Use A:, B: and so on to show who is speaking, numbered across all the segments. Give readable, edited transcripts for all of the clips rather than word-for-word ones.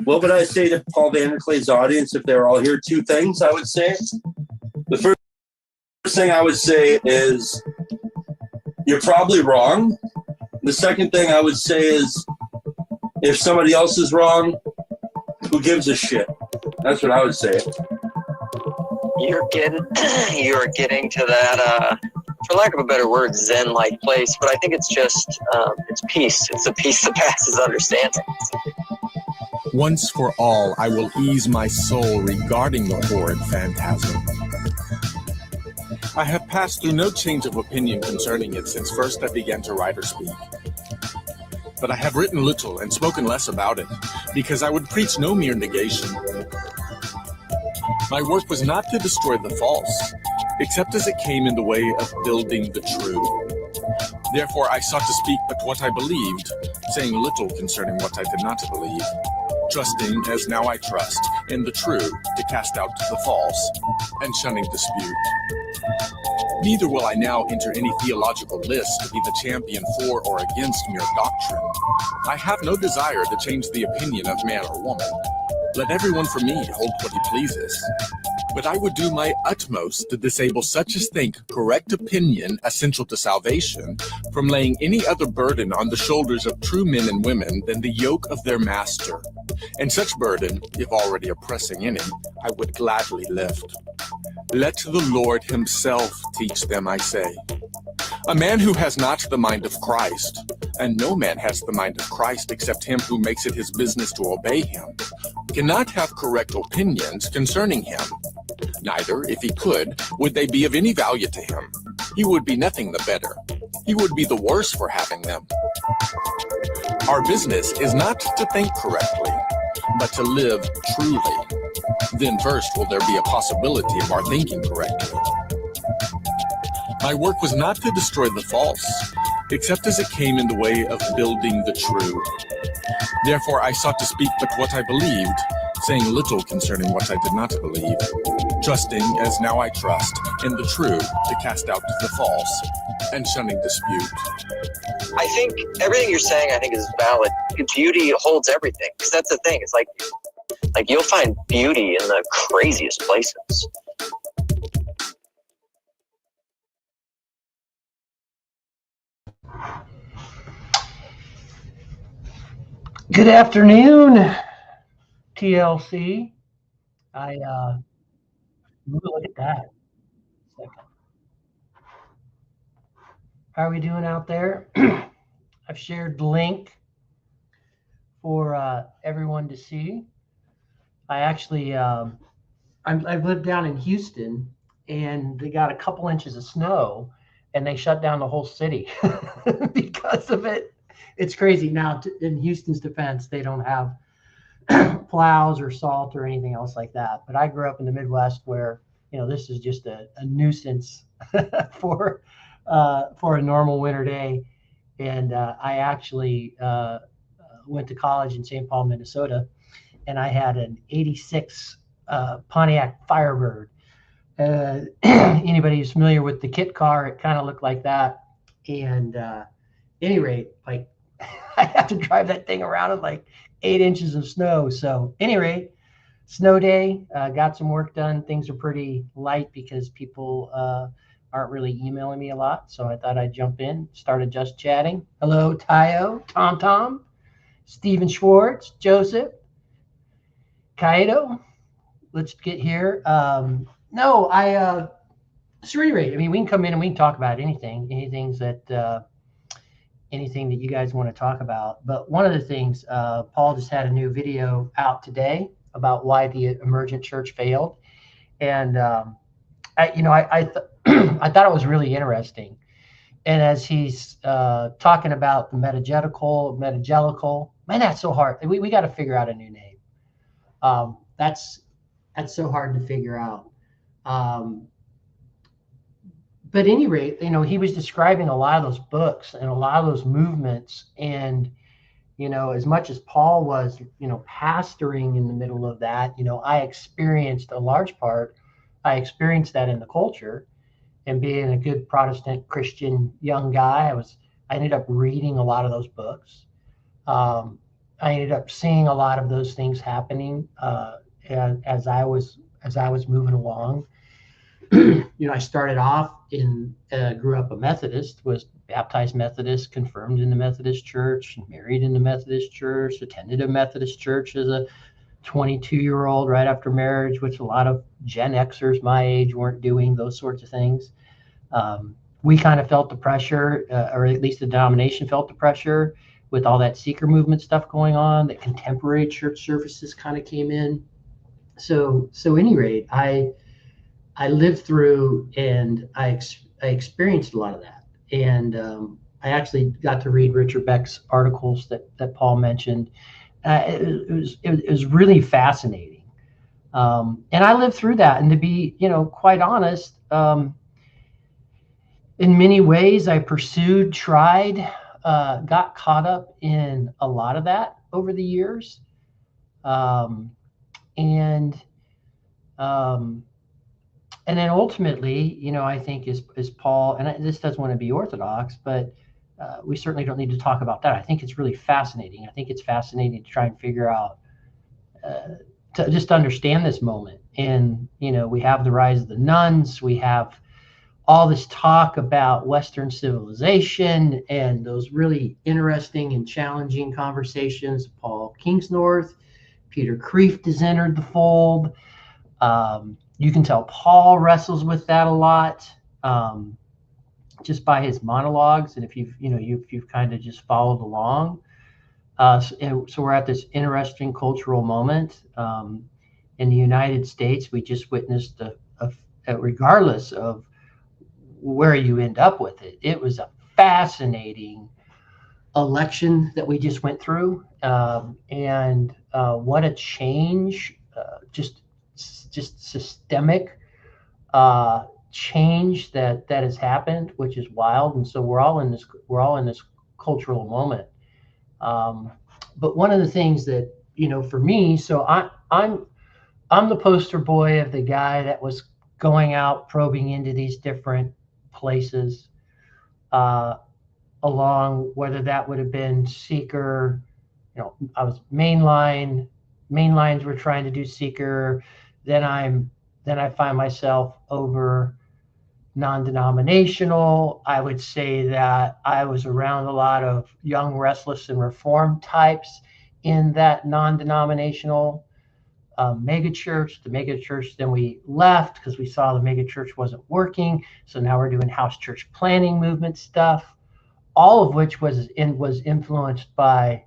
A: What would I say to Paul Vanderklay's audience if they were all here? Two things I would say. The first thing I would say is you're probably wrong. The second thing I would say is if somebody else is wrong, who gives a shit? That's what I would say.
B: You're getting to that, for lack of a better word, Zen-like place, but I think it's just, it's peace. It's the peace that passes understanding.
C: Once for all, I will ease my soul regarding the horrid phantasm. I have passed through no change of opinion concerning it since first I began to write or speak. But I have written little and spoken less about it, because I would preach no mere negation. My work was not to destroy the false, except as it came in the way of building the true. Therefore I sought to speak but what I believed, saying little concerning what I did not believe, trusting, as now I trust, in the true to cast out the false, and shunning dispute. Neither will I now enter any theological list to be the champion for or against mere doctrine. I have no desire to change the opinion of man or woman. Let everyone for me hold what he pleases. But I would do my utmost to disable such as think correct opinion essential to salvation from laying any other burden on the shoulders of true men and women than the yoke of their master. And such burden, if already oppressing any, I would gladly lift. Let the Lord himself teach them, I say. A man who has not the mind of Christ, and no man has the mind of Christ except him who makes it his business to obey him, cannot have correct opinions concerning him. Neither, if he could, would they be of any value to him. He would be nothing the better. He would be the worse for having them. Our business is not to think correctly, but to live truly. Then first will there be a possibility of our thinking correctly. My work was not to destroy the false, except as it came in the way of building the true. Therefore I sought to speak but what I believed, saying little concerning what I did not believe, trusting, as now I trust, in the true to cast out the false, and shunning dispute.
B: I think everything you're saying, I think, is valid. Beauty holds everything, because that's the thing. It's like you'll find beauty in the craziest places.
D: Good afternoon, TLC. Look at that. How are we doing out there? I've shared the link for everyone to see. I actually, I've lived down in Houston, and they got a couple inches of snow, and they shut down the whole city because of it. It's crazy. Now, in Houston's defense, they don't have plows or salt or anything else like that. But I grew up in the Midwest where, this is just a nuisance for a normal winter day. And I actually went to college in St. Paul, Minnesota, and I had an 86 Pontiac Firebird. Anybody who's familiar with the kit car, it kind of looked like that. And any rate, like I have to drive that thing around in like 8 inches of snow. So any rate, snow day, got some work done. Things are pretty light because people aren't really emailing me a lot. So I thought I'd jump in, started just chatting. Hello, Tayo, Tom, Stephen Schwartz, Joseph, Kaido. Let's get here. So at any rate, I mean, we can come in and we can talk about anything that you guys want to talk about. But one of the things, Paul just had a new video out today about why the Emergent church failed. And, I thought it was really interesting. And as he's talking about the metagelical, man, that's so hard. We got to figure out a new name. That's so hard to figure out. But at any rate, he was describing a lot of those books and a lot of those movements. And, as much as Paul was, pastoring in the middle of that, I experienced a large part. I experienced that in the culture, and being a good Protestant Christian young guy, I ended up reading a lot of those books. I I ended up seeing a lot of those things happening and as I was moving along. I started off grew up a Methodist, was baptized Methodist, confirmed in the Methodist church, married in the Methodist church, attended a Methodist church as a 22-year-old right after marriage, which a lot of Gen Xers my age weren't doing, those sorts of things. We kind of felt the pressure, or at least the denomination felt the pressure with all that seeker movement stuff going on, that contemporary church services kind of came in. So at any rate, I lived through and I experienced a lot of that. And I actually got to read Richard Beck's articles that Paul mentioned. It was really fascinating. And I lived through that. And to be, quite honest, in many ways, I pursued, tried, got caught up in a lot of that over the years. And then ultimately, I think is Paul, and this doesn't want to be orthodox, but we certainly don't need to talk about that. I think it's really fascinating. I think it's fascinating to try and figure out, to just understand this moment. And, we have the rise of the nuns. We have all this talk about Western civilization and those really interesting and challenging conversations. Paul Kingsnorth, Peter Kreeft has entered the fold. You can tell Paul wrestles with that a lot, just by his monologues. And if you've kind of just followed along. So we're at this interesting cultural moment. In the United States, we just witnessed regardless of where you end up with it, it was a fascinating election that we just went through. And what a change, just systemic change that has happened, which is wild. And so we're all in this cultural moment. But one of the things that, for me, so I'm the poster boy of the guy that was going out probing into these different places, along, whether that would have been seeker, I was mainlines were trying to do seeker. Then I find myself over non-denominational. I would say that I was around a lot of young, restless, and reformed types in that non-denominational megachurch. The megachurch, then we left because we saw the megachurch wasn't working. So now we're doing house church planning movement stuff, all of which was influenced by,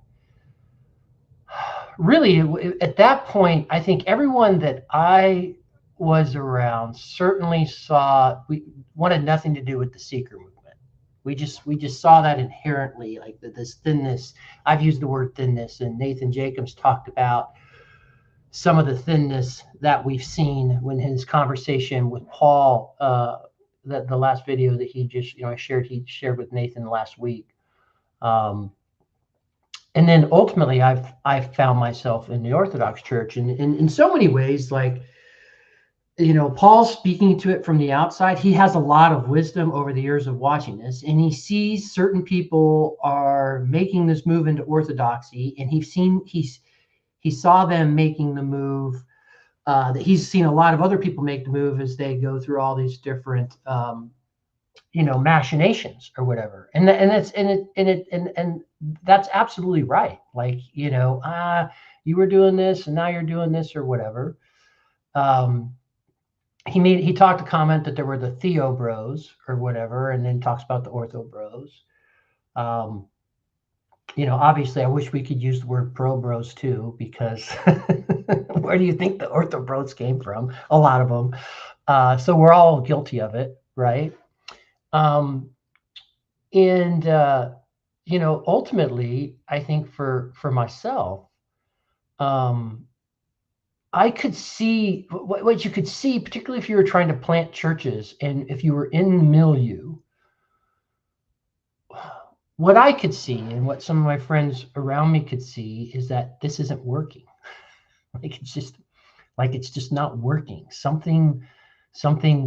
D: really, at that point, I think everyone that I was around certainly wanted nothing to do with the seeker movement. We just saw that inherently, like this thinness. I've used the word thinness, and Nathan Jacobs talked about some of the thinness that we've seen when his conversation with Paul, the last video that he just, he shared with Nathan last week. And then ultimately I've found myself in the Orthodox Church, and in so many ways, like, Paul's speaking to it from the outside. He has a lot of wisdom over the years of watching this, and he sees certain people are making this move into Orthodoxy, and he saw them making the move, that he's seen a lot of other people make the move as they go through all these different, machinations or whatever. And that's absolutely right. Like, you were doing this and now you're doing this or whatever. He talked a comment that there were the Theo bros or whatever, and then talks about the Ortho bros. Obviously I wish we could use the word pro bros too, because where do you think the Ortho bros came from? A lot of them. So we're all guilty of it, right? Ultimately, I think for myself, I could see what you could see, particularly if you were trying to plant churches and if you were in the milieu. What I could see, and what some of my friends around me could see, is that this isn't working. It's just not working. Something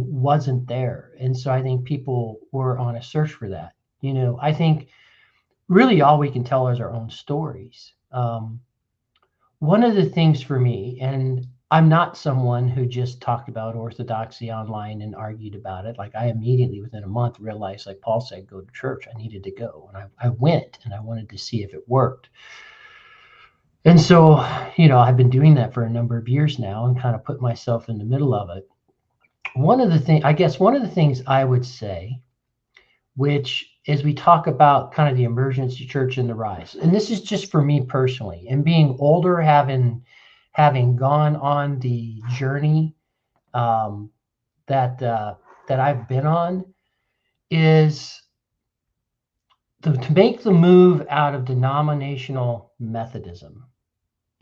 D: wasn't there. And so I think people were on a search for that. I think really all we can tell is our own stories. One of the things for me, and I'm not someone who just talked about Orthodoxy online and argued about it. Like I immediately within a month realized, like Paul said, go to church. I needed to go. And I went and I wanted to see if it worked. And so, I've been doing that for a number of years now and kind of put myself in the middle of it. One of the things I would say, which as we talk about kind of the emergence of church and the rise, and this is just for me personally, and being older, having gone on the journey that I've been on, is to make the move out of denominational Methodism.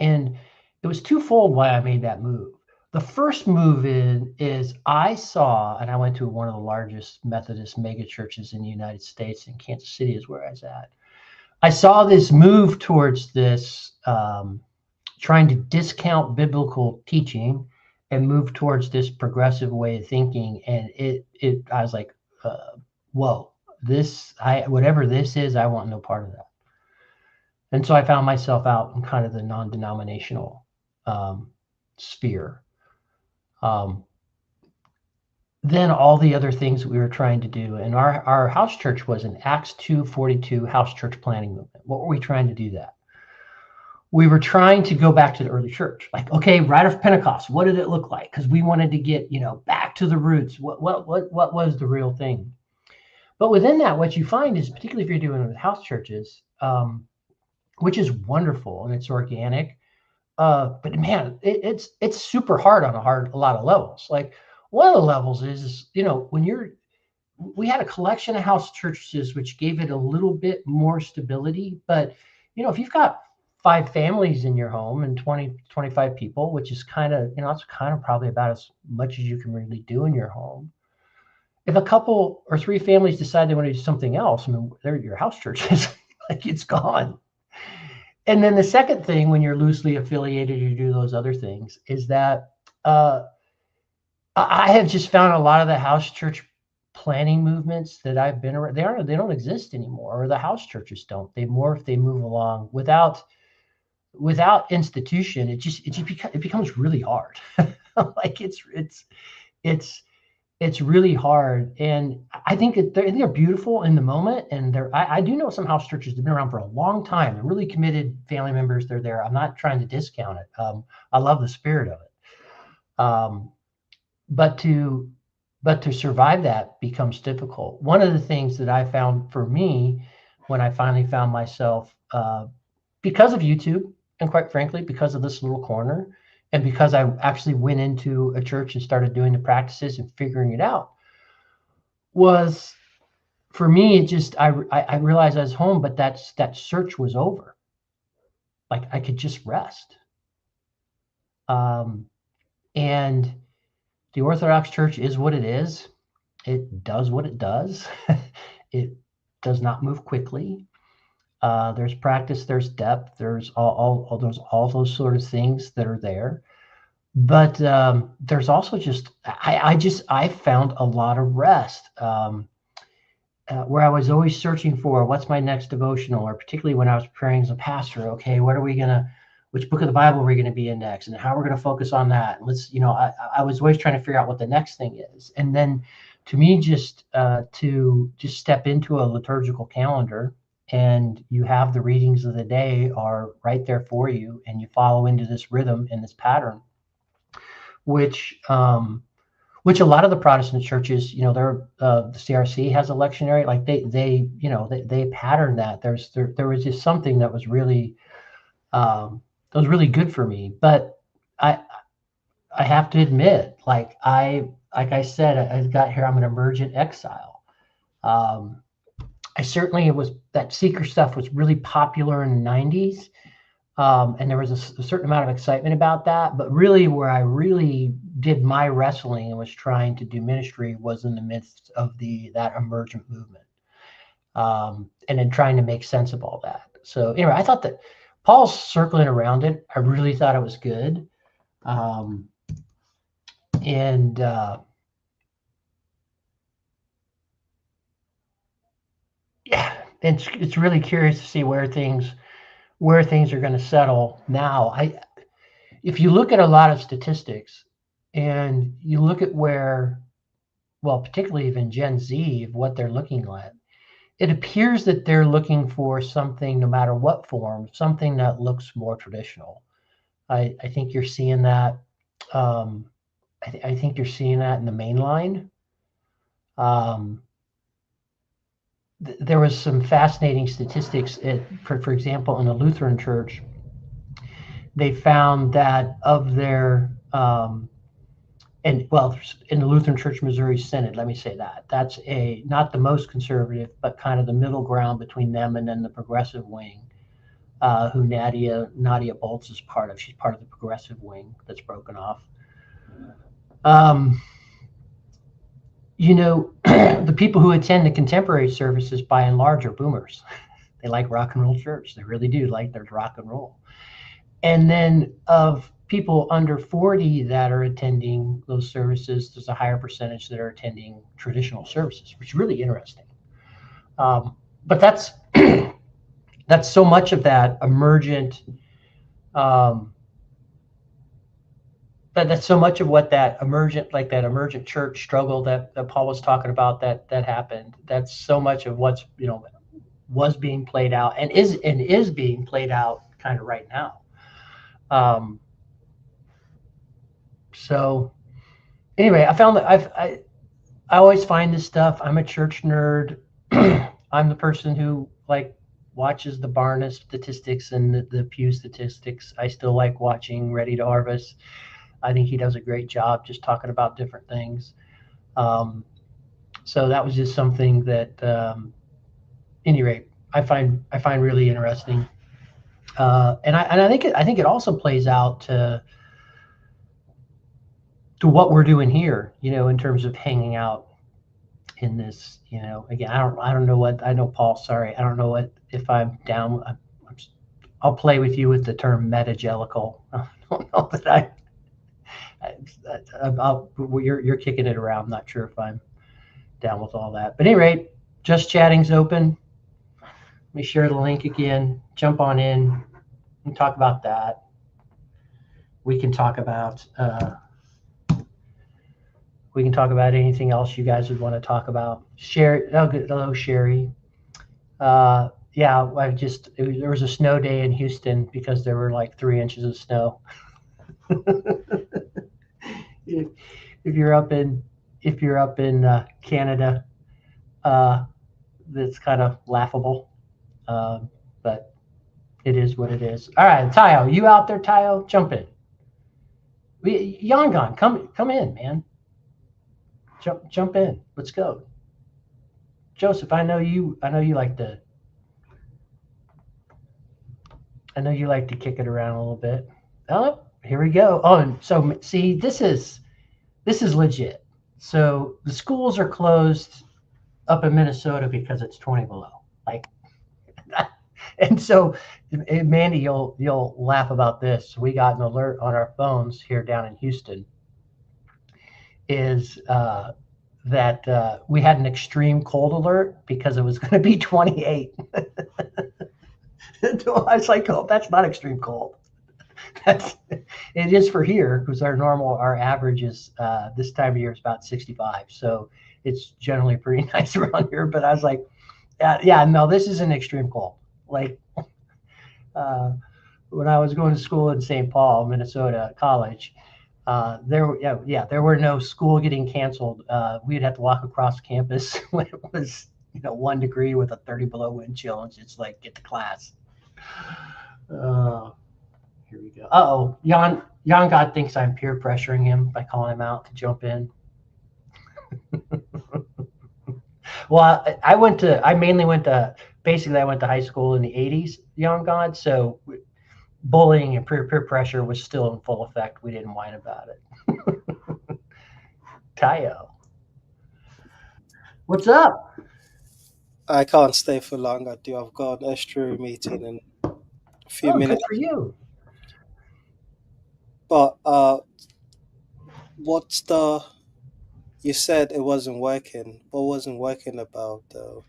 D: And it was twofold why I made that move. The first move is I saw, and I went to one of the largest Methodist megachurches in the United States, in Kansas City is where I was at. I saw this move towards this trying to discount biblical teaching and move towards this progressive way of thinking. And I was like, whoa, whatever this is, I want no part of that. And so I found myself out in kind of the non-denominational sphere. Then all the other things that we were trying to do, and our house church was an Acts 2:42 house church planning movement. What were we trying to do that? We were trying to go back to the early church. Like, okay, right after Pentecost, what did it look like? Because we wanted to get, back to the roots. What was the real thing? But within that, what you find is, particularly if you're doing it with house churches, which is wonderful and it's organic, but man, it's super hard on a lot of levels. Like one of the levels is, we had a collection of house churches which gave it a little bit more stability. But if you've got 5 families in your home and 20, 25 people, which is kind of, it's kind of probably about as much as you can really do in your home. If a couple or 3 families decide they want to do something else, they're your house churches, like it's gone. And then the second thing, when you're loosely affiliated, you do those other things, is that I have just found a lot of the house church planning movements that I've been around, they don't exist anymore, or the house churches don't. They morph, they move along without institution. It becomes really hard. Like it's really hard. And I think they're beautiful in the moment. And I do know some house churches that have been around for a long time. They're really committed family members. They're there. I'm not trying to discount it. I love the spirit of it. But to survive that becomes difficult. One of the things that I found for me when I finally found myself, because of YouTube, and quite frankly, because of this little corner, and because I actually went into a church and started doing the practices and figuring it out, was for me, I realized I was home, but that search was over. Like I could just rest. And the Orthodox Church is what it is. It does what it does. It does not move quickly. There's practice, there's depth, there's all those sort of things that are there. But there's also I found a lot of rest where I was always searching for what's my next devotional, or particularly when I was preparing as a pastor. Okay, which book of the Bible are we going to be in next, and how we're going to focus on that? And I was always trying to figure out what the next thing is. And then to me, to step into a liturgical calendar, and you have the readings of the day are right there for you, and you follow into this rhythm and this pattern, which a lot of the Protestant churches, the CRC has a lectionary, like they pattern that. There was just something that was really good for me. But I have to admit, like I said, I got here, I'm an emergent exile. That seeker stuff was really popular in the 90s. And there was a certain amount of excitement about that. But really where I really did my wrestling and was trying to do ministry was in the midst of that emergent movement. And then trying to make sense of all that. So anyway, I thought that Paul's circling around it. I really thought it was good. Yeah, it's really curious to see where things where things are going to settle now. If you look at a lot of statistics and you look at where, well, particularly even Gen Z, of what they're looking at, it appears that they're looking for something, no matter what form, something that looks more traditional. I think you're seeing that. I think you're seeing that in the mainline. There was some fascinating statistics. For example, in the Lutheran Church, they found that of their in the Lutheran Church Missouri Synod, let me say that's not the most conservative, but kind of the middle ground between them and then the progressive wing, who Nadia Boltz is part of. She's part of the progressive wing that's broken off. The people who attend the contemporary services, by and large, are boomers. They like rock and roll church. They really do like their rock and roll. And then of people under 40 that are attending those services, there's a higher percentage that are attending traditional services, which is really interesting. But that's that's so much of that emergent. That's so much of what that emergent church struggle that Paul was talking about that happened. That's so much of what's was being played out and is being played out kind of right now. So anyway, I found that I always find this stuff. I'm a church nerd. I'm the person who watches the Barna statistics and the Pew statistics. I still like watching Ready to Harvest. I think he does a great job just talking about different things. So that was just something that, any rate, I find really interesting. And I think it also plays out to what we're doing here, in terms of hanging out in this, again, I don't know what, I know, Paul, sorry, I don't know if I'm down. I'll play with you with the term metagelical. I don't know that you're kicking it around. I'm not sure if I'm down with all that. But at any rate, Just Chatting's open. Let me share the link again. Jump on in and talk about that. We can talk about anything else you guys would want to talk about. Hello, Sherry. Yeah, there was a snow day in Houston because there were 3 inches of snow. If you're up in Canada, that's kind of laughable, but it is what it is. All right, Tayo, you out there? Tayo, jump in. Yangon, come in, man. Jump in. Let's go. Joseph, I know you like to kick it around a little bit. Oh, here we go. Oh, and so see, this is legit. So the schools are closed up in Minnesota because it's 20 below. And so, Mandy, you'll laugh about this. We got an alert on our phones here down in Houston. Is that we had an extreme cold alert because it was going to be 28. I was like, oh, that's not extreme cold. It is for here, because our average is this time of year is about 65. So it's generally pretty nice around here. But I was like, yeah, no, this isn't extreme cold. When I was going to school in St. Paul, Minnesota college, there were no school getting canceled. We'd have to walk across campus when it was 1 degree with a 30 below wind chill, and just get to class. Here we go. Uh-oh, Jan God thinks I'm peer pressuring him by calling him out to jump in. Well, I went to high school in the 80s, Jan God, so bullying and peer pressure was still in full effect. We didn't whine about it. Tayo, what's up?
E: I can't stay for long. I've got an extra meeting in a few minutes.
D: Good for you.
E: But you said it wasn't working. What wasn't working about the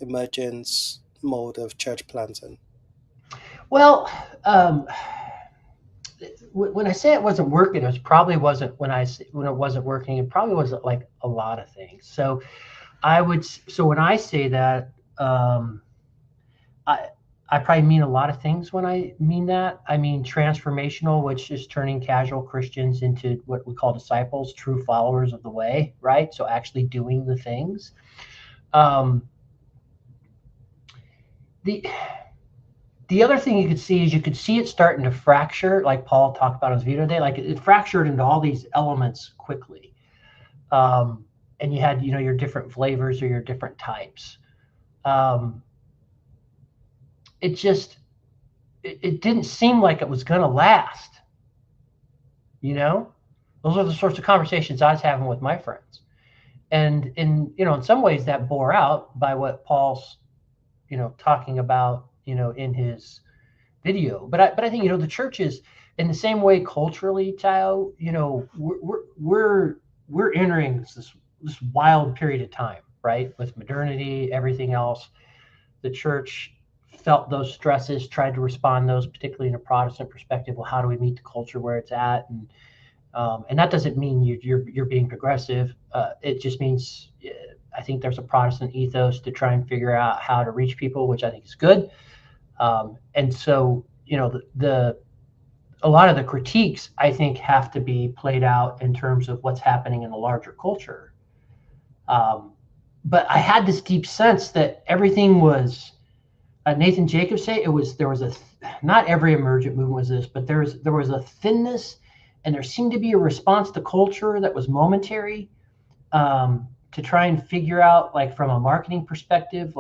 E: Emergent's mode of church planting?
D: Well, when I say it wasn't working, it was probably wasn't when it wasn't working. It probably wasn't like a lot of things. So when I say that, I I probably mean a lot of things when I mean that. I mean transformational, which is turning casual Christians into what we call disciples, true followers of the way, right? So actually doing the things. Um, the the other thing you could see is you could see it starting to fracture, like Paul talked about in his video today. Like it fractured into all these elements quickly, and you had your different flavors or your different types. Um, it just it didn't seem like it was going to last. You know, those are the sorts of conversations I was having with my friends, and in some ways that bore out by what Paul's talking about in his video. But I think the church is in the same way culturally, Tayo. We're entering this wild period of time, right? With modernity, everything else, the church felt those stresses, tried to respond to those, particularly in a Protestant perspective. Well, how do we meet the culture where it's at? And that doesn't mean you're being progressive. It just means I think there's a Protestant ethos to try and figure out how to reach people, which I think is good. And so a lot of the critiques I think have to be played out in terms of what's happening in the larger culture. But I had this deep sense that everything was. Nathan Jacobs say there was not every emergent movement was this, but there was a thinness, and there seemed to be a response to culture that was momentary, to try and figure out, like from a marketing perspective,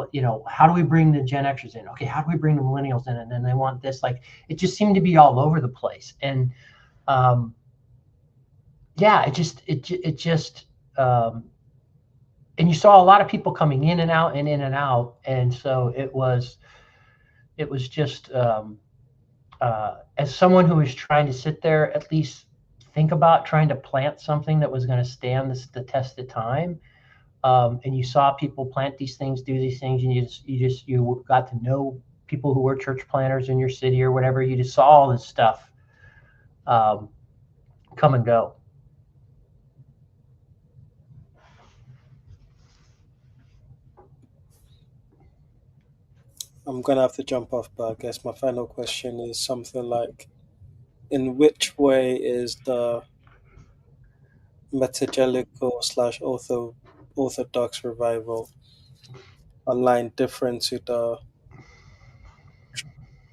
D: how do we bring the Gen Xers in? Okay, how do we bring the millennials in? And then they want this. Like it just seemed to be all over the place, and yeah, it just and you saw a lot of people coming in and out and in and out, and so it was just as someone who was trying to sit there, at least think about trying to plant something that was going to stand the test of time. And you saw people plant these things, do these things, and you got to know people who were church planters in your city or whatever. You just saw all this stuff come and go.
E: I'm gonna have to jump off, but I guess my final question is something like, in which way is the metagelical slash orthodox revival online different to the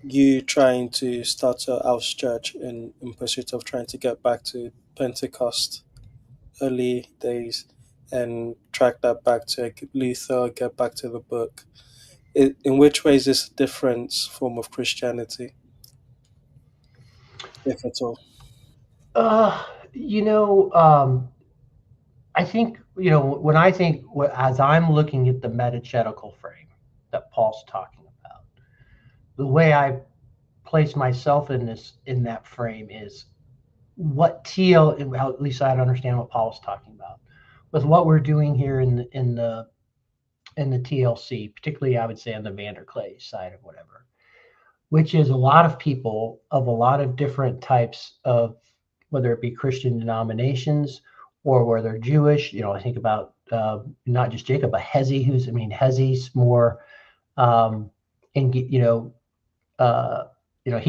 E: you trying to start a house church in pursuit of trying to get back to Pentecost early days and track that back to Luther, get back to the book? In which way is this a different form of Christianity, if at all?
D: Uh, you know, I think, when I think, as I'm looking at the metagetical frame that Paul's talking about, the way I place myself in that frame is what well, at least I understand what Paul's talking about with what we're doing here in the TLC, particularly I would say on the Vanderclay side of whatever, which is a lot of people of a lot of different types of, whether it be Christian denominations or where they're Jewish. I think about not just Jacob, but Hezi, Hezi's more, and he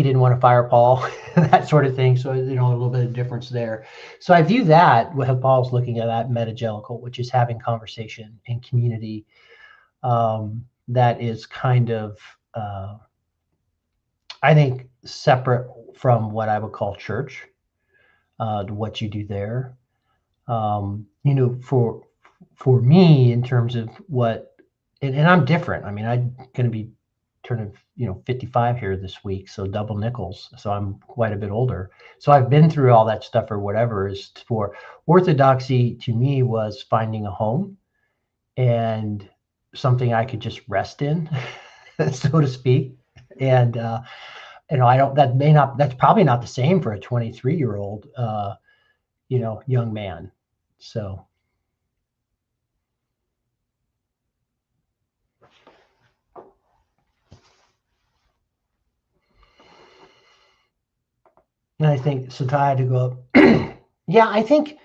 D: didn't want to fire Paul, that sort of thing. So, a little bit of difference there. So I view that, what Paul's looking at, that metagelical, which is having conversation in community, that is kind of, I think, separate from what I would call church, to what you do there. For me, in terms of what, and I'm different. I'm going to be turning 55 here this week, so double nickels, so I'm quite a bit older. So I've been through all that stuff or whatever. Is for Orthodoxy, to me, was finding a home and something I could just rest in, so to speak. And I don't, that's probably not the same for a 23-year-old young man. So And I think Satai to go up. Yeah, I think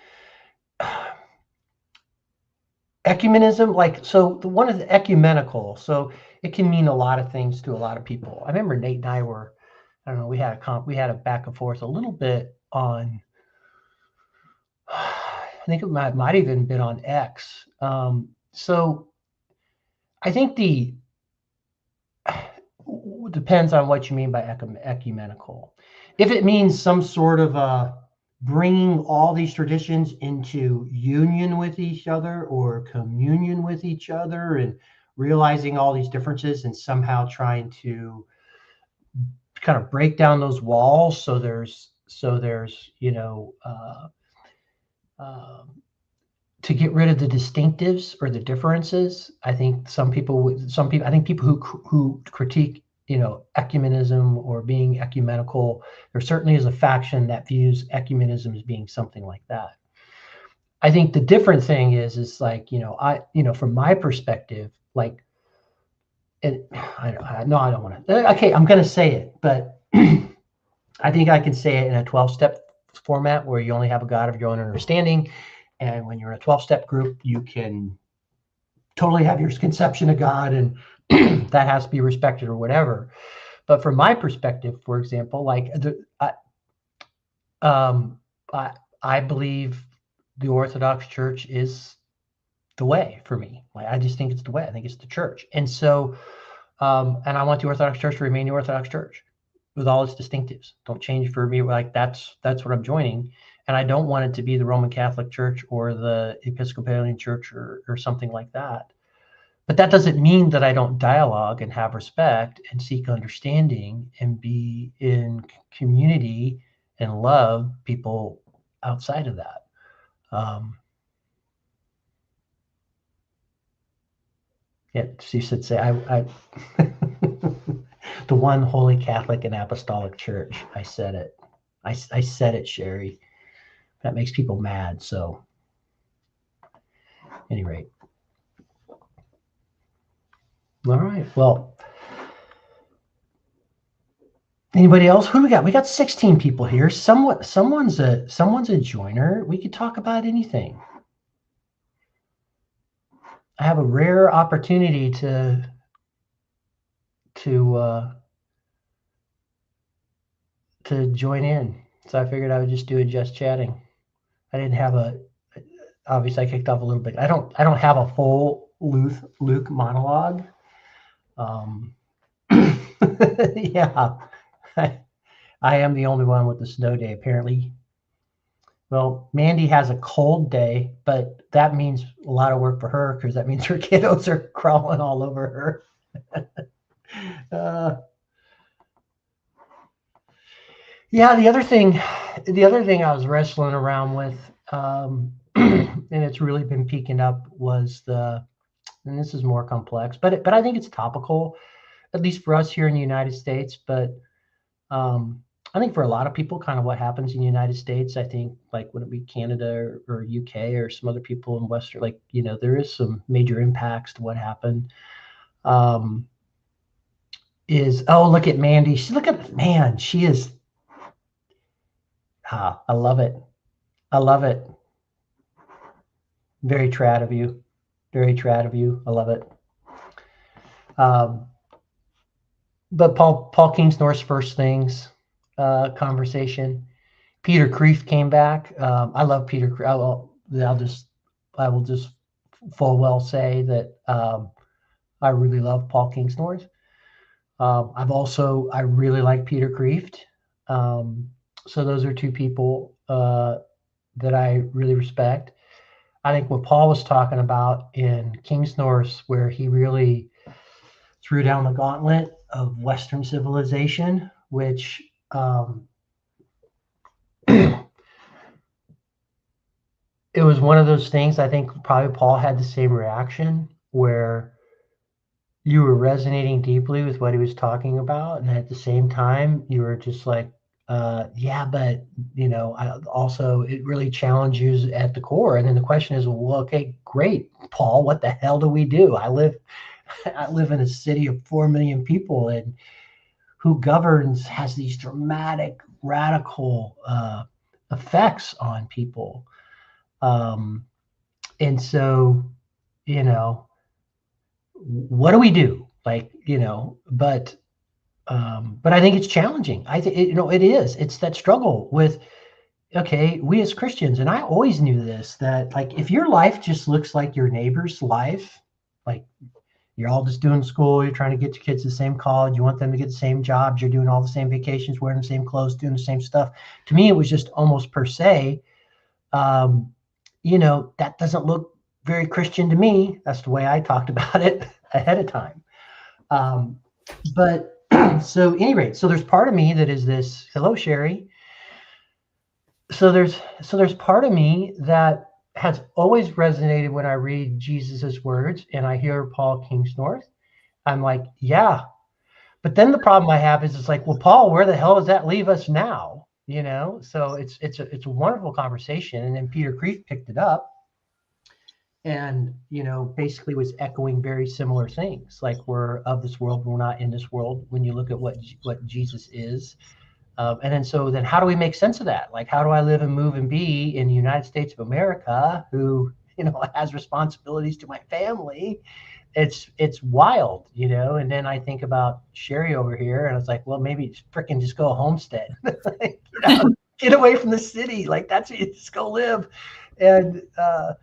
D: ecumenism, like, so the one of the ecumenical, so it can mean a lot of things to a lot of people. I remember Nate and I were, I don't know, we had a back and forth a little bit on, I think it might even been on X. So I think depends on what you mean by ecumenical. If it means some sort of bringing all these traditions into union with each other or communion with each other and realizing all these differences and somehow trying to kind of break down those walls so there's to get rid of the distinctives or the differences. I think I think people who critique, ecumenism or being ecumenical, there certainly is a faction that views ecumenism as being something like that. I think the different thing is like, from my perspective, like, and I don't want to, okay, I'm going to say it, but I think I can say it in a 12-step format where you only have a God of your own understanding. And when you're in a 12-step group, you can totally have your conception of God, and that has to be respected or whatever. But from my perspective, for example, like I believe the Orthodox Church is the way for me. Like, I just think it's the way. I think it's the church. And so, and I want the Orthodox Church to remain the Orthodox Church with all its distinctives. Don't change for me. Like, that's what I'm joining. And I don't want it to be the Roman Catholic Church or the Episcopalian Church or something like that. But that doesn't mean that I don't dialogue and have respect and seek understanding and be in community and love people outside of that. Yeah, she should say, I the one holy Catholic and Apostolic Church. I said it. I said it, Sherry. That makes people mad. So, at any rate. All right. Well, anybody else? Who do we got? We got 16 people here. Someone's a joiner. We could talk about anything. I have a rare opportunity to join in, so I figured I would just do it just chatting. I didn't have obviously I kicked off a little bit. I don't have a full Luke monologue. Yeah, I am the only one with the snow day, apparently. Well, Mandy has a cold day, but that means a lot of work for her because that means her kiddos are crawling all over her. Yeah, the other thing I was wrestling around with, and it's really been peaking up, was and this is more complex, but I think it's topical, at least for us here in the United States. But I think for a lot of people, kind of what happens in the United States, I think, like, would it be Canada or UK or some other people in Western, like, there is some major impacts to what happened. Look at Mandy. She is. I love it. I love it. Very trad of you. Very trad of you. I love it. But Paul Kingsnorth's First Things conversation. Peter Kreeft came back. I love Peter Kreeft. I will just full well say that I really love Paul Kingsnorth. I really like Peter Kreeft. So those are two people that I really respect. I think what Paul was talking about in Kingsnorth's, where he really threw down the gauntlet of Western civilization, which it was one of those things. I think probably Paul had the same reaction, where you were resonating deeply with what he was talking about, and at the same time you were just like, yeah, but also it really challenges you at the core. And then the question is, well, okay, great, Paul, what the hell do we do? I live in a city of 4 million people, and who governs has these dramatic radical effects on people. And so, what do we do? Like, but I think it's challenging. I think, it is. It's that struggle with, okay, we as Christians, and I always knew this, that like, if your life just looks like your neighbor's life, like you're all just doing school, you're trying to get your kids the same college, you want them to get the same jobs, you're doing all the same vacations, wearing the same clothes, doing the same stuff. To me, it was just almost per se, that doesn't look very Christian to me. That's the way I talked about it ahead of time. But so at any rate, so there's part of me that is this, hello, Sherry. So there's part of me that has always resonated when I read Jesus's words and I hear Paul Kingsnorth. I'm like, yeah. But then the problem I have is it's like, well, Paul, where the hell does that leave us now? So it's a wonderful conversation. And then Peter Kreeft picked it up and, basically was echoing very similar things. Like, we're of this world, we're not in this world. When you look at what Jesus is. And then how do we make sense of that? Like, how do I live and move and be in the United States of America who, has responsibilities to my family? It's wild, and then I think about Sherry over here and it's like, well, maybe fricking just go homestead, get away from the city. Like, that's where you just go live. And, but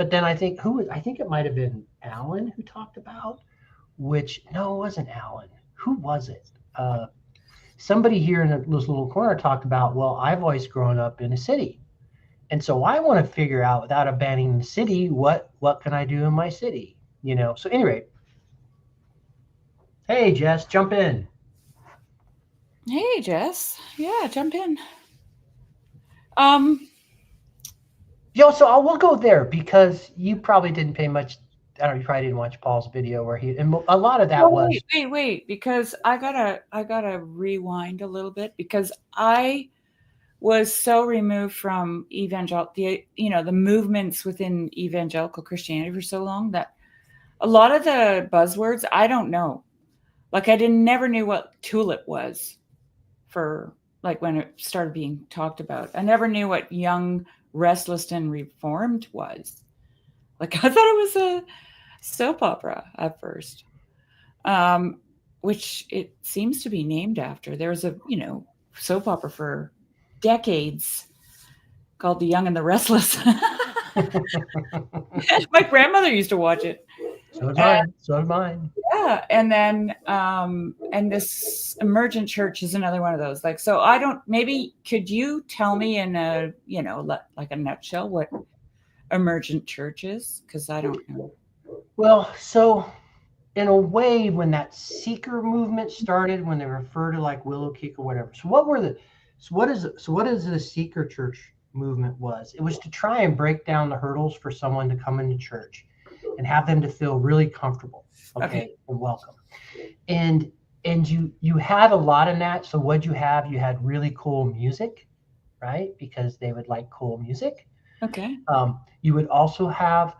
D: then I think it might've been Alan who talked about, no, it wasn't Alan. Who was it? Somebody here in this little corner talked about, well, I've always grown up in a city. And so I want to figure out, without abandoning the city, what can I do in my city? So anyway, hey, Jess, jump in.
F: Hey, Jess. Yeah, jump in.
D: So we'll go there because you probably didn't pay much. I don't know, you probably didn't watch Paul's video where and a lot of that was.
F: Wait, because I gotta rewind a little bit, because I was so removed from the movements within evangelical Christianity for so long that a lot of the buzzwords I don't know. Like, I never knew what tulip was for, like, when it started being talked about. I never knew what young, restless, and reformed was. Like, I thought it was a soap opera at first, which it seems to be named after. There was a soap opera for decades called The Young and the Restless. My grandmother used to watch it.
D: So did mine.
F: Yeah, and then and this Emergent church is another one of those. Like, so I don't. Maybe could you tell me in a like a nutshell what Emergent church is? Because I don't know.
D: Well, so in a way, when that seeker movement started, when they refer to like Willow Creek or whatever. So what is the seeker church movement was? It was to try and break down the hurdles for someone to come into church and have them to feel really comfortable, okay. And welcome. And you had a lot in that. So what'd you have? You had really cool music, right? Because they would like cool music.
F: Okay.
D: You would also have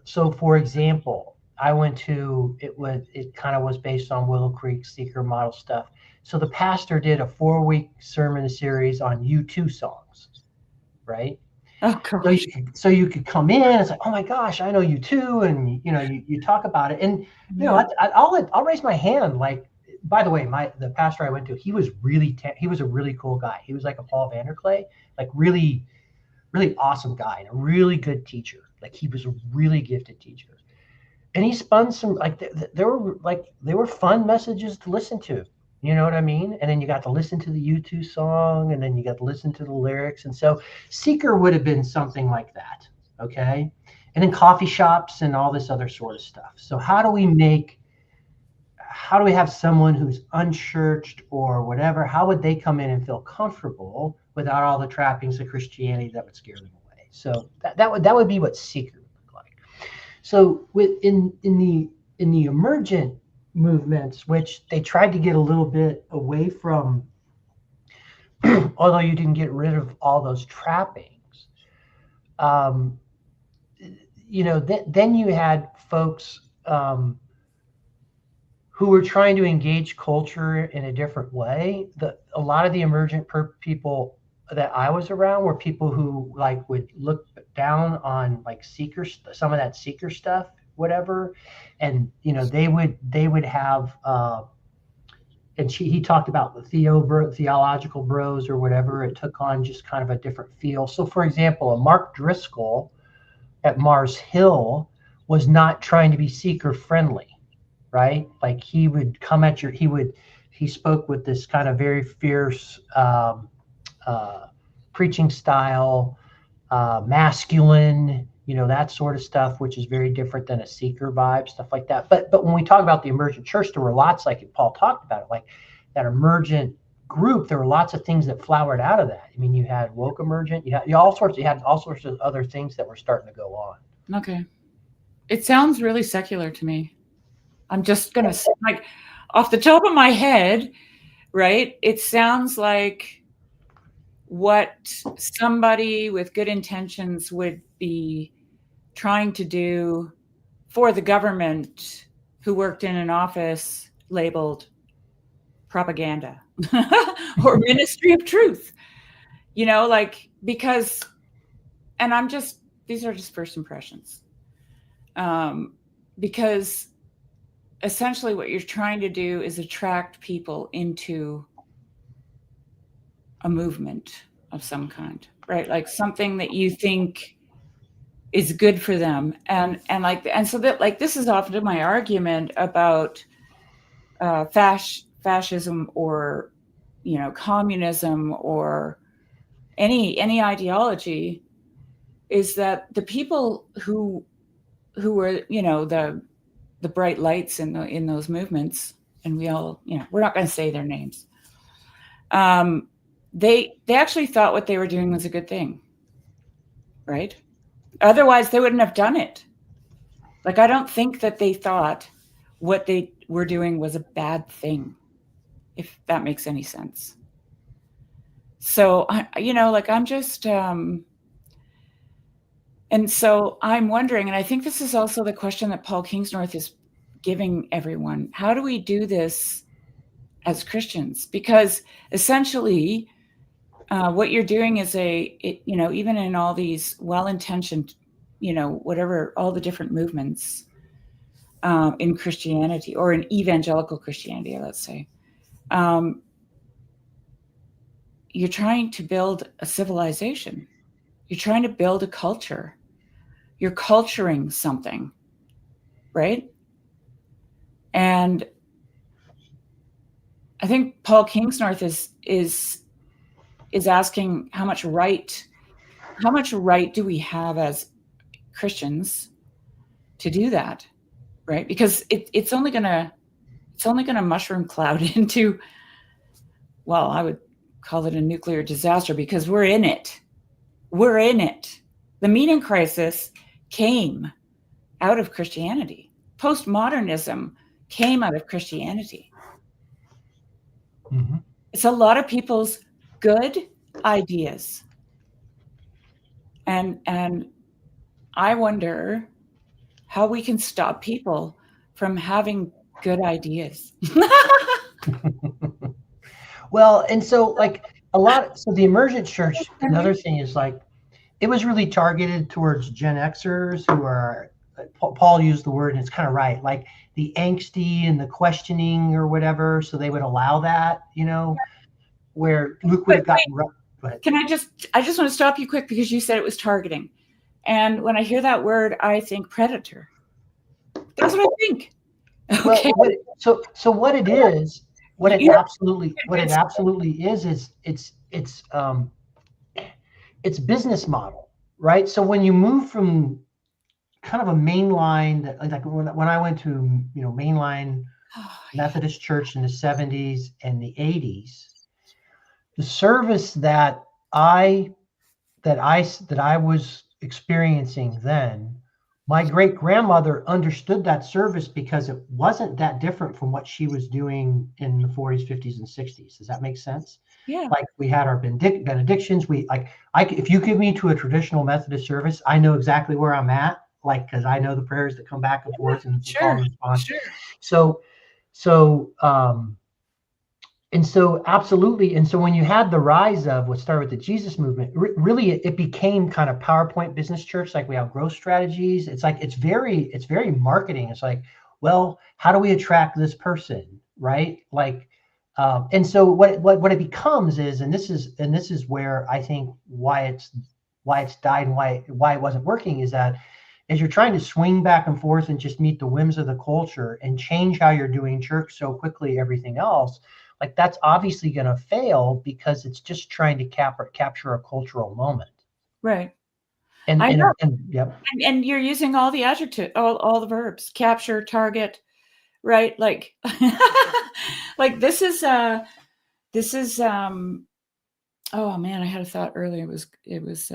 D: so for example, I went to, it kind of was based on Willow Creek seeker model stuff. So the pastor did a 4-week sermon series on U2 songs, right?
F: Oh, gosh.
D: So you could come in and it's like, oh my gosh, I know U2, and you talk about it, and I'll raise my hand. Like, by the way, the pastor I went to, he was a really cool guy. He was like a Paul Vanderklay, like really, really awesome guy and a really good teacher. Like, he was a really gifted teacher, and he spun some they were fun messages to listen to. You know what I mean? And then you got to listen to the U2 song, and then you got to listen to the lyrics. And so seeker would have been something like that. Okay. And then coffee shops and all this other sort of stuff. So how do we have someone who's unchurched or whatever, how would they come in and feel comfortable without all the trappings of Christianity that would scare them away? So that would be what seeker would look like. So in the emergent movements, which they tried to get a little bit away from, although you didn't get rid of all those trappings, then you had folks who were trying to engage culture in a different way. A lot of the emergent people that I was around were people who like would look down on like some of that seeker stuff, whatever. And, you know, they would have, and he talked about the theological bros or whatever. It took on just kind of a different feel. So for example, a Mark Driscoll at Mars Hill was not trying to be seeker friendly, right? Like he would come at he spoke with this kind of very fierce preaching style, masculine, you know, that sort of stuff, which is very different than a seeker vibe, stuff like that. But when we talk about the emergent church, there were lots, like Paul talked about it, like that emergent group, there were lots of things that flowered out of that. I mean, you had woke emergent, you had all sorts of other things that were starting to go on.
F: Okay. It sounds really secular to me. I'm just going to say, like, off the top of my head, right? It sounds like what somebody with good intentions would be trying to do for the government who worked in an office labeled propaganda or ministry of truth, you know, like, because, and these are just first impressions. Because essentially what you're trying to do is attract people into a movement of some kind, right? Like something that you think is good for them. And so that, like, this is often my argument about fascism or, you know, communism or any ideology, is that the people who were, you know, the bright lights in those movements, and we all, you know, we're not going to say their names. They actually thought what they were doing was a good thing, right? Otherwise, they wouldn't have done it. Like, I don't think that they thought what they were doing was a bad thing, if that makes any sense. So, you know, like, I'm just, and so I'm wondering, and I think this is also the question that Paul Kingsnorth is giving everyone. How do we do this as Christians? Because essentially, what you're doing is you know, even in all these well-intentioned, you know, whatever, all the different movements in Christianity, or in evangelical Christianity, let's say, you're trying to build a civilization. You're trying to build a culture. You're culturing something, right? And I think Paul Kingsnorth is asking how much right do we have as Christians to do that, right? Because it's only gonna mushroom cloud into, well, I would call it a nuclear disaster, because we're in it. We're in it. The meaning crisis came out of Christianity. Postmodernism came out of Christianity.
D: Mm-hmm.
F: It's a lot of people's good ideas. And I wonder how we can stop people from having good ideas.
D: Well, and so like so the emergent church, another thing is like, it was really targeted towards Gen Xers who are, Paul used the word, and it's kind of right, like the angsty and the questioning or whatever. So they would allow that, you know, where Luke would have gotten. Go ahead.
F: Can I just want to stop you quick, because you said it was targeting. And when I hear that word, I think predator. That's what I think. Okay.
D: Well, so what it is, what it absolutely is it's business model, right? So when you move from kind of a mainline, like when I went to, you know, mainline Methodist church in the 70s and the 80s, the service that I was experiencing then, my great grandmother understood that service because it wasn't that different from what she was doing in the 40s, 50s, and 60s. Does that make sense?
F: Yeah.
D: Like we had our benedictions. If you give me to a traditional Methodist service, I know exactly where I'm at, like, because I know the prayers that come back and forth and
F: sure,
D: response.
F: sure.
D: So So, and so absolutely. And so when you had the rise of what started with the Jesus movement, really it became kind of PowerPoint business church. Like we have growth strategies. It's like, it's very marketing. It's like, well, how do we attract this person? Right. Like, and so what it becomes is, and this is where I think why it's died and why it wasn't working, is that as you're trying to swing back and forth and just meet the whims of the culture and change how you're doing church so quickly, everything else, like that's obviously going to fail because it's just trying to capture a cultural moment.
F: Right.
D: And
F: yep. And you're using all the adjectives, all the verbs: capture, target, right? Like, like this is oh man, I had a thought earlier. It was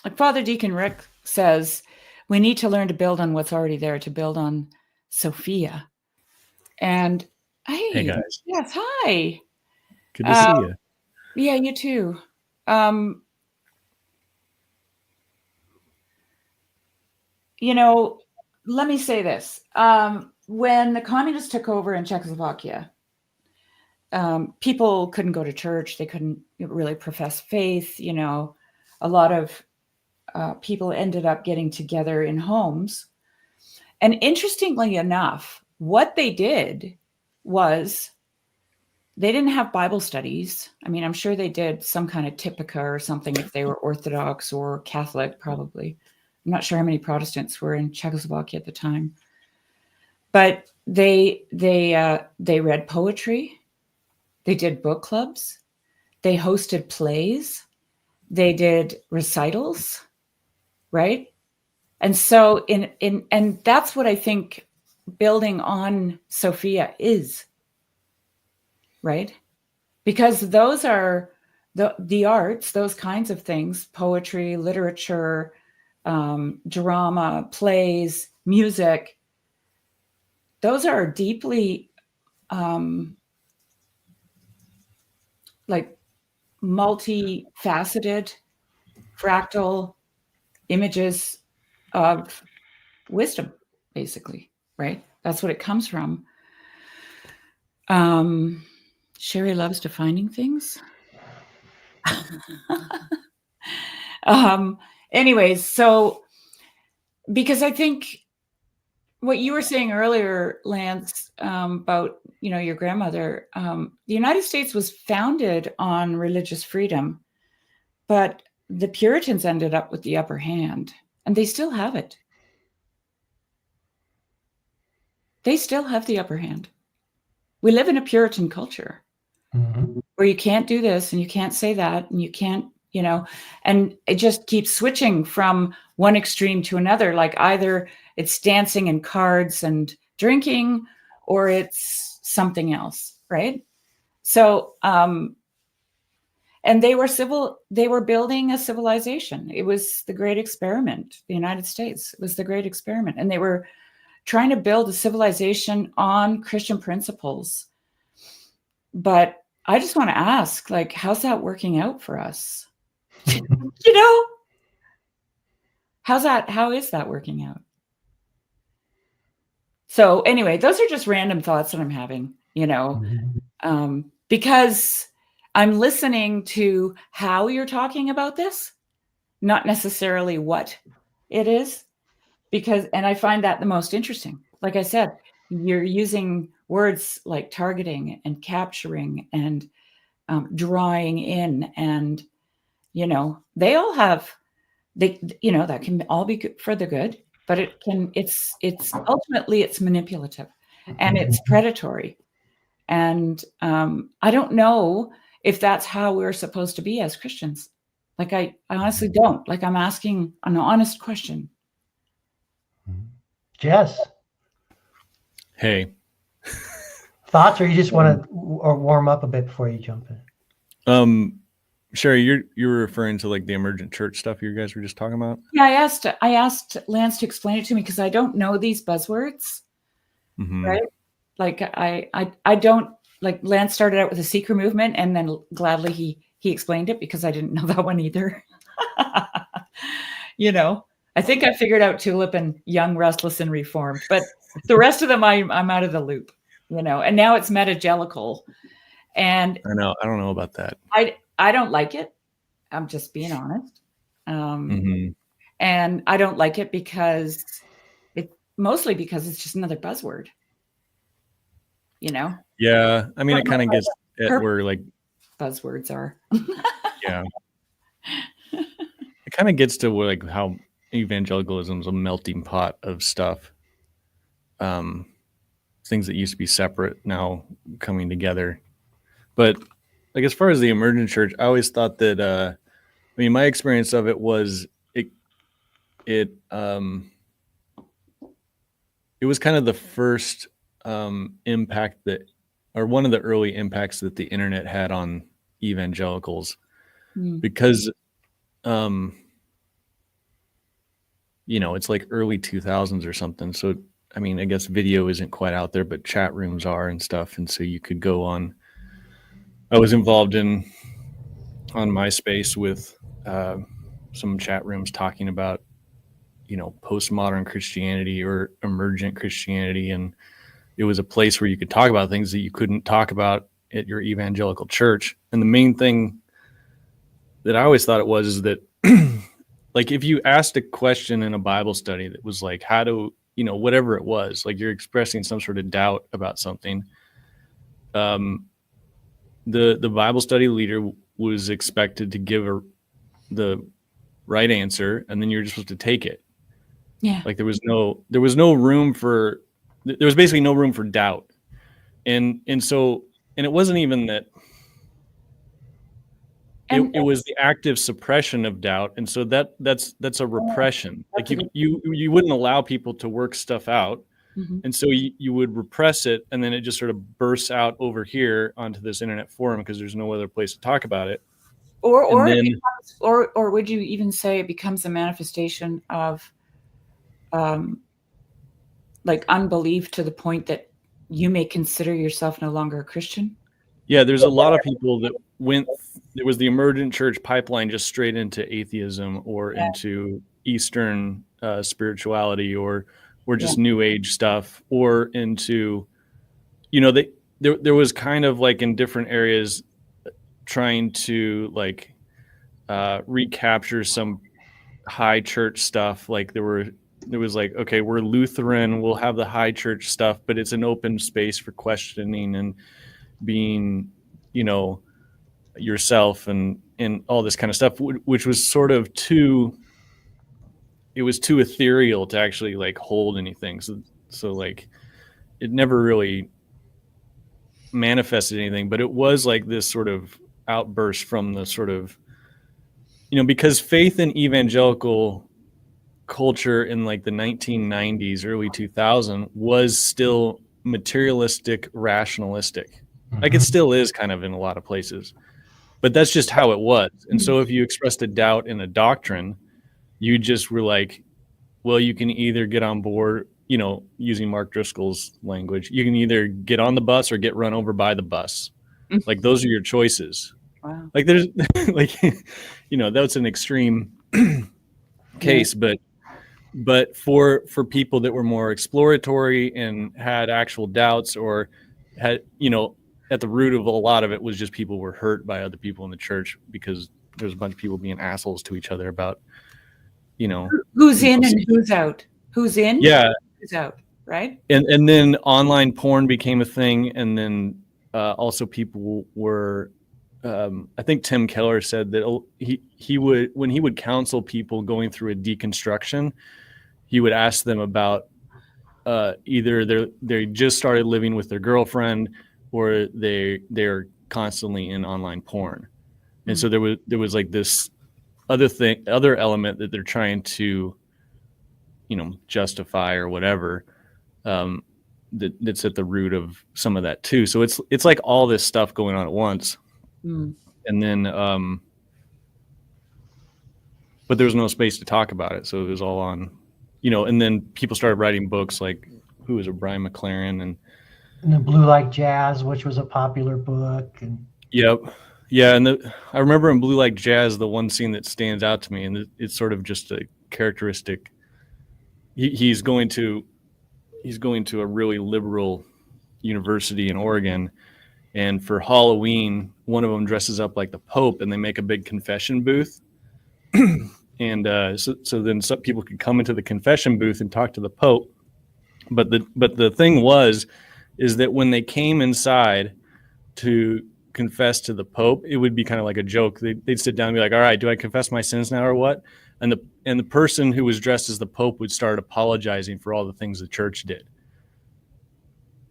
F: like Father Deacon Rick says, we need to learn to build on what's already there, to build on Sophia. And hey guys. Yes, hi.
G: Good to see you.
F: Yeah, you too. Let me say this. When the communists took over in Czechoslovakia, people couldn't go to church. They couldn't really profess faith. A lot of people ended up getting together in homes. And interestingly enough, what they did was they didn't have Bible studies. I mean, I'm sure they did some kind of Typica or something if they were Orthodox or Catholic, probably. I'm not sure how many Protestants were in Czechoslovakia at the time. But they read poetry. They did book clubs. They hosted plays. They did recitals, right? And so and that's what I think building on Sophia is, right? Because those are the arts, those kinds of things: poetry, literature, drama, plays, music. Those are deeply like multifaceted, fractal images of wisdom, basically, right? That's what it comes from. Sherry loves defining things. Anyways, so because I think what you were saying earlier, Lance, about your grandmother, the United States was founded on religious freedom, but the Puritans ended up with the upper hand, and they still have it. They still have the upper hand. We live in a Puritan culture where you can't do this and you can't say that and you can't, and it just keeps switching from one extreme to another. Like either it's dancing and cards and drinking, or it's something else, right? So, and they were building a civilization. It was the great experiment. The United States was the great experiment. And they were trying to build a civilization on Christian principles. But I just want to ask, like, how's that working out for us? How is that working out? So anyway, those are just random thoughts that I'm having, because I'm listening to how you're talking about this, not necessarily what it is, and I find that the most interesting. Like I said, you're using words like targeting and capturing and drawing in, and they all have that can all be good for the good, but it's ultimately it's manipulative and it's predatory, and I don't know if that's how we're supposed to be as Christians. Like I honestly don't. Like I'm asking an honest question.
D: Jess.
G: Hey.
D: Thoughts, or you just want to warm up a bit before you jump in?
G: Sherry, you're referring to like the emergent church stuff you guys were just talking about?
F: Yeah, I asked Lance to explain it to me because I don't know these buzzwords, right? Like I don't, like Lance started out with the seeker movement, and then gladly he explained it because I didn't know that one either. I think I figured out Tulip and Young, Restless, and Reformed, but the rest of them, I'm out of the loop, and now it's metagelical. And
G: I don't know about that.
F: I don't like it. I'm just being honest.
G: Mm-hmm.
F: And I don't like it mostly because it's just another buzzword,
G: Yeah. I mean, it kind of gets at where like
F: buzzwords are.
G: Yeah. It kind of gets to where, like, how evangelicalism is a melting pot of stuff. Things that used to be separate now coming together. But like, as far as the emergent church, I always thought that, my experience of it was it was kind of the first impact or one of the early impacts that the internet had on evangelicals, because it's like early 2000s or something. So, I mean, I guess video isn't quite out there, but chat rooms are and stuff. And so you could go on. I was involved on MySpace with some chat rooms talking about, postmodern Christianity or emergent Christianity. And it was a place where you could talk about things that you couldn't talk about at your evangelical church. And the main thing that I always thought it was is that like, if you asked a question in a Bible study that was like, how do, whatever it was, like you're expressing some sort of doubt about something, the Bible study leader was expected to give the right answer, and then you're just supposed to take it.
F: Yeah.
G: Like there was basically no room for doubt. And it wasn't even that. It was the active suppression of doubt, and so that's a repression. Like you wouldn't allow people to work stuff out, and so you would repress it, and then it just sort of bursts out over here onto this internet forum because there's no other place to talk about it.
F: Or would you even say it becomes a manifestation of like unbelief to the point that you may consider yourself no longer a Christian?
G: Yeah, there's a lot of people that there was the emergent church pipeline just straight into atheism or into Eastern spirituality or just New Age stuff, or into, there was kind of like in different areas trying to like recapture some high church stuff. Like there was like, okay, we're Lutheran, we'll have the high church stuff, but it's an open space for questioning and being, yourself and all this kind of stuff, which was sort of too ethereal to actually like hold anything. So like it never really manifested anything, but it was like this sort of outburst from the sort of, because faith in evangelical culture in like the 1990s, early 2000 was still materialistic, rationalistic. Like it still is kind of in a lot of places, but that's just how it was. And so if you expressed a doubt in a doctrine, you just were like, well, you can either get on board, using Mark Driscoll's language, you can either get on the bus or get run over by the bus. Like those are your choices.
F: Wow.
G: Like there's like, that's an extreme case, but for people that were more exploratory and had actual doubts or had, at the root of a lot of it was just people were hurt by other people in the church because there's a bunch of people being assholes to each other about,
F: who's in and who's out, who's in, who's out, right?
G: And then online porn became a thing, and then also people were, I think Tim Keller said that he would, when he would counsel people going through a deconstruction, he would ask them about either they just started living with their girlfriend or they're constantly in online porn. And so there was like this other element that they're trying to, justify or whatever, that's at the root of some of that too. So it's like all this stuff going on at once. And then, but there was no space to talk about it. So it was all on, and then people started writing books like, who was it, Brian McLaren and
D: the Blue Like Jazz, which was a popular book. And
G: yep. Yeah. And I remember in Blue Like Jazz, the one scene that stands out to me, and it's sort of just a characteristic. He's going to a really liberal university in Oregon, and for Halloween, one of them dresses up like the Pope, and they make a big confession booth. And so then some people could come into the confession booth and talk to the Pope. But the thing is that when they came inside to confess to the Pope, it would be kind of like a joke. They'd sit down and be like, all right, do I confess my sins now or what? And the person who was dressed as the Pope would start apologizing for all the things the church did.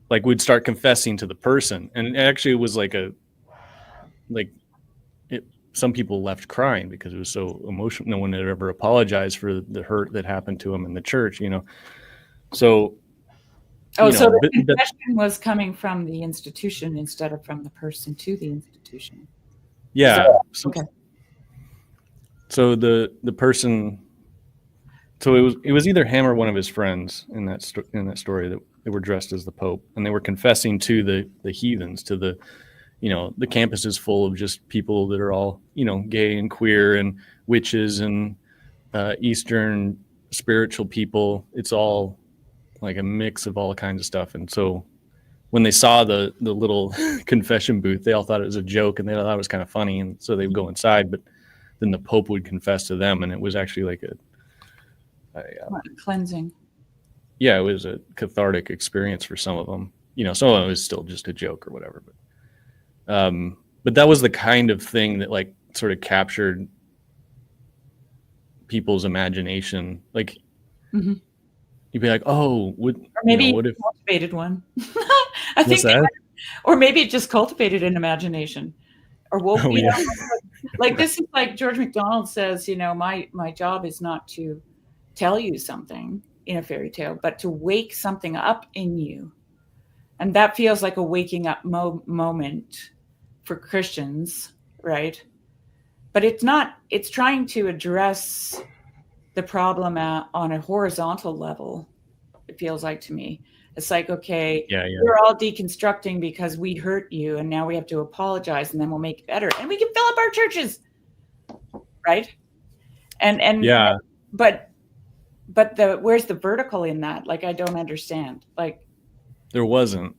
G: Like, would start confessing to the person. And actually it was some people left crying because it was so emotional. No one had ever apologized for the hurt that happened to them in the church, So,
F: so the confession was coming from the institution instead of from the person to the institution.
G: Yeah.
F: Okay.
G: So the person, so it was either him or one of his friends in that story that they were dressed as the Pope, and they were confessing to the heathens, to the campus is full of just people that are all, gay and queer and witches and Eastern spiritual people. It's all like a mix of all kinds of stuff. And so when they saw the little confession booth, they all thought it was a joke, and they thought it was kind of funny. And so they would go inside, but then the Pope would confess to them, and it was actually like a
F: cleansing.
G: Yeah, it was a cathartic experience for some of them. Some of it was still just a joke or whatever, but that was the kind of thing that like sort of captured people's imagination. Like,
F: mm-hmm.
G: You'd be like, oh,
F: or maybe
G: what if
F: cultivated one?
G: I think that?
F: Or maybe it just cultivated an imagination, or woke. Like this is like George MacDonald says. My job is not to tell you something in a fairy tale, but to wake something up in you. And that feels like a waking up moment for Christians, right? But it's not, it's trying to address the problem on a horizontal level, it feels like to me. It's like, okay, we're all deconstructing because we hurt you, and now we have to apologize, and then we'll make it better. And we can fill up our churches, right? And
G: yeah.
F: But where's the vertical in that? Like, I don't understand. Like,
G: there wasn't,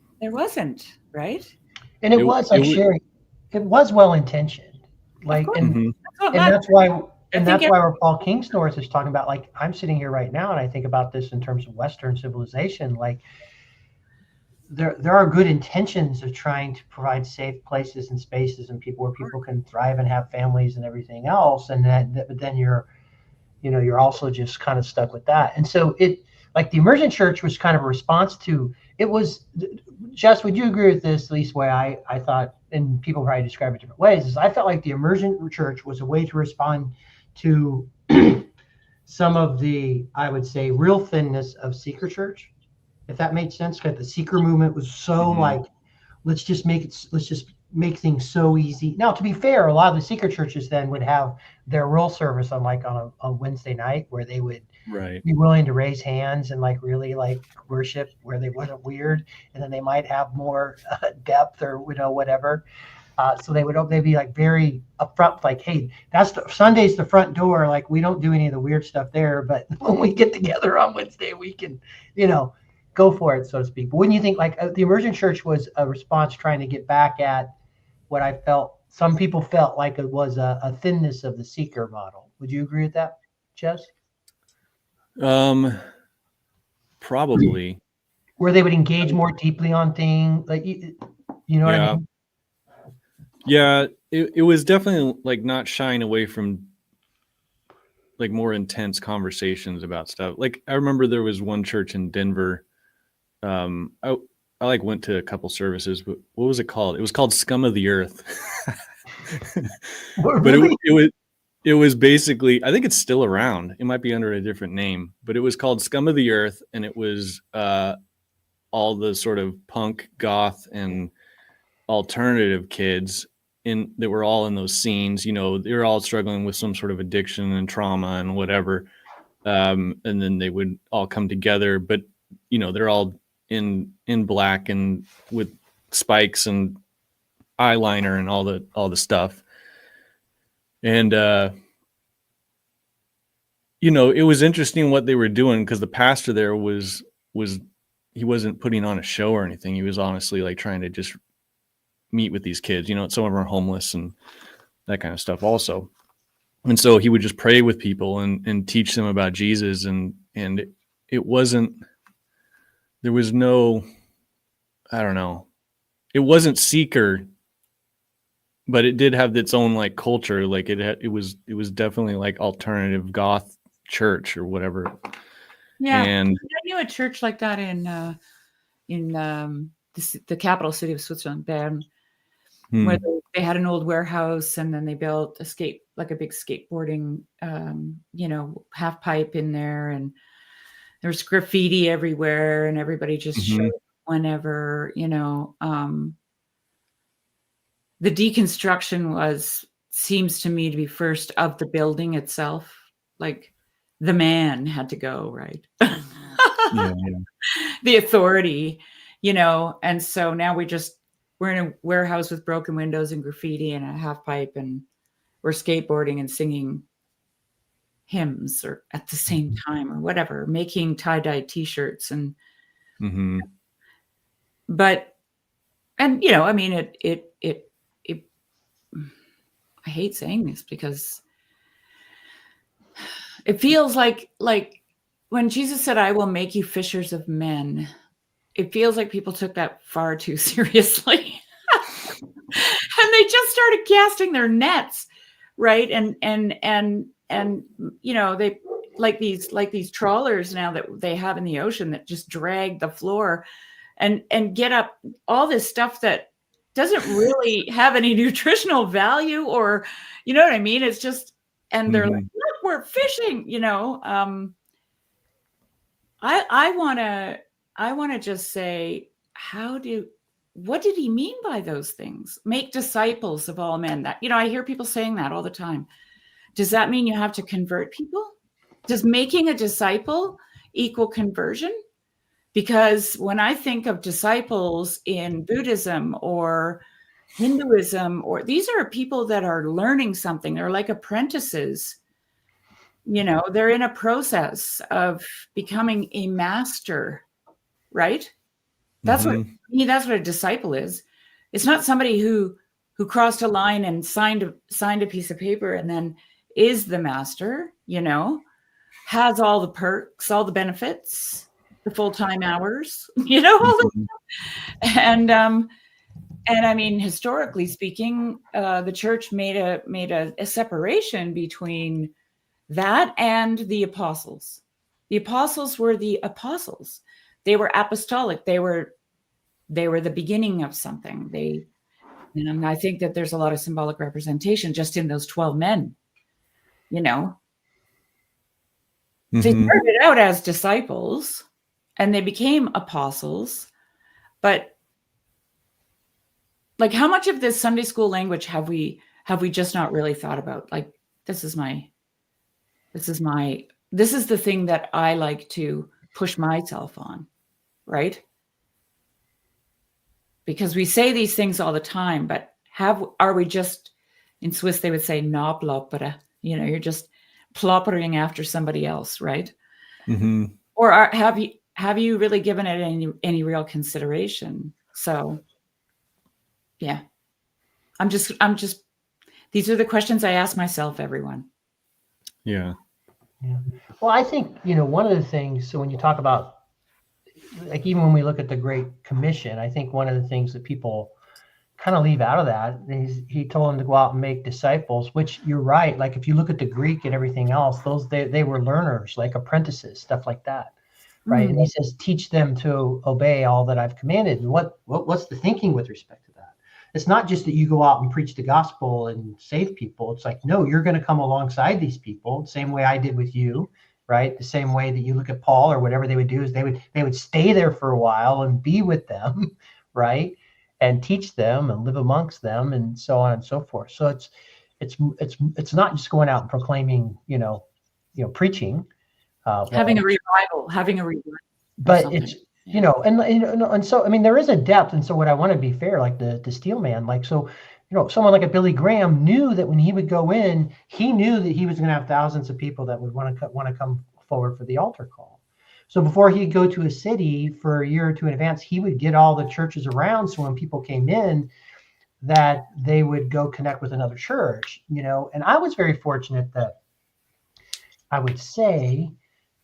F: right?
D: And it was like Sherry, it was well intentioned. Like, and that's why where Paul Kingsnorth is talking about, like, I'm sitting here right now and I think about this in terms of Western civilization. Like, there are good intentions of trying to provide safe places and spaces and people where people can thrive and have families and everything else. And but then you're also just kind of stuck with that. And so like the Emergent Church was kind of a response to, it was, Jess, would you agree with this, at least the way I thought, and people probably describe it different ways, is I felt like the Emergent Church was a way to respond to some of the, I would say, real thinness of seeker church, if that made sense. Because the seeker movement was so like, let's just make make things so easy. Now, to be fair, a lot of the seeker churches then would have their real service on a Wednesday night where they would be willing to raise hands and like really like worship where they wasn't weird, and then they might have more depth or whatever. So they'd be like very upfront, like, hey, Sunday's the front door. Like, we don't do any of the weird stuff there, but when we get together on Wednesday, we can, go for it, so to speak. But wouldn't you think like the Emergent Church was a response trying to get back at what I felt, some people felt like it was a thinness of the seeker model. Would you agree with that, Jess?
G: Probably.
D: Where they would engage more deeply on things, like, you know what I mean?
G: Yeah, it was definitely like not shying away from like more intense conversations about stuff. Like, I remember there was one church in Denver. I like went to a couple services, but what was it called? It was called Scum of the Earth. But it was basically, I think it's still around. It might be under a different name, but it was called Scum of the Earth, and it was all the sort of punk, goth, and alternative kids that were all in those scenes. They were all struggling with some sort of addiction and trauma and whatever. And then they would all come together, but they're all in black and with spikes and eyeliner and all the stuff. And you know, it was interesting what they were doing, because the pastor there was he wasn't putting on a show or anything. He was honestly like trying to just meet with these kids. You know, some of them are homeless and that kind of stuff also. And so he would just pray with people and teach them about Jesus. And it wasn't, there was no, I don't know, it wasn't seeker, but it did have its own like culture. Like it was definitely like alternative goth church or whatever.
F: Yeah.
G: And
F: I knew a church like that in the capital city of Switzerland, Bern, where they had an old warehouse, and then they built a big skateboarding, half pipe in there, and there's graffiti everywhere, and everybody just showed whenever, the deconstruction seems to me to be first of the building itself. Like the man had to go, right? The authority, and so now we're in a warehouse with broken windows and graffiti and a half pipe, and we're skateboarding and singing hymns or at the same time or whatever, making tie-dye t-shirts and I hate saying this because it feels like when Jesus said, "I will make you fishers of men," it feels like people took that far too seriously. And they just started casting their nets, right? And they like these trawlers now that they have in the ocean that just drag the floor and get up all this stuff that doesn't really have any nutritional value, or you know what I mean? It's just, and they're like, "Look, we're fishing," I want to just say, what did he mean by those things? Make disciples of all men. That, I hear people saying that all the time. Does that mean you have to convert people? Does making a disciple equal conversion? Because when I think of disciples in Buddhism or Hinduism, or these are people that are learning something. They're like apprentices. They're in a process of becoming a master, right? That's what a disciple is. It's not somebody who crossed a line and signed a piece of paper and then is the master, has all the perks, all the benefits, the full-time hours, all the and I mean, historically speaking, the church made a separation between that and the apostles. The apostles were the apostles. They were apostolic. They were the beginning of something. I think that there's a lot of symbolic representation just in those 12 men. They started out as disciples and they became apostles, but like, how much of this Sunday school language have we just not really thought about? Like, this is the thing that I like to push myself on, right? Because we say these things all the time, but are we just, in Swiss they would say "naplopere," you're just ploppering after somebody else, right? Or have you really given it any real consideration? So yeah, I'm just these are the questions I ask myself, everyone.
G: Yeah.
D: Well, I think, one of the things, so when you talk about, like, even when we look at the Great Commission, I think one of the things that people kind of leave out of that is he told them to go out and make disciples, which you're right. Like, if you look at the Greek and everything else, they were learners, like apprentices, stuff like that. Right. And he says, teach them to obey all that I've commanded. And what's the thinking with respect to that? It's not just that you go out and preach the gospel and save people. It's like, no, you're going to come alongside these people the same way I did with you, right? The same way that you look at Paul, or whatever they would do is they would stay there for a while and be with them, right? And teach them and live amongst them and so on and so forth. So it's not just going out and proclaiming, preaching.
F: Having a revival.
D: But it's, and so, I mean, there is a depth. And so what I want to be fair, like the steel man, like, so, someone like a Billy Graham knew that when he would go in, he knew that he was going to have thousands of people that would want to come forward for the altar call. So before he'd go to a city for a year or two in advance, he would get all the churches around. So when people came in, that they would go connect with another church, and I was very fortunate that I would say,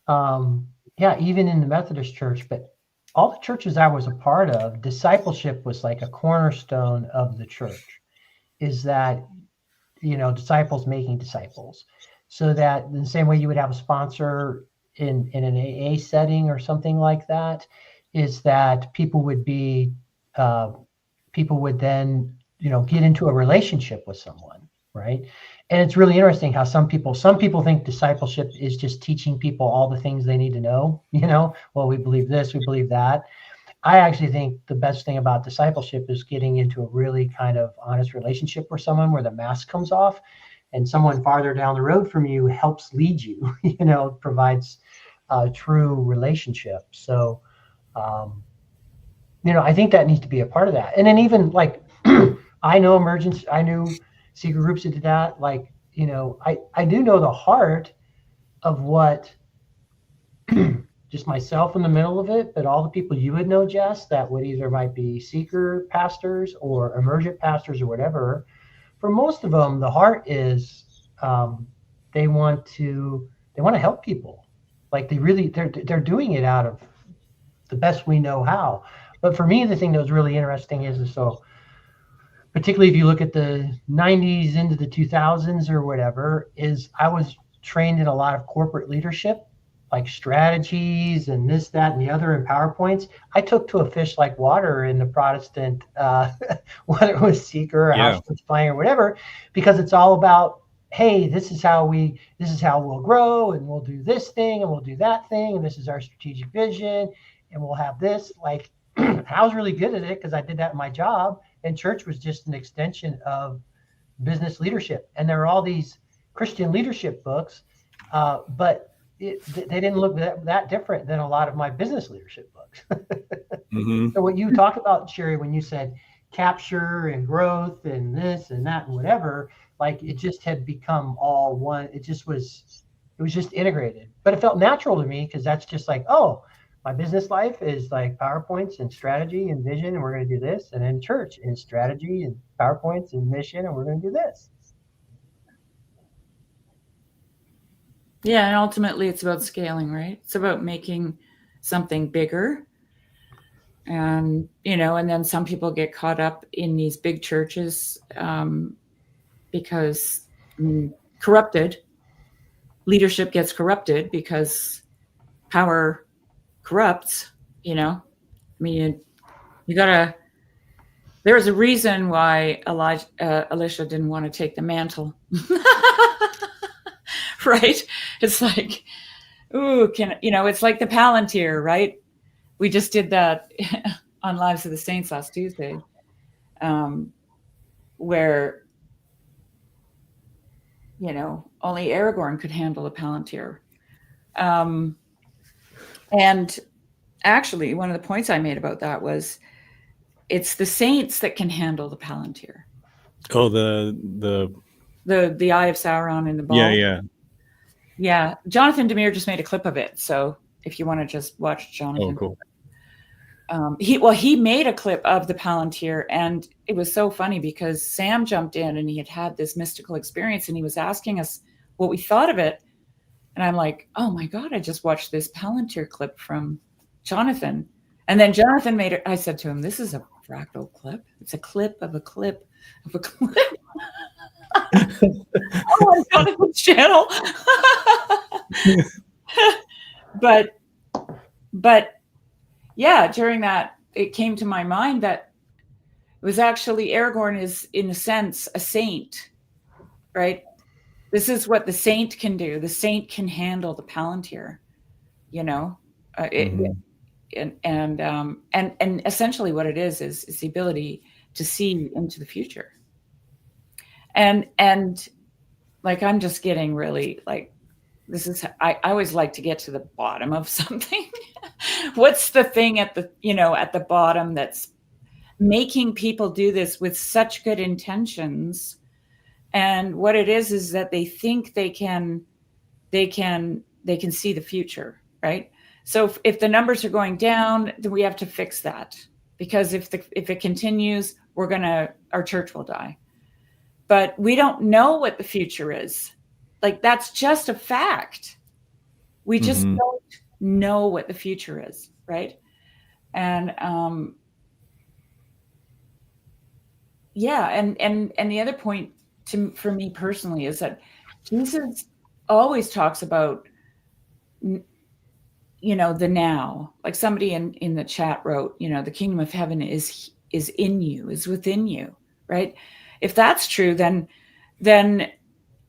D: even in the Methodist church, but all the churches I was a part of, discipleship was like a cornerstone of the church, is that, disciples making disciples. So that in the same way you would have a sponsor in an AA setting or something like that, is that people would then, get into a relationship with someone, right? And it's really interesting how some people think discipleship is just teaching people all the things they need to know, well, we believe this, we believe that. I actually think the best thing about discipleship is getting into a really kind of honest relationship with someone where the mask comes off and someone farther down the road from you helps lead you, provides a true relationship. So, I think that needs to be a part of that. And then even like, I know Emergent, I knew secret groups that did that. Like, I do know the heart of what just myself in the middle of it, but all the people you would know, Jess, that would either might be seeker pastors or emergent pastors or whatever. For most of them, the heart is they want to help people. Like they're doing it out of the best we know how. But for me, the thing that was really interesting is so, particularly if you look at the 90s into the 2000s or whatever, is I was trained in a lot of corporate leadership, like strategies and this, that, and the other, and PowerPoints. I took to a fish like water in the Protestant, whether it was Seeker or Auschwitz Fire or whatever, because it's all about, hey, this is how we'll grow, and we'll do this thing, and we'll do that thing, and this is our strategic vision, and we'll have this. Like, I was really good at it because I did that in my job, and church was just an extension of business leadership. And there are all these Christian leadership books, but they didn't look that different than a lot of my business leadership books. Mm-hmm. So what you talked about, Sherry, when you said capture and growth and this and that and whatever, like it just had become all one. It was just integrated, but it felt natural to me because that's just like, oh, my business life is like PowerPoints and strategy and vision, and we're going to do this. And then church is strategy and PowerPoints and mission, and we're going to do this.
F: Yeah, and ultimately it's about scaling, right? It's about making something bigger. And, and then some people get caught up in these big churches because corrupted. Leadership gets corrupted because power corrupts, you gotta, there's a reason why Elisha didn't want to take the mantle. Right? It's like, it's like the Palantir, right? We just did that on Lives of the Saints last Tuesday, where, only Aragorn could handle a Palantir. And actually, one of the points I made about that was it's the saints that can handle the Palantir.
G: Oh, the
F: Eye of Sauron in the ball. Yeah. Jonathan Demir just made a clip of it. So if you want to just watch Jonathan.
G: Oh, cool.
F: He made a clip of the Palantir, and it was so funny because Sam jumped in and he had this mystical experience, and he was asking us what we thought of it. And I'm like, oh my God, I just watched this Palantir clip from Jonathan. And then Jonathan made it. I said to him, this is a fractal clip. It's a clip of a clip of a clip. On Jonathan's channel. But yeah, during that, it came to my mind that it was actually Aragorn is, in a sense, a saint, right? This is what the saint can do. The saint can handle the Palantir, and essentially what it is the ability to see into the future. And like, I'm just getting really like, this is, I always like to get to the bottom of something. What's the thing at the, at the bottom making people do this with such good intentions. And what it is that they think they can see the future, right? So if the numbers are going down, then we have to fix that, because if it continues, our church will die. But we don't know what the future is. Like, that's just a fact. We just don't know what the future is, right? And and the other point for me personally is that Jesus always talks about, the now. Like somebody in the chat wrote, the kingdom of heaven is in you, is within you, right? If that's true, then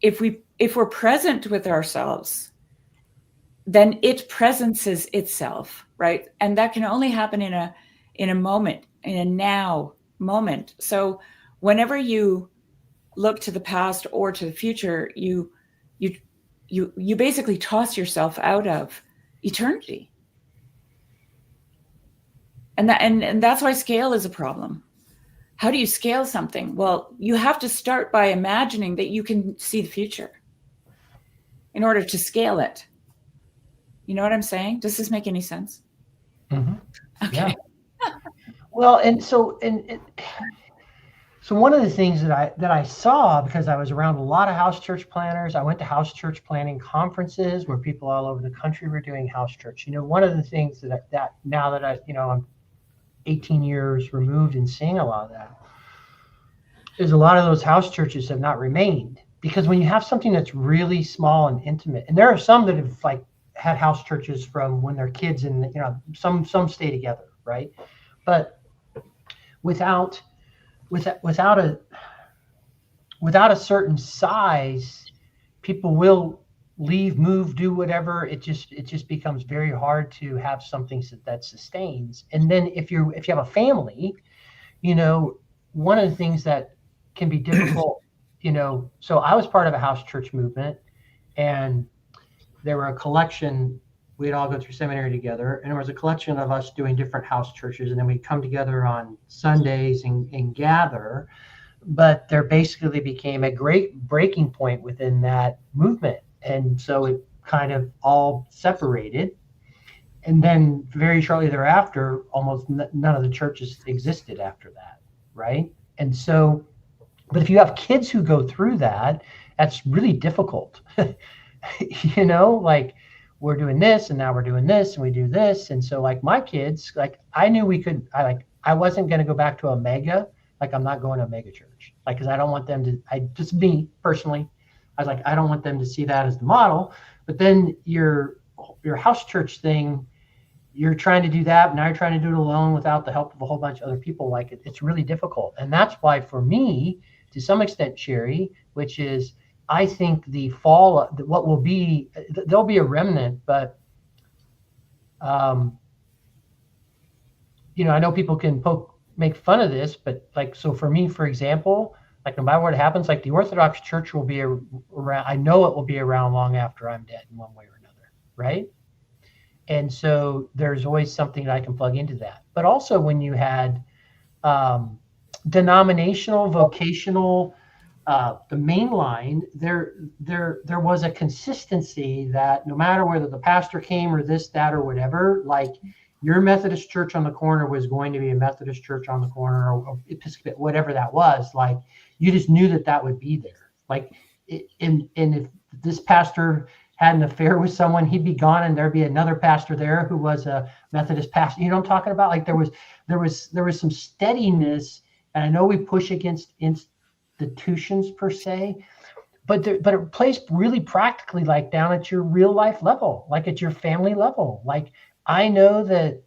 F: if we're present with ourselves, then it presences itself, right? And that can only happen in a moment, in a now moment. So whenever you look to the past or to the future, you basically toss yourself out of eternity. And that's why scale is a problem. How do you scale something? Well, you have to start by imagining that you can see the future in order to scale it. You know what I'm saying? Does this make any sense?
D: Mm-hmm.
F: Okay.
D: Yeah. Well, so one of the things that I saw, because I was around a lot of house church planners, I went to house church planning conferences where people all over the country were doing house church. One of the things that now that I'm 18 years removed and seeing a lot of that, is a lot of those house churches have not remained, because when you have something that's really small and intimate, and there are some that have had house churches from when they're kids, and some stay together, right? But without a certain size, people will leave, move, do whatever. It just becomes very hard to have something that sustains. And then if you have a family, one of the things that can be difficult, so I was part of a house church movement, and there were a collection, we'd all go through seminary together, and there was a collection of us doing different house churches, and then we'd come together on Sundays and gather. But there basically became a great breaking point within that movement. And so it kind of all separated. And then very shortly thereafter, almost none of the churches existed after that, right? And so, but if you have kids who go through that, that's really difficult. Like, we're doing this, and now we're doing this, and we do this. And so, like, my kids, I knew I wasn't going to go back to a mega. I'm not going to a mega church, because I don't want them to, me personally, I was like, I don't want them to see that as the model. But then your house church thing, you're trying to do that. Now you're trying to do it alone without the help of a whole bunch of other people. It's really difficult. And that's why, for me, to some extent, Sherry, which is, I think the fall, what will be, there'll be a remnant, but, I know people can make fun of this, but so for me, for example, no matter what happens, the Orthodox Church will be around. I know it will be around long after I'm dead in one way or another, right? And so there's always something that I can plug into that. But also when you had denominational, vocational, the main line, there was a consistency that no matter whether the pastor came or this, that, or whatever, your Methodist church on the corner was going to be a Methodist church on the corner, or Episcopal, whatever that was. You just knew that would be there. And if this pastor had an affair with someone, he'd be gone, and there'd be another pastor there who was a Methodist pastor. You know what I'm talking about? There was some steadiness, and I know we push against institutions per se, but it plays really practically, down at your real life level, at your family level. I know that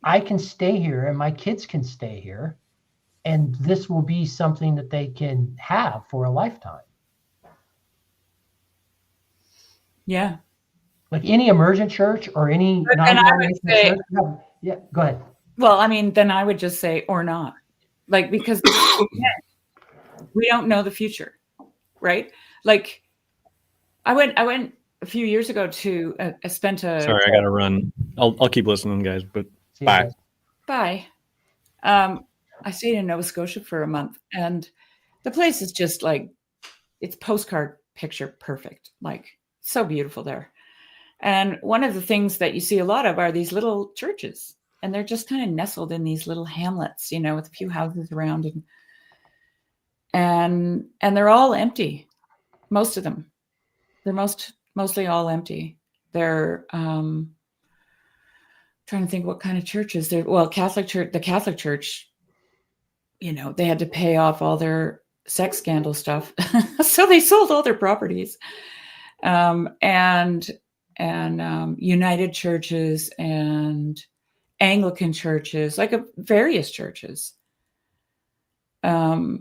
D: I can stay here and my kids can stay here, and this will be something that they can have for a lifetime.
F: Yeah.
D: Any Emergent church or any non-denominational church. Yeah, go ahead.
F: Well, then I would just say, or not, because we don't know the future, right? I went a few years ago to spent a.
G: Sorry, I gotta run. I'll keep listening, guys. But bye.
F: Bye. stayed in Nova Scotia for a month, and the place is just like, it's postcard picture perfect, like so beautiful there. And one of the things that you see a lot of are these little churches, and they're just kind of nestled in these little hamlets, with a few houses around, and they're all empty. Most of them, they're mostly all empty. They're trying to think what kind of churches they're. Well, Catholic Church, the Catholic Church, they had to pay off all their sex scandal stuff, so they sold all their properties, and United churches and Anglican churches, like various churches, and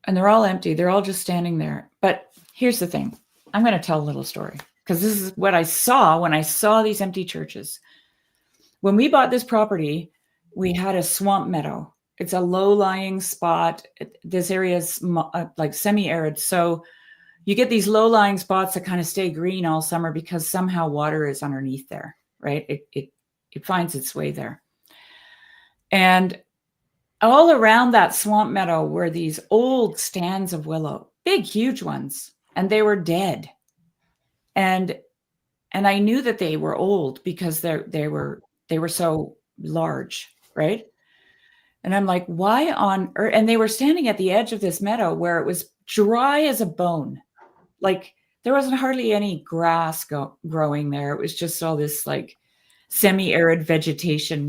F: they're all empty. They're all just standing there. But here's the thing: I'm going to tell a little story, because this is what I saw when I saw these empty churches. When we bought this property, we had a swamp meadow. It's a low-lying spot. This area is like semi-arid. So you get these low-lying spots that kind of stay green all summer because somehow water is underneath there, right? It finds its way there. And all around that swamp meadow were these old stands of willow, big, huge ones, and they were dead. And I knew that they were old because they were so large, right? And I'm like, why on earth? And they were standing at the edge of this meadow where it was dry as a bone. Like there wasn't hardly any grass growing there. It was just all this like semi-arid vegetation,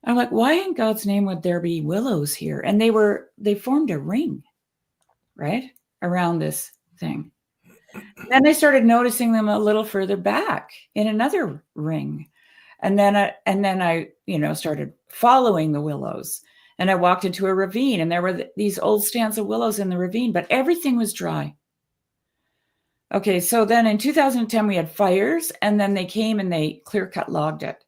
F: I'm like, why in God's name would there be willows here? And they formed a ring, right, around this thing. Then I started noticing them a little further back in another ring. And then I started following the willows, and I walked into a ravine, and there were these old stands of willows in the ravine, but everything was dry. Okay. So then in 2010, we had fires, and then they came and they clear-cut logged it.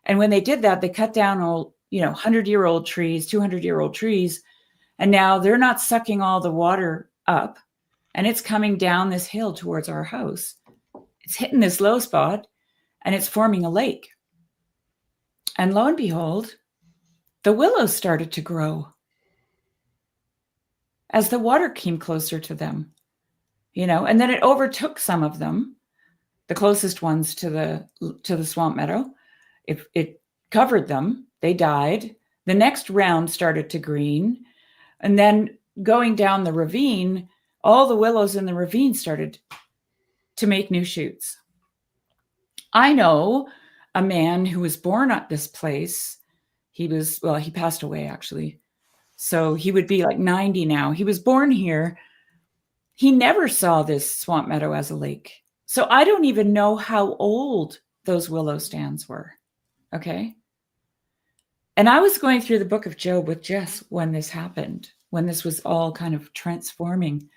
F: And when they did that, they cut down old, 100-year-old trees, 200-year-old trees. And now they're not sucking all the water up, and it's coming down this hill towards our house. It's hitting this low spot, and it's forming a lake. And lo and behold, the willows started to grow as the water came closer to them, and then it overtook some of them, the closest ones to the swamp meadow. It covered them. They died. The next round started to green. And then going down the ravine, all the willows in the ravine started to make new shoots. I know a man who was born at this place. He passed away actually. So he would be like 90 now. He was born here. He never saw this swamp meadow as a lake. So I don't even know how old those willow stands were. Okay. And I was going through the book of Job with Jess when this happened, when this was all kind of transforming.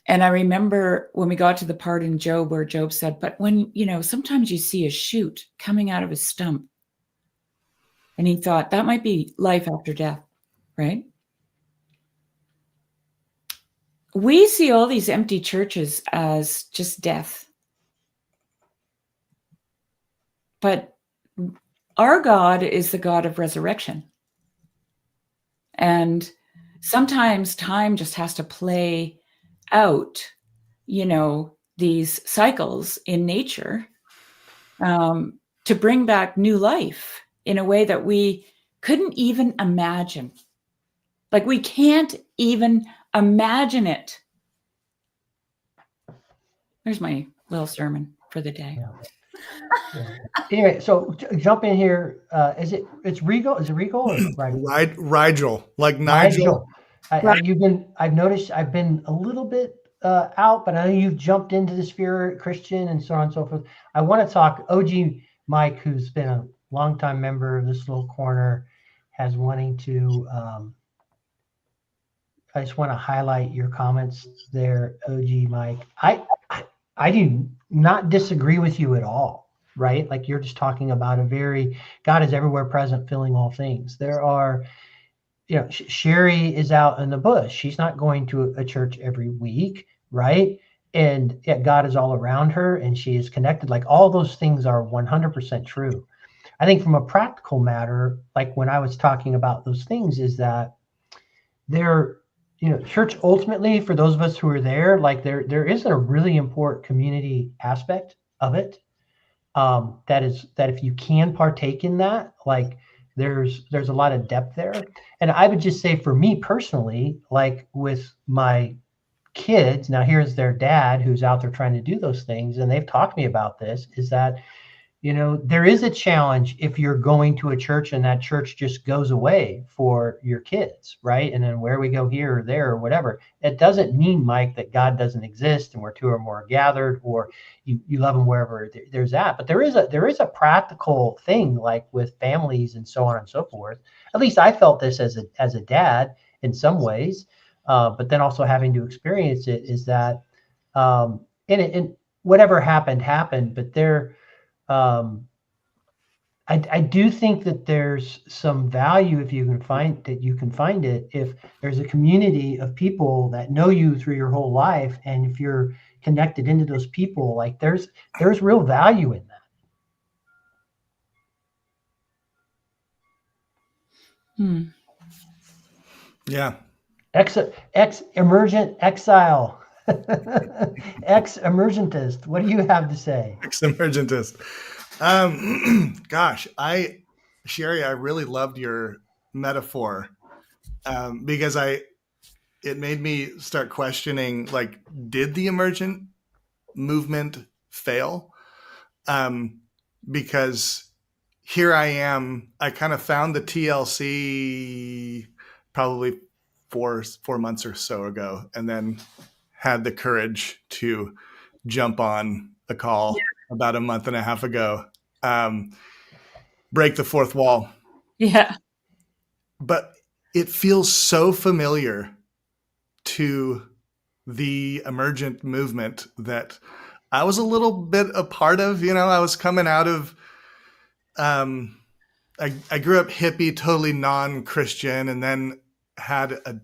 F: And I remember when we got to the part in Job where Job said, but when, sometimes you see a shoot coming out of a stump. And he thought that might be life after death, right? We see all these empty churches as just death. But our God is the God of resurrection. And sometimes time just has to play out, these cycles in nature to bring back new life in a way that we couldn't even imagine. Like we can't even imagine it. There's my little sermon for the day.
D: Yeah. Anyway, so jump in here. It's Regal? Is it Regal or
H: Rigel? Like Nigel.
D: I've noticed I've been a little bit out, but I know you've jumped into the Spirit Christian and so on and so forth. I want to talk OG Mike, who's been a longtime member of this little corner, has wanting to I just want to highlight your comments there, OG Mike. I do not disagree with you at all, right? Like you're just talking about God is everywhere present, filling all things. There are, Sherry is out in the bush. She's not going to a church every week, right? And yet God is all around her and she is connected. Like all those things are 100% true. I think from a practical matter, like when I was talking about those things, is that there, church ultimately, for those of us who are there, like there is a really important community aspect of it. That if you can partake in that, like there's a lot of depth there. And I would just say for me personally, like with my kids, now here's their dad who's out there trying to do those things, and they've talked to me about this, is that there is a challenge if you're going to a church and that church just goes away for your kids, right? And then where we go here or there or whatever. It doesn't mean, Mike, that God doesn't exist and where two or more are gathered, or you love him wherever there's that. But there is a practical thing, like with families and so on and so forth. At least I felt this as a dad in some ways, but then also having to experience it, is that and whatever happened, but there. I do think that there's some value if you can find it, if there's a community of people that know you through your whole life, and if you're connected into those people, like there's real value in that.
H: Yeah.
D: Emergent exile. Ex-emergentist. What do you have to say?
H: Ex-emergentist. Gosh, Sherry, I really loved your metaphor, because it made me start questioning, like, did the emergent movement fail? Because here I am, I kind of found the TLC probably four months or so ago, and then had the courage to jump on a call about a month and a half ago, break the fourth wall.
F: Yeah.
H: But it feels so familiar to the emergent movement that I was a little bit a part of. I was coming out of, I grew up hippie, totally non-Christian, and then had a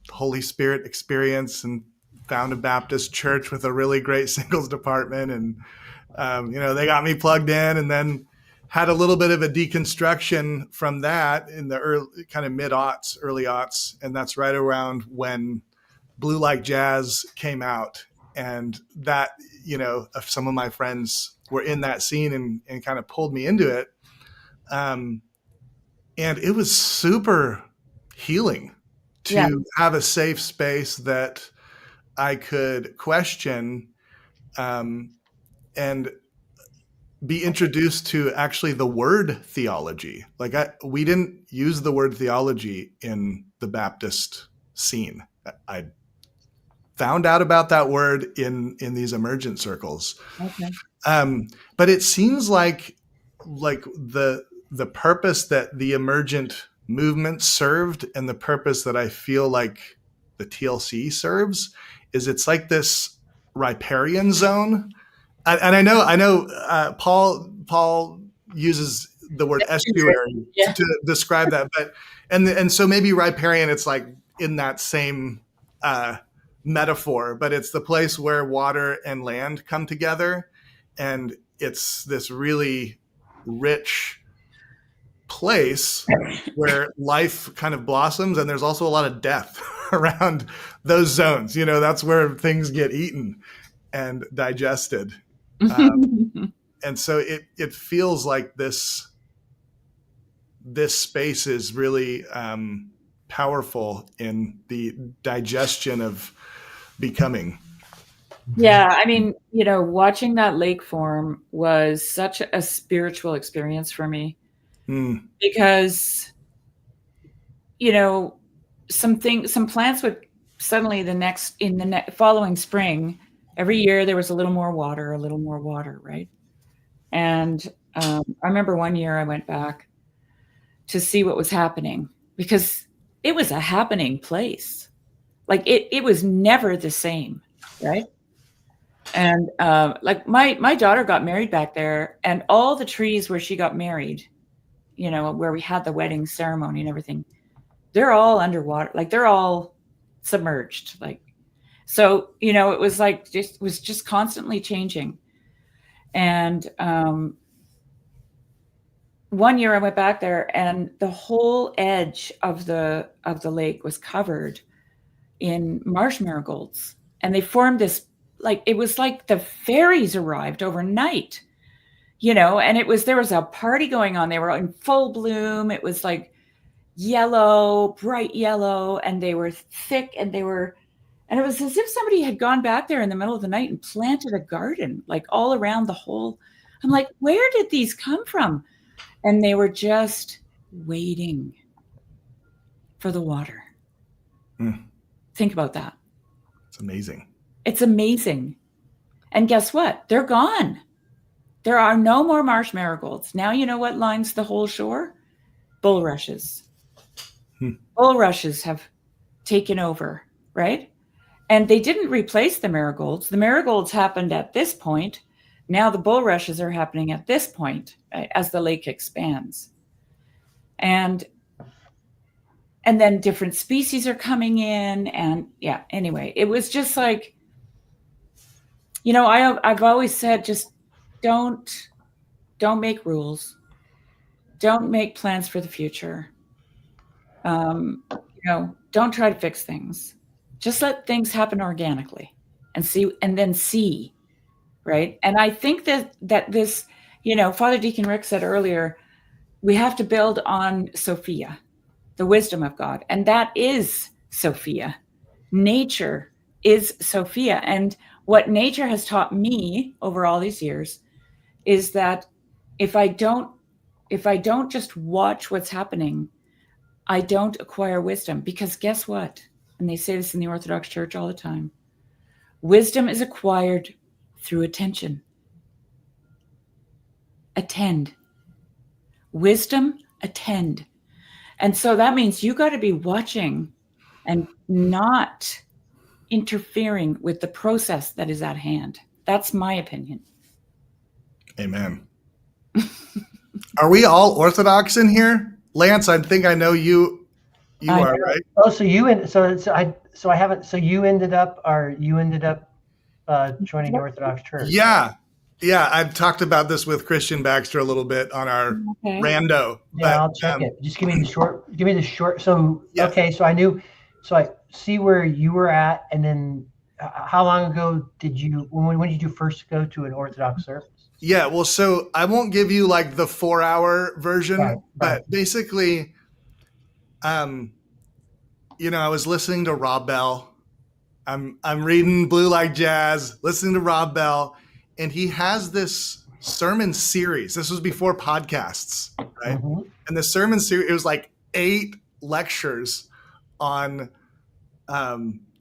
H: Holy Spirit experience and found a Baptist church with a really great singles department. And, they got me plugged in, and then had a little bit of a deconstruction from that in the early, kind of mid-aughts, early aughts. And that's right around when Blue Like Jazz came out. And that, some of my friends were in that scene and kind of pulled me into it. And it was super healing to have a safe space that I could question, and be introduced to actually the word theology. Like we didn't use the word theology in the Baptist scene. I found out about that word in these emergent circles.
F: Okay.
H: But it seems like the purpose that the emergent movement served, and the purpose that I feel like the TLC serves, is it's like this riparian zone. And I know Paul uses the word estuary to describe that, but and so maybe riparian, it's like in that same metaphor, but it's the place where water and land come together, and it's this really rich place where life kind of blossoms, and there's also a lot of death around those zones. That's where things get eaten and digested. And so it feels like this space is really powerful in the digestion of becoming.
F: Yeah, I mean, watching that lake form was such a spiritual experience for me, because some plants would suddenly in the following spring, every year there was a little more water, right? And I remember one year I went back to see what was happening, because it was a happening place. Like it was never the same, right? And like my daughter got married back there, and all the trees where she got married, where we had the wedding ceremony and everything, they're all underwater, like they're all submerged, like. So, it was like just constantly changing. And one year I went back there and the whole edge of the lake was covered in marsh marigolds. And they formed this, like, it was like the fairies arrived overnight, and there was a party going on. They were in full bloom. It was like yellow, bright yellow, and they were thick, and it was as if somebody had gone back there in the middle of the night and planted a garden, like all around the whole. I'm like, where did these come from? And they were just waiting for the water. Think about that.
H: It's amazing.
F: It's amazing. And guess what? They're gone. There are no more marsh marigolds. Now you know what lines the whole shore? Bulrushes. Bulrushes have taken over, right? And they didn't replace the marigolds. The marigolds happened at this point. Now the bulrushes are happening at this point as the lake expands. And then different species are coming in. And yeah, anyway, it was just like, I've always said, just don't make rules. Don't make plans for the future. Don't try to fix things. Just let things happen organically and then see. Right. And I think that this, Father Deacon Rick said earlier, we have to build on Sophia, the wisdom of God. And that is Sophia. Nature is Sophia. And what nature has taught me over all these years is that if I don't just watch what's happening, I don't acquire wisdom. Because guess what? And they say this in the Orthodox Church all the time. Wisdom is acquired through attention. Attend. Wisdom, attend. And so that means you got to be watching and not interfering with the process that is at hand. That's my opinion.
H: Amen. Are we all Orthodox in here? Lance, I think I know you are, right?
D: Oh, so you ended up joining the Orthodox Church.
H: Yeah. I've talked about this with Christian Baxter a little bit on our rando.
D: Yeah, I'll check it. Just give me the short. So,
H: yeah.
D: Okay. So I see where you were at. And then how long ago when did you first go to an Orthodox service?
H: Yeah. Well, so I won't give you like the 4-hour version, right. But basically, I was listening to Rob Bell. I'm reading Blue Like Jazz, listening to Rob Bell, and he has this sermon series. This was before podcasts, right? Mm-hmm. And the sermon series, it was like 8 lectures on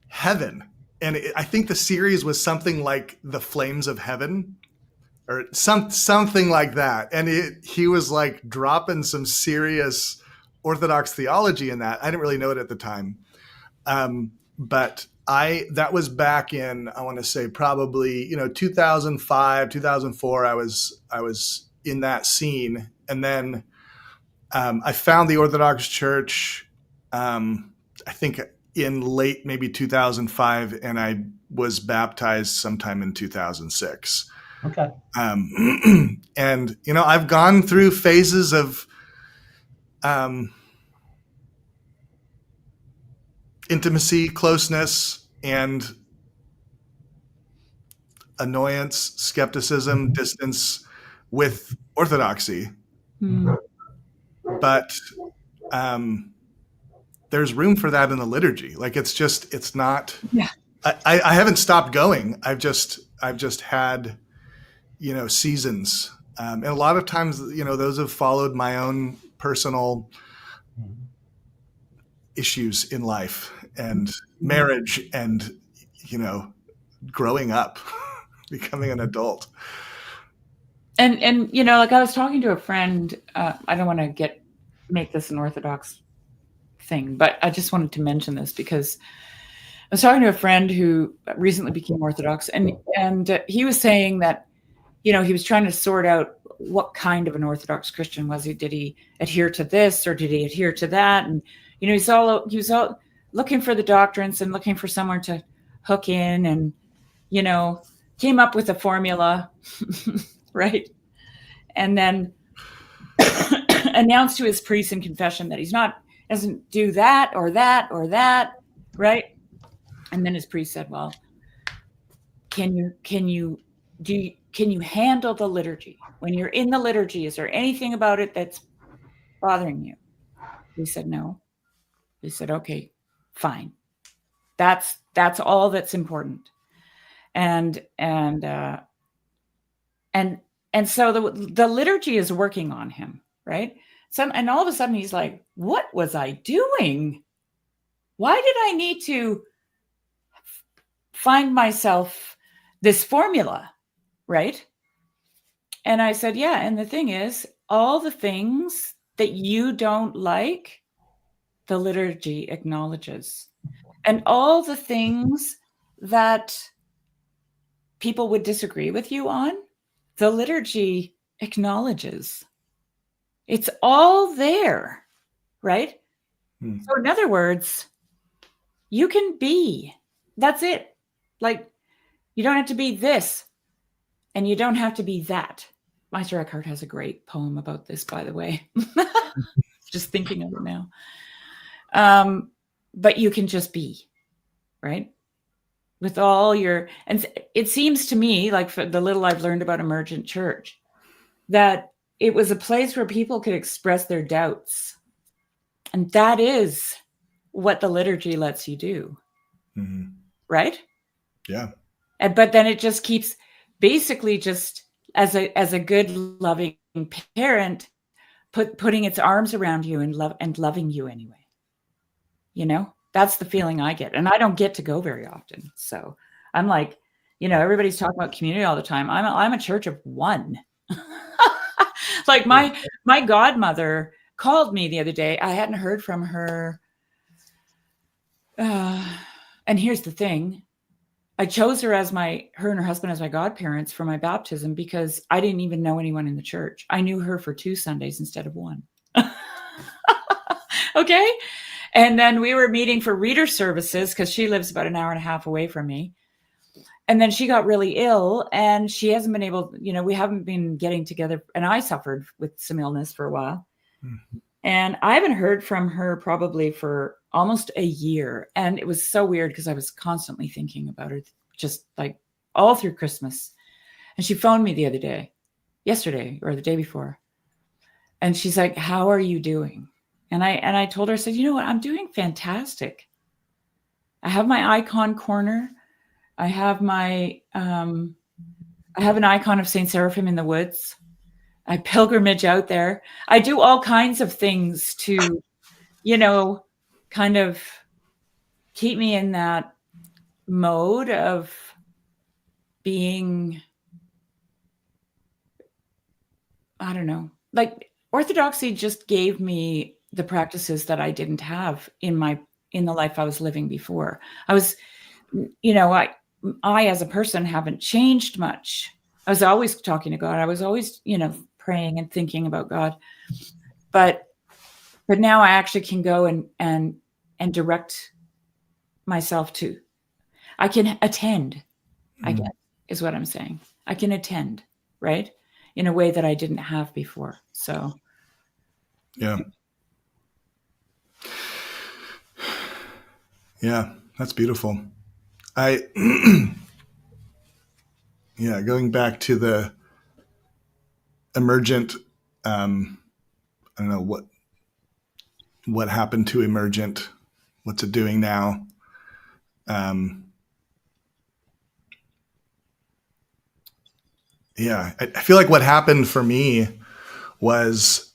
H: heaven. And I think the series was something like The Flames of Heaven or something like that. And he was like dropping some serious Orthodox theology in that. I didn't really know it at the time. But that was back in, I want to say probably, 2005, 2004, I was in that scene. And then I found the Orthodox Church, I think in late, maybe 2005, and I was baptized sometime in 2006.
D: Okay.
H: And, I've gone through phases of intimacy, closeness, and annoyance, skepticism, distance with Orthodoxy. Mm. But there's room for that in the liturgy. Like it's not, yeah. I haven't stopped going. I've just had, seasons. And a lot of times, those have followed my own personal issues in life and marriage and, growing up, becoming an adult.
F: And like I was talking to a friend, I don't want to make this an Orthodox thing, but I just wanted to mention this because I was talking to a friend who recently became Orthodox, and he was saying that, he was trying to sort out what kind of an Orthodox Christian was he. Did he adhere to this or did he adhere to that? And, he was all looking for the doctrines and looking for somewhere to hook in and, came up with a formula, right? And then announce to his priest in confession that doesn't do that or that or that, right? And then his priest said, well, can you handle the liturgy? When you're in the liturgy, is there anything about it that's bothering you? He said, no. He said, okay, fine. That's all that's important. And so the liturgy is working on him, right? And all of a sudden he's like, what was I doing? Why did I need to find myself this formula, right? And I said, yeah. And the thing is, all the things that you don't like, the liturgy acknowledges. And all the things that people would disagree with you on, the liturgy acknowledges. It's all there, right? So in other words, you can be. That's it. Like, you don't have to be this, and you don't have to be that. Meister Eckhart has a great poem about this, by the way. Just thinking of it now. But you can just be, right? With all your, and it seems to me, like for the little I've learned about Emergent Church, that it was a place where people could express their doubts. And that is what the liturgy lets you do. Mm-hmm. Right?
H: Yeah.
F: But then it just keeps basically just as a good loving parent putting its arms around you and loving you anyway. You know, that's the feeling I get. And I don't get to go very often. So I'm like, you know, everybody's talking about community all the time. I'm a church of one. Like my godmother called me the other day. I hadn't heard from her. And here's the thing. I chose her and her husband as my godparents for my baptism because I didn't even know anyone in the church. I knew her for 2 Sundays instead of 1. Okay. And then we were meeting for reader services because she lives about an hour and a half away from me. And then she got really ill and she hasn't been able, you know, we haven't been getting together. And I suffered with some illness for a while. Mm-hmm. And I haven't heard from her probably for almost a year. And it was so weird because I was constantly thinking about her, just like all through Christmas. And she phoned me the other day, yesterday or the day before. And she's like, how are you doing? And I told her, I said, you know what? I'm doing fantastic. I have my icon corner. I have I have an icon of St. Seraphim in the woods. I pilgrimage out there. I do all kinds of things to, you know, kind of keep me in that mode of being, I don't know, like Orthodoxy just gave me the practices that I didn't have in the life I was living before. I was, you know, I as a person haven't changed much. I was always talking to God. I was always, you know, praying and thinking about God. But now I actually can go and direct myself to. I can attend, I guess, is what I'm saying. I can attend, right? In a way that I didn't have before. So
H: yeah. Yeah, that's beautiful. Going back to the Emergent, I don't know what happened to Emergent. What's it doing now? I feel like what happened for me was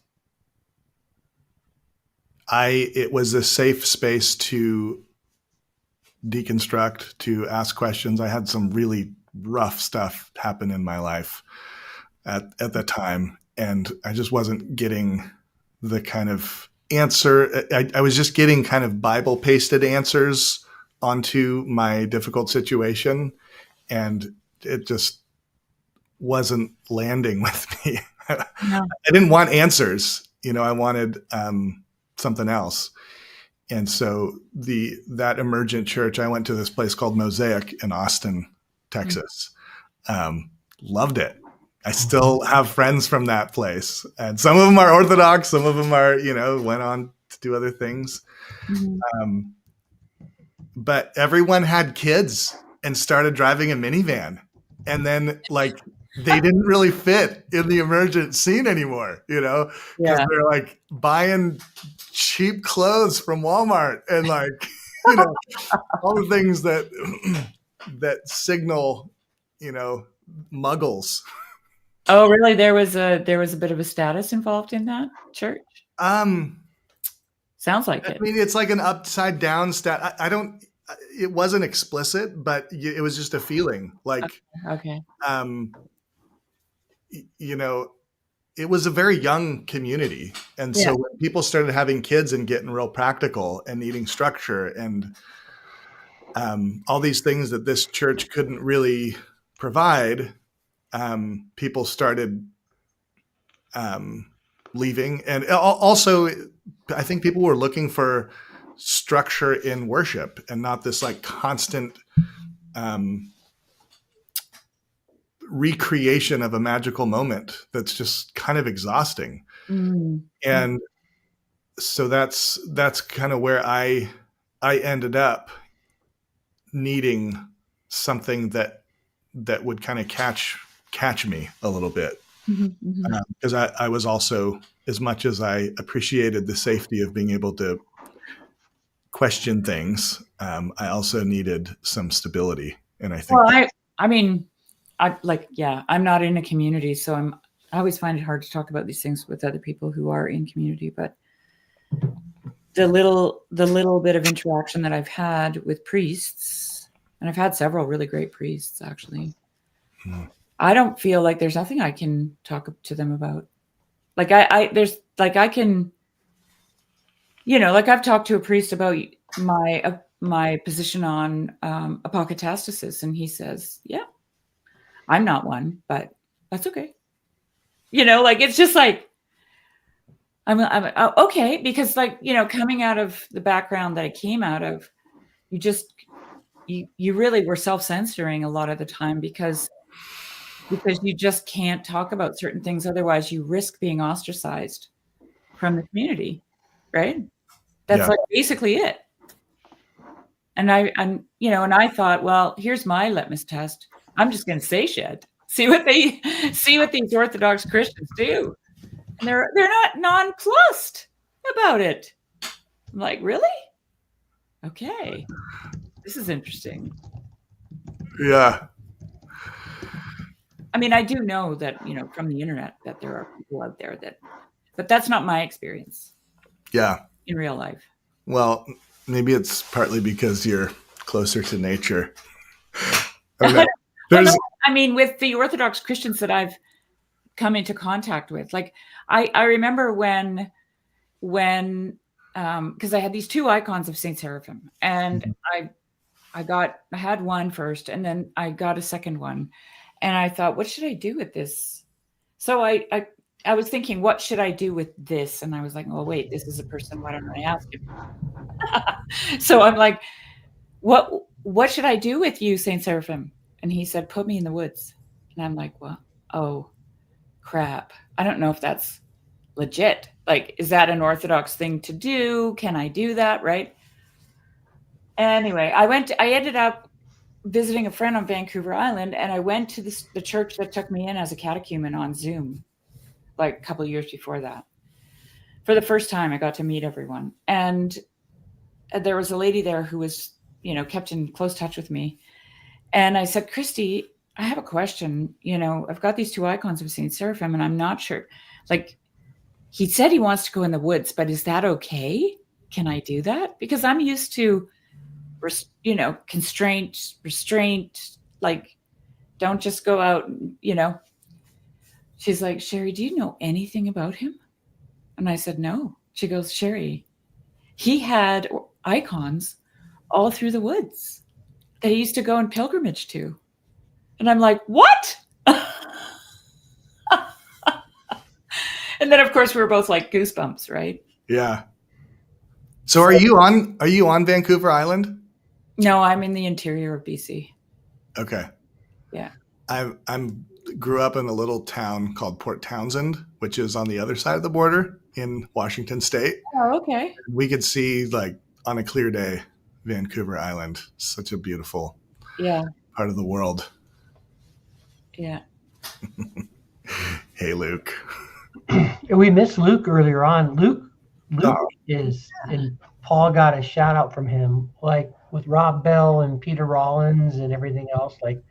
H: it was a safe space to deconstruct, to ask questions. I had some really rough stuff happen in my life at the time, and I just wasn't getting the kind of answer. I was just getting kind of Bible pasted answers onto my difficult situation, and it just wasn't landing with me. No. I didn't want answers, you know, I wanted something else. And so that Emergent church, I went to this place called Mosaic in Austin, Texas. Loved it. I still have friends from that place, and some of them are Orthodox, some of them are, went on to do other things.
F: Mhm.
H: But everyone had kids and started driving a minivan, and then like they didn't really fit in the emergent scene anymore, because
F: Yeah.
H: they're like buying cheap clothes from Walmart and like, all the things that that signal, muggles.
F: Oh, really? There was a bit of a status involved in that church. Sounds like
H: I
F: it.
H: mean, it's like an upside down stat. I don't. It wasn't explicit, but it was just a feeling. Like,
F: Okay.
H: it was a very young community, and
F: Yeah.
H: so when people started having kids and getting real practical and needing structure and all these things that this church couldn't really provide, people started leaving, and also I think people were looking for structure in worship and not this like constant recreation of a magical moment that's just kind of exhausting.
F: Mm.
H: And so that's kind of where I ended up needing something that would kind of catch me a little bit. Because I was also, as much as I appreciated the safety of being able to question things, I also needed some stability. And I think,
F: Well, I mean, I'm not in a community, so I always find it hard to talk about these things with other people who are in community. But the little bit of interaction that I've had with priests, and I've had several really great priests actually, I don't feel like there's nothing I can talk to them about. Like I can, like I've talked to a priest about my position on apokatastasis, and he says, yeah, I'm not one, but that's okay. Like it's just like I'm okay, because like, coming out of the background that I came out of, you really were self-censoring a lot of the time because you just can't talk about certain things, otherwise you risk being ostracized from the community, right? That's like basically it. And I thought, well, here's my litmus test. I'm just going to say shit. See what these Orthodox Christians do. And they're not nonplussed about it. I'm like, really? Okay. This is interesting.
H: yeah.
F: I mean, I do know that, from the internet that there are people out there but that's not my experience.
H: Yeah.
F: In real life.
H: Well, maybe it's partly because you're closer to nature. I
F: mean, with the Orthodox Christians that I've come into contact with, like I remember when because I had these two icons of Saint Seraphim, and I had one first, and then I got a second one, and I thought, what should I do with this? So I was thinking, what should I do with this? And I was like, oh wait, this is a person. Why don't I ask him? So I'm like, what should I do with you, Saint Seraphim? And he said, put me in the woods. And I'm like, well, oh crap. I don't know if that's legit. Like, is that an Orthodox thing to do? Can I do that? Right. Anyway, I ended up visiting a friend on Vancouver Island, and I went to the church that took me in as a catechumen on Zoom, like a couple of years before that. For the first time, I got to meet everyone. And there was a lady there who was, kept in close touch with me. And I said, Christy, I have a question. I've got these two icons of Saint Seraphim, and I'm not sure. Like, he said he wants to go in the woods, but is that okay? Can I do that? Because I'm used to, constraint, restraint, like, don't just go out, She's like, Sherry, do you know anything about him? And I said, no. She goes, Sherry, he had icons all through the woods that he used to go in pilgrimage to. And I'm like, what? And then, of course, we were both like goosebumps, right?
H: Yeah. So are you on Vancouver Island?
F: No, I'm in the interior of BC.
H: Okay.
F: Yeah.
H: I'm grew up in a little town called Port Townsend, which is on the other side of the border in Washington State.
F: Oh, okay.
H: We could see, like, on a clear day, Vancouver Island. Such a beautiful part of the world.
F: Yeah.
H: Hey, Luke.
D: We missed Luke earlier on. Luke is, and Paul got a shout out from him, like with Rob Bell and Peter Rollins and everything else. Like,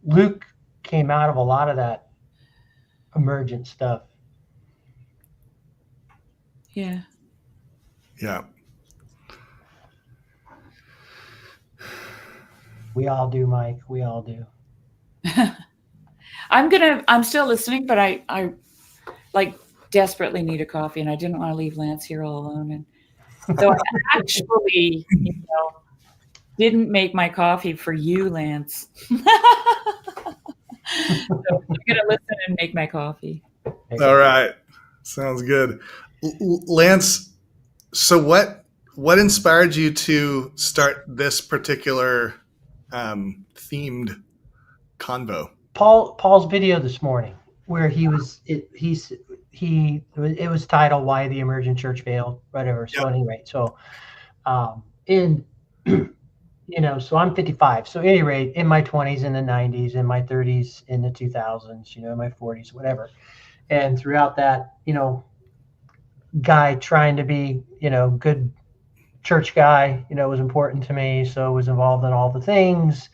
D: Luke came out of a lot of that emergent stuff.
F: Yeah.
H: Yeah.
D: We all do, Mike. We all do.
F: I'm still listening, but I like desperately need a coffee, and I didn't want to leave Lance here all alone. And so I actually, didn't make my coffee for you, Lance. So I'm gonna listen and make my coffee.
H: All right. Sounds good. Lance, so what inspired you to start this particular themed convo?
D: Paul's video this morning, where he was, it was titled "Why the Emergent Church Failed," whatever. So anyway, so so I'm 55. So at any rate, in my 20s, in the 90s, in my 30s, in the 2000s, in my 40s, whatever, and throughout that, guy trying to be, good church guy, was important to me. So was involved in all the things.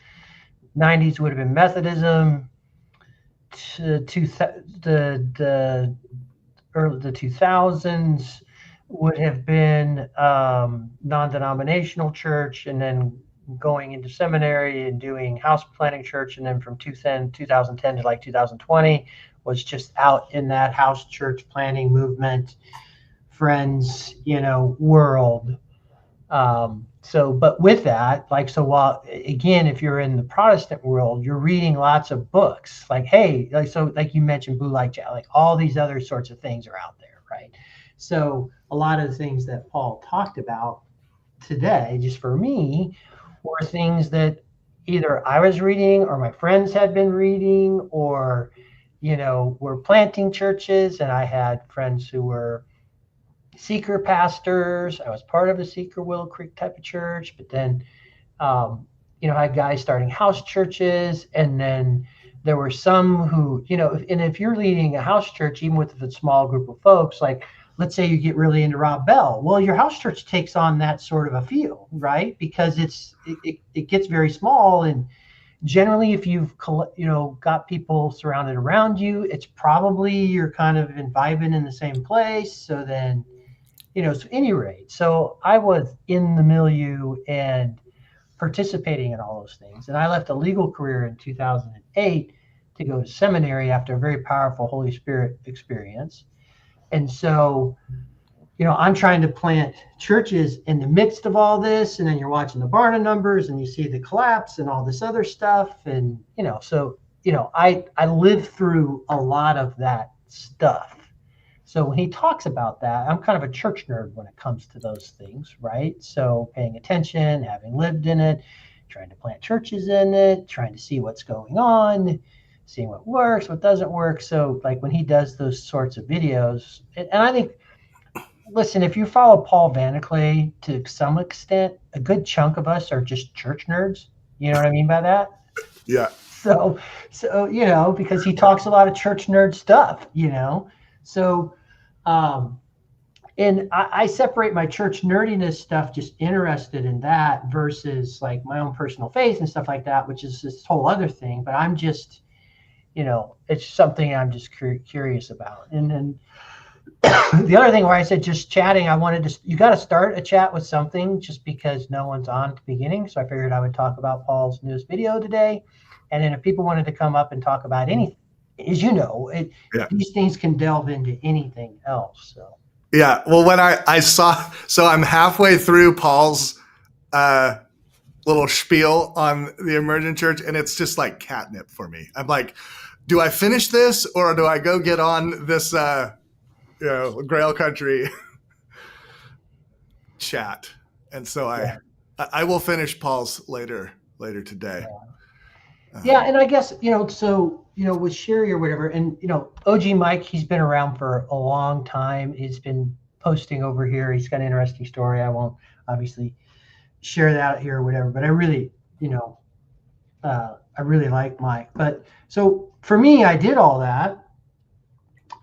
D: 90s would have been Methodism. The 2000s would have been non-denominational church, and then going into seminary and doing house planting church, and then from 2010 to like 2020 was just out in that house church planting movement, friends, world. But with that, while, again, if you're in the Protestant world, you're reading lots of books, like you mentioned, Blue Light Chat, like all these other sorts of things are out there, right? So a lot of the things that Paul talked about today, just for me, were things that either I was reading or my friends had been reading, or, were planting churches, and I had friends who were seeker pastors. I was part of a seeker Willow Creek type of church, but then, I had guys starting house churches, and then there were some who, and if you're leading a house church, even with a small group of folks, like let's say you get really into Rob Bell, well, your house church takes on that sort of a feel, right? Because it gets very small, and generally, if you've got people surrounded around you, it's probably you're kind of vibing in the same place. So then, so at any rate, so I was in the milieu and participating in all those things. And I left a legal career in 2008 to go to seminary after a very powerful Holy Spirit experience. And so, I'm trying to plant churches in the midst of all this. And then you're watching the Barna numbers and you see the collapse and all this other stuff. And, I lived through a lot of that stuff. So when he talks about that, I'm kind of a church nerd when it comes to those things, right? So paying attention, having lived in it, trying to plant churches in it, trying to see what's going on, seeing what works, what doesn't work. So like when he does those sorts of videos, and I think, listen, if you follow Paul Vaniclay to some extent, a good chunk of us are just church nerds. You know what I mean by that?
H: Yeah.
D: So because he talks a lot of church nerd stuff, So, and I separate my church nerdiness stuff, just interested in that, versus like my own personal faith and stuff like that, which is this whole other thing. But I'm just, it's something I'm just curious about. And then the other thing where I said just chatting, you got to start a chat with something, just because no one's on at the beginning. So I figured I would talk about Paul's newest video today. And then if people wanted to come up and talk about anything, as these things can delve into anything else. So
H: yeah, well, when I saw, so I'm halfway through Paul's little spiel on the Emergent Church, and it's just like catnip for me. I'm like, do I finish this or do I go get on this Grail Country chat? And so I will finish Paul's later today.
D: Yeah, and I guess, so, with Sherry or whatever, and, OG Mike, he's been around for a long time. He's been posting over here. He's got an interesting story. I won't obviously share that here or whatever, but I really, I really like Mike. But so for me, I did all that.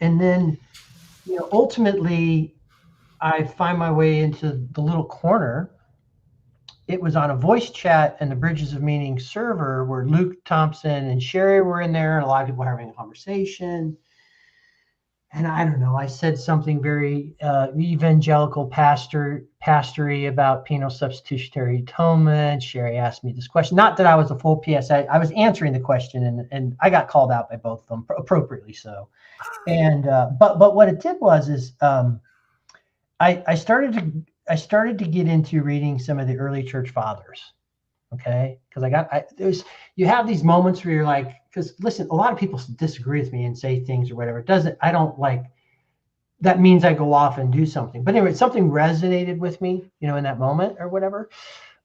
D: And then, ultimately, I find my way into the little corner. It was on a voice chat and the Bridges of Meaning server where Luke Thompson and Sherry were in there, and a lot of people were having a conversation. And I don't know, I said something very evangelical pastory about penal substitutionary atonement. Sherry asked me this question. Not that I was a full PSI. I was answering the question, and I got called out by both of them, appropriately so. And but what it did was I started to get into reading some of the early church fathers. Okay, because you have these moments where you're like, because listen, a lot of people disagree with me and say things or whatever. I don't like, that means I go off and do something. But anyway, something resonated with me, in that moment or whatever.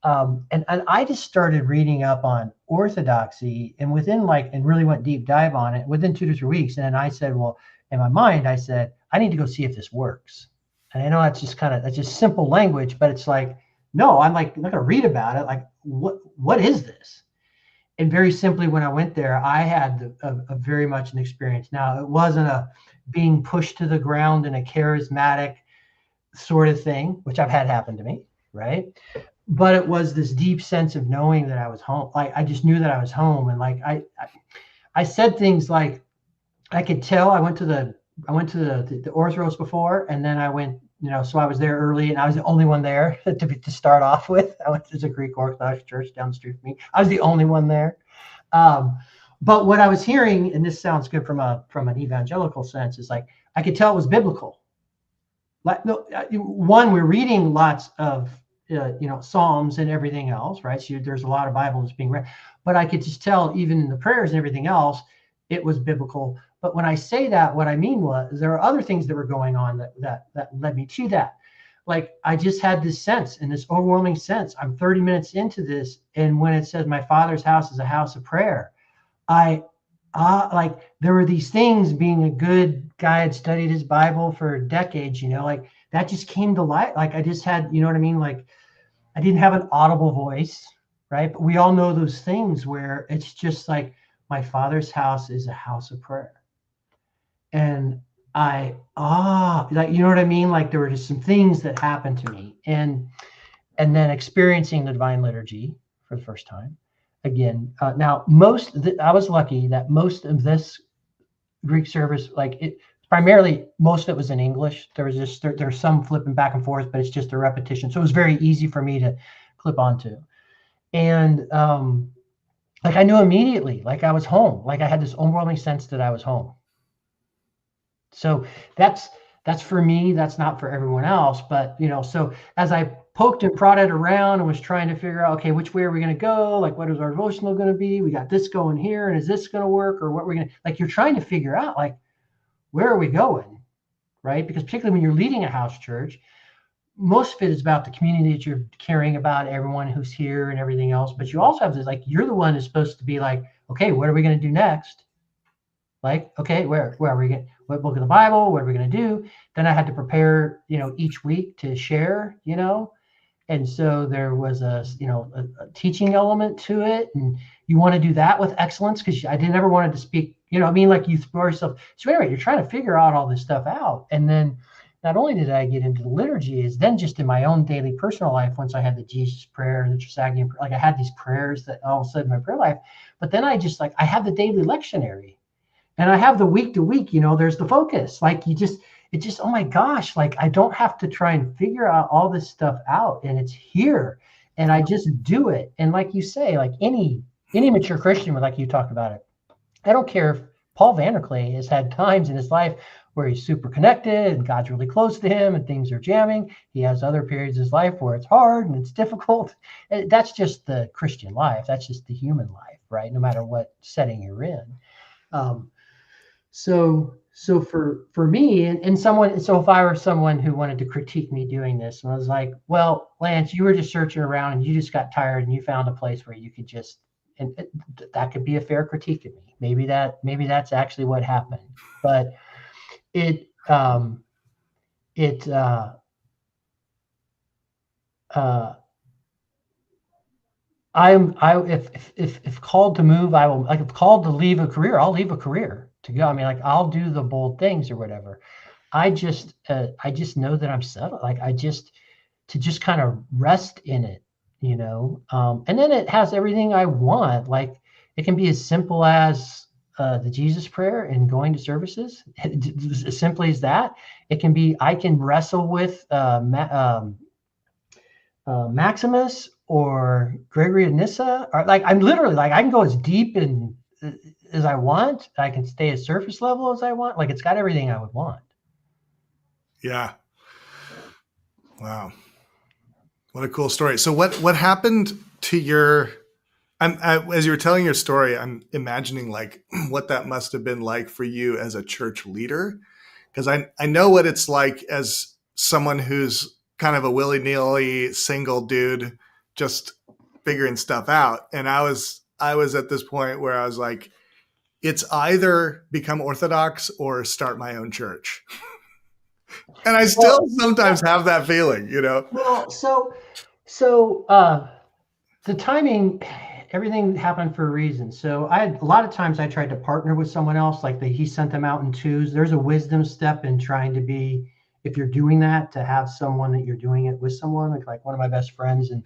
D: And I just started reading up on Orthodoxy, and and really went deep dive on it within 2 to 3 weeks. And then I said, well, in my mind, I said, I need to go see if this works. And I know that's just simple language, but it's like, no, I'm not going to read about it. Like, what is this? And very simply, when I went there, I had a very much an experience. Now, it wasn't a being pushed to the ground in a charismatic sort of thing, which I've had happen to me, right? But it was this deep sense of knowing that I was home. Like, I just knew that I was home. And I said things like, I could tell. I went to the Orthros before, and then I went, so I was there early, and I was the only one there to start off with. I went to the Greek Orthodox Church down the street from me. I was the only one there. But what I was hearing, and this sounds good from an evangelical sense, is like, I could tell it was biblical. Like, one, we're reading lots of Psalms and everything else, right? So there's a lot of Bible that's being read, but I could just tell, even in the prayers and everything else, it was biblical. But when I say that, what I mean was there are other things that were going on that led me to that. Like, I just had this sense, and this overwhelming sense. I'm 30 minutes into this, and when it says my Father's house is a house of prayer, like, there were these things. Being a good guy, had studied his Bible for decades, like that just came to light. Like, I just had, you know what I mean? Like, I didn't have an audible voice, right? But we all know those things where it's just like, my Father's house is a house of prayer. And like, you know what I mean? Like, there were just some things that happened to me, and then experiencing the divine liturgy for the first time again. Now, I was lucky that most of this Greek service, primarily most of it was in English. There's some flipping back and forth, but it's just a repetition. So it was very easy for me to clip onto. And I knew immediately, like, I was home. Like, I had this overwhelming sense that I was home. So that's for me. That's not for everyone else. But, so as I poked and prodded around and was trying to figure out, okay, which way are we going to go? Like, what is our devotional going to be? We got this going here, and is this going to work, or what we're going to, like, you're trying to figure out, like, where are we going, right? Because particularly when you're leading a house church, most of it is about the community that you're caring about, everyone who's here and everything else. But you also have this, like, you're the one who's supposed to be like, okay, what are we going to do next? Like, okay, where are we going? What book of the Bible? What are we going to do? Then I had to prepare, each week to share, and so there was a teaching element to it, and you want to do that with excellence, because I never wanted to speak, like, you throw yourself. So anyway, you're trying to figure out all this stuff out, and then not only did I get into the liturgy, is then just in my own daily personal life, once I had the Jesus prayer and the Trisagion, like, I had these prayers that all of a sudden my prayer life, but then I just, like, I have the daily lectionary. And I have the week to week, there's the focus. Like, it just, oh my gosh, like, I don't have to try and figure out all this stuff out, and it's here, and I just do it. And like you say, like any mature Christian would, like you talked about it. I don't care if Paul Vanderklay has had times in his life where he's super connected and God's really close to him and things are jamming. He has other periods of his life where it's hard and it's difficult. And that's just the Christian life. That's just the human life, right? No matter what setting you're in. So for me and someone, so if I were someone who wanted to critique me doing this, and I was like, well, Lance, you were just searching around and you just got tired and you found a place where you could just and that could be a fair critique of me. Maybe that's actually what happened, but if called to move, I will. Like if called to leave a career, I'll leave a career to go. I mean, like I'll do the bold things or whatever. I just know that I'm settled. Like to just kind of rest in it, and then it has everything I want. Like it can be as simple as the Jesus prayer and going to services, as simply as that. It can be, I can wrestle with Maximus or Gregory of Nyssa, or like I'm literally like I can go as deep in as I want. I can stay at surface level as I want. Like it's got everything I would want.
H: Yeah. Wow. What a cool story. So what happened to your, as you were telling your story, I'm imagining like what that must have been like for you as a church leader. Because I know what it's like as someone who's kind of a willy-nilly single dude, just figuring stuff out. And I was at this point where I was like, it's either become Orthodox or start my own church. And I still sometimes have that feeling,
D: Well, so the timing, everything happened for a reason. So a lot of times I tried to partner with someone else, like he sent them out in twos. There's a wisdom step in trying to be, if you're doing that, to have someone that you're doing it with someone, like one of my best friends. And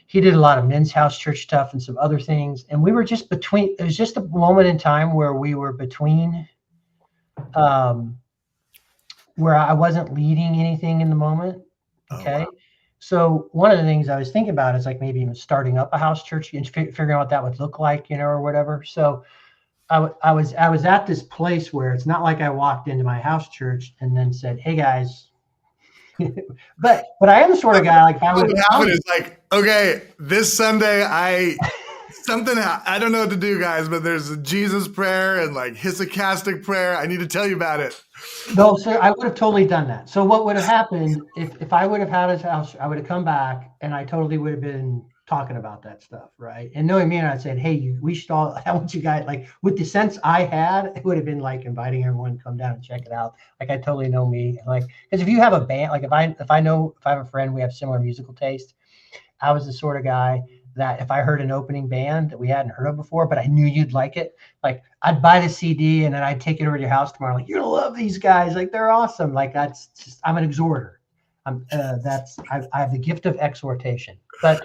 D: he did a lot of men's house church stuff and some other things. And we were just between, it was just a moment in time where we were between, where I wasn't leading anything in the moment. Okay. Oh, wow. So one of the things I was thinking about is like maybe even starting up a house church and figuring out what that would look like, or whatever. So I was at this place where it's not like I walked into my house church and then said, "Hey guys," but I am the sort of guy like I would happen
H: is like, okay, this Sunday I don't know what to do, guys, but there's a Jesus prayer and like hesychastic prayer. I need to tell you about it.
D: No, sir, I would have totally done that. So what would have happened if I would have had his house, I would have come back and I totally would have been talking about that stuff, right? And knowing me, and I said, "Hey, we should all, I want you guys," like with the sense I had, it would have been like inviting everyone to come down and check it out. Like I totally know me. Like, because if you have a band, like if I have a friend, we have similar musical taste. I was the sort of guy that if I heard an opening band that we hadn't heard of before, but I knew you'd like it, like I'd buy the CD and then I'd take it over to your house tomorrow. Like, you're gonna love these guys. Like they're awesome. Like that's just, I'm an exhorter. I have the gift of exhortation, but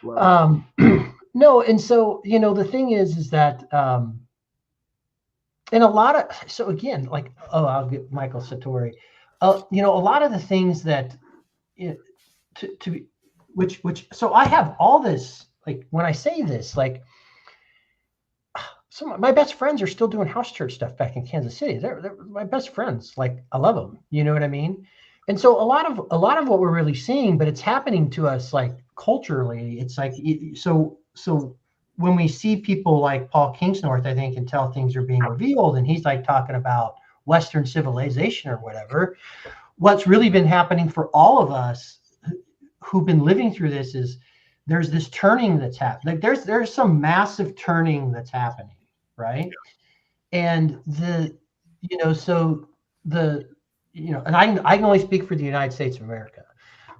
D: no. And so, the thing is that, and a lot of, so again, like, I'll get Michael Satori, a lot of the things that, so I have all this, like when I say this, like some of my best friends are still doing house church stuff back in Kansas City. They're my best friends. Like I love them. You know what I mean? And so a lot of what we're really seeing, but it's happening to us like culturally. It's like, so when we see people like Paul Kingsnorth, I think, until things are being revealed, and he's like talking about Western civilization or whatever, what's really been happening for all of us who've been living through this is there's this turning that's happening. Like there's some massive turning that's happening, right? And and I can only speak for the United States of America.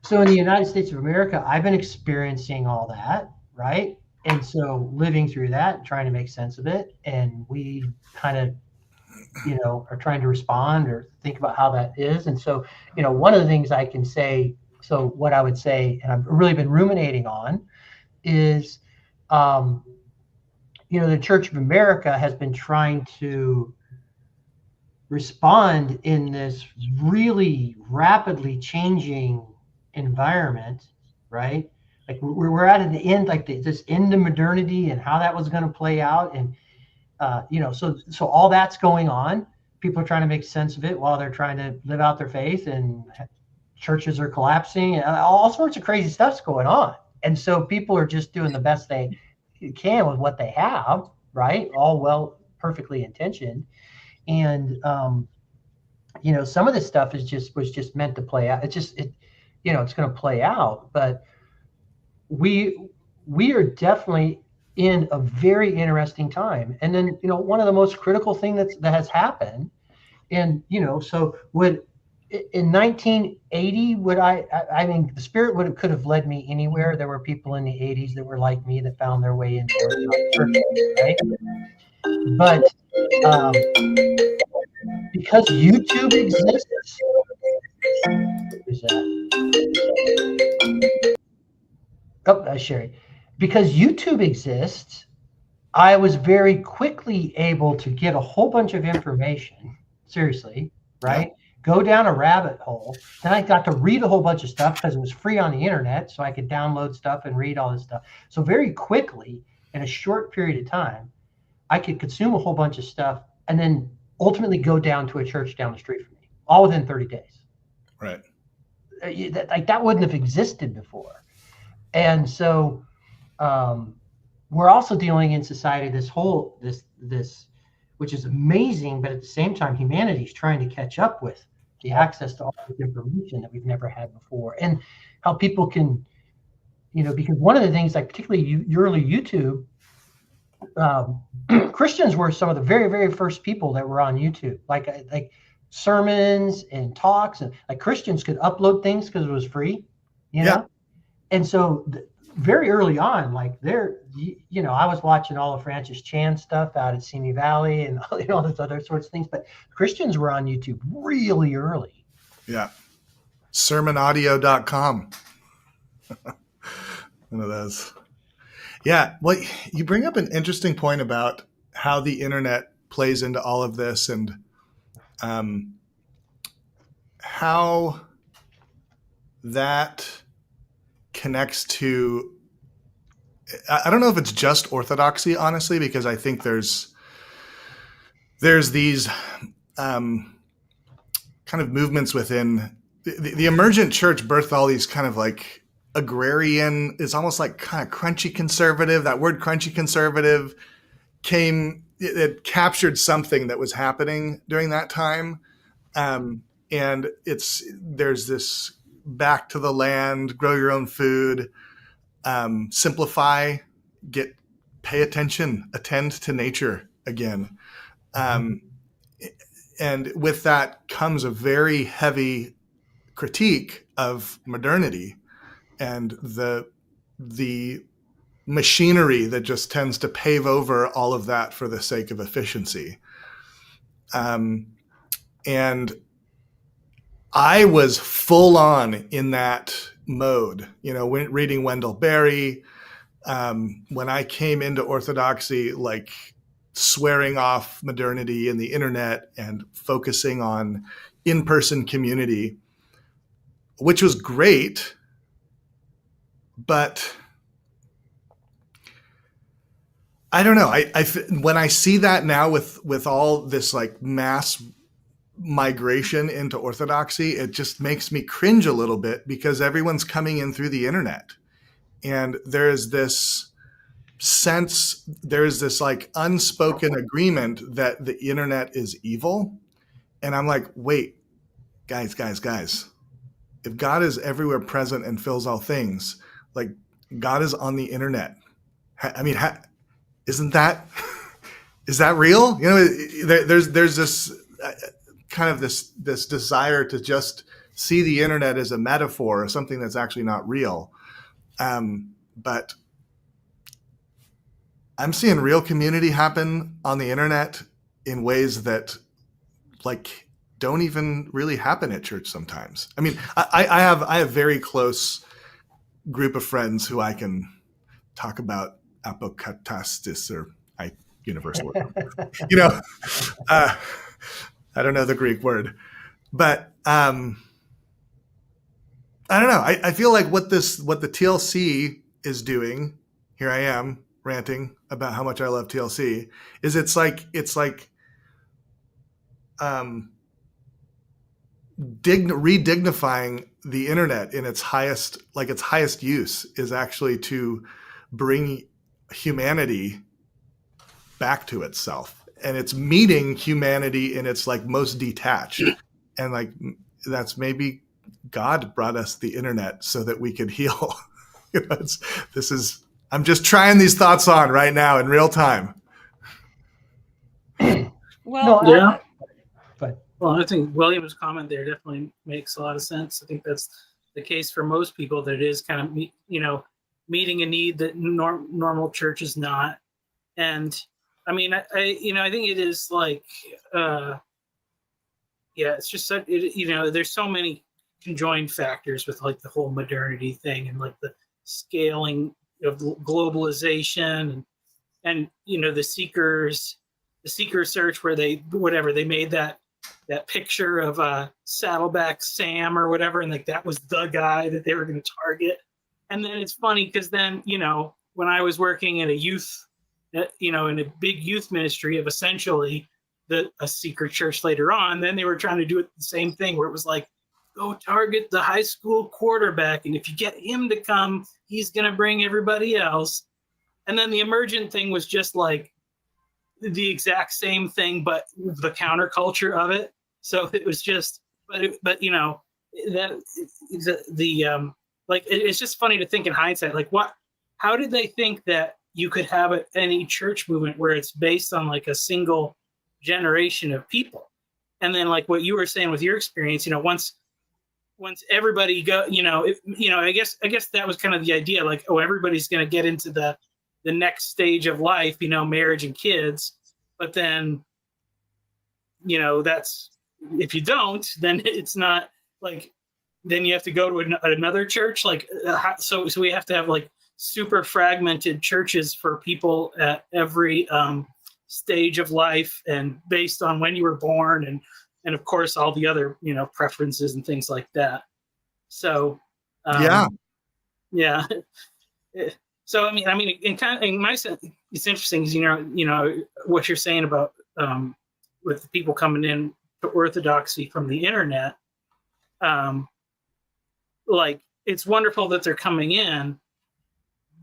D: So in the United States of America, I've been experiencing all that, right? And so living through that, trying to make sense of it, and we kind of, are trying to respond or think about how that is. And so, one of the things I can say, so what I would say, and I've really been ruminating on, is, the Church of America has been trying to respond in this really rapidly changing environment, right? Like we're at the end, like this end of modernity and how that was going to play out. And, so all that's going on. People are trying to make sense of it while they're trying to live out their faith, and churches are collapsing, and all sorts of crazy stuff's going on. And so people are just doing the best they can with what they have, right? All perfectly intentioned. And, some of this stuff was just meant to play out. It's going to play out, but we are definitely in a very interesting time. And then, one of the most critical thing that has happened, and, so would in 1980, I mean, the Spirit could have led me anywhere. There were people in the 80s that were like me that found their way into it, right? But because YouTube exists, who's that? Oh, Sherry. Because YouTube exists, I was very quickly able to get a whole bunch of information. Seriously, right? Yeah. Go down a rabbit hole. Then I got to read a whole bunch of stuff because it was free on the internet, so I could download stuff and read all this stuff. So very quickly, in a short period of time, I could consume a whole bunch of stuff and then ultimately go down to a church down the street from me, all within 30 days.
H: Right.
D: That wouldn't have existed before. And so we're also dealing in society this, which is amazing, but at the same time, humanity is trying to catch up with the access to all this information that we've never had before, and how people can, because one of the things, like particularly early YouTube, Christians were some of the very, very first people that were on YouTube, like sermons and talks, and like Christians could upload things because it was free, know? And so very early on, like I was watching all of Francis Chan's stuff out at Simi Valley and all those other sorts of things, but Christians were on YouTube really early.
H: Yeah. Sermonaudio.com. One of those. Yeah. Well, you bring up an interesting point about how the internet plays into all of this, and how that connects to, I don't know if it's just Orthodoxy, honestly, because I think there's these kind of movements within the emergent church birthed all these kind of like agrarian, it's almost like kind of crunchy conservative. That word crunchy conservative it captured something that was happening during that time. And there's this back to the land, grow your own food, simplify, pay attention, attend to nature again. And with that comes a very heavy critique of modernity and the machinery that just tends to pave over all of that for the sake of efficiency. And I was full on in that mode, reading Wendell Berry. When I came into Orthodoxy, like swearing off modernity and the internet and focusing on in-person community, which was great. But I don't know. When I see that now with all this like mass migration into Orthodoxy, it just makes me cringe a little bit, because everyone's coming in through the internet, and there's this sense, there's this like unspoken agreement that the internet is evil. And I'm like, wait, guys, if God is everywhere present and fills all things, like God is on the internet. I mean, is that real? There's this kind of this desire to just see the internet as a metaphor or something that's actually not real. But I'm seeing real community happen on the internet in ways that like don't even really happen at church sometimes. I mean, I have very close group of friends who I can talk about apokatastis or universal word. I don't know the Greek word, but I don't know. I feel like what the TLC is doing, here I am ranting about how much I love TLC, is it's like redignifying the internet in its highest use is actually to bring humanity back to itself. And it's meeting humanity in its like most detached. And like, that's maybe God brought us the internet so that we could heal. This is I'm just trying these thoughts on right now in real time.
F: Well,
D: No,
I: Yeah.
D: but
I: Well, I think William's comment there definitely makes a lot of sense. I think that's the case for most people, that it is kind of, meeting a need that normal church is not. And I mean, I think it is like, it's just such, there's so many conjoined factors with like the whole modernity thing, and like the scaling of globalization, and the seeker search, where they made that picture of Saddleback Sam or whatever, and like that was the guy that they were going to target. And then it's funny because then when I was working in a youth, in a big youth ministry of essentially a secret church later on, then they were trying to do it the same thing, where it was like, go target the high school quarterback, and if you get him to come, he's going to bring everybody else. And then the Emergent thing was just like the exact same thing, but the counterculture of it. So it was just, but it's just funny to think in hindsight, like how did they think that you could have any church movement where it's based on like a single generation of people? And then like what you were saying with your experience, once everybody go, I guess that was kind of the idea, like, oh, everybody's going to get into the next stage of life, marriage and kids. But then, that's, if you don't, then it's not like, then you have to go to another church. Like, so we have to have like super fragmented churches for people at every stage of life, and based on when you were born, and of course all the other preferences and things like that. So yeah. So I mean, in my sense, it's interesting, is what you're saying about with the people coming in to Orthodoxy from the internet. Like, it's wonderful that they're coming in,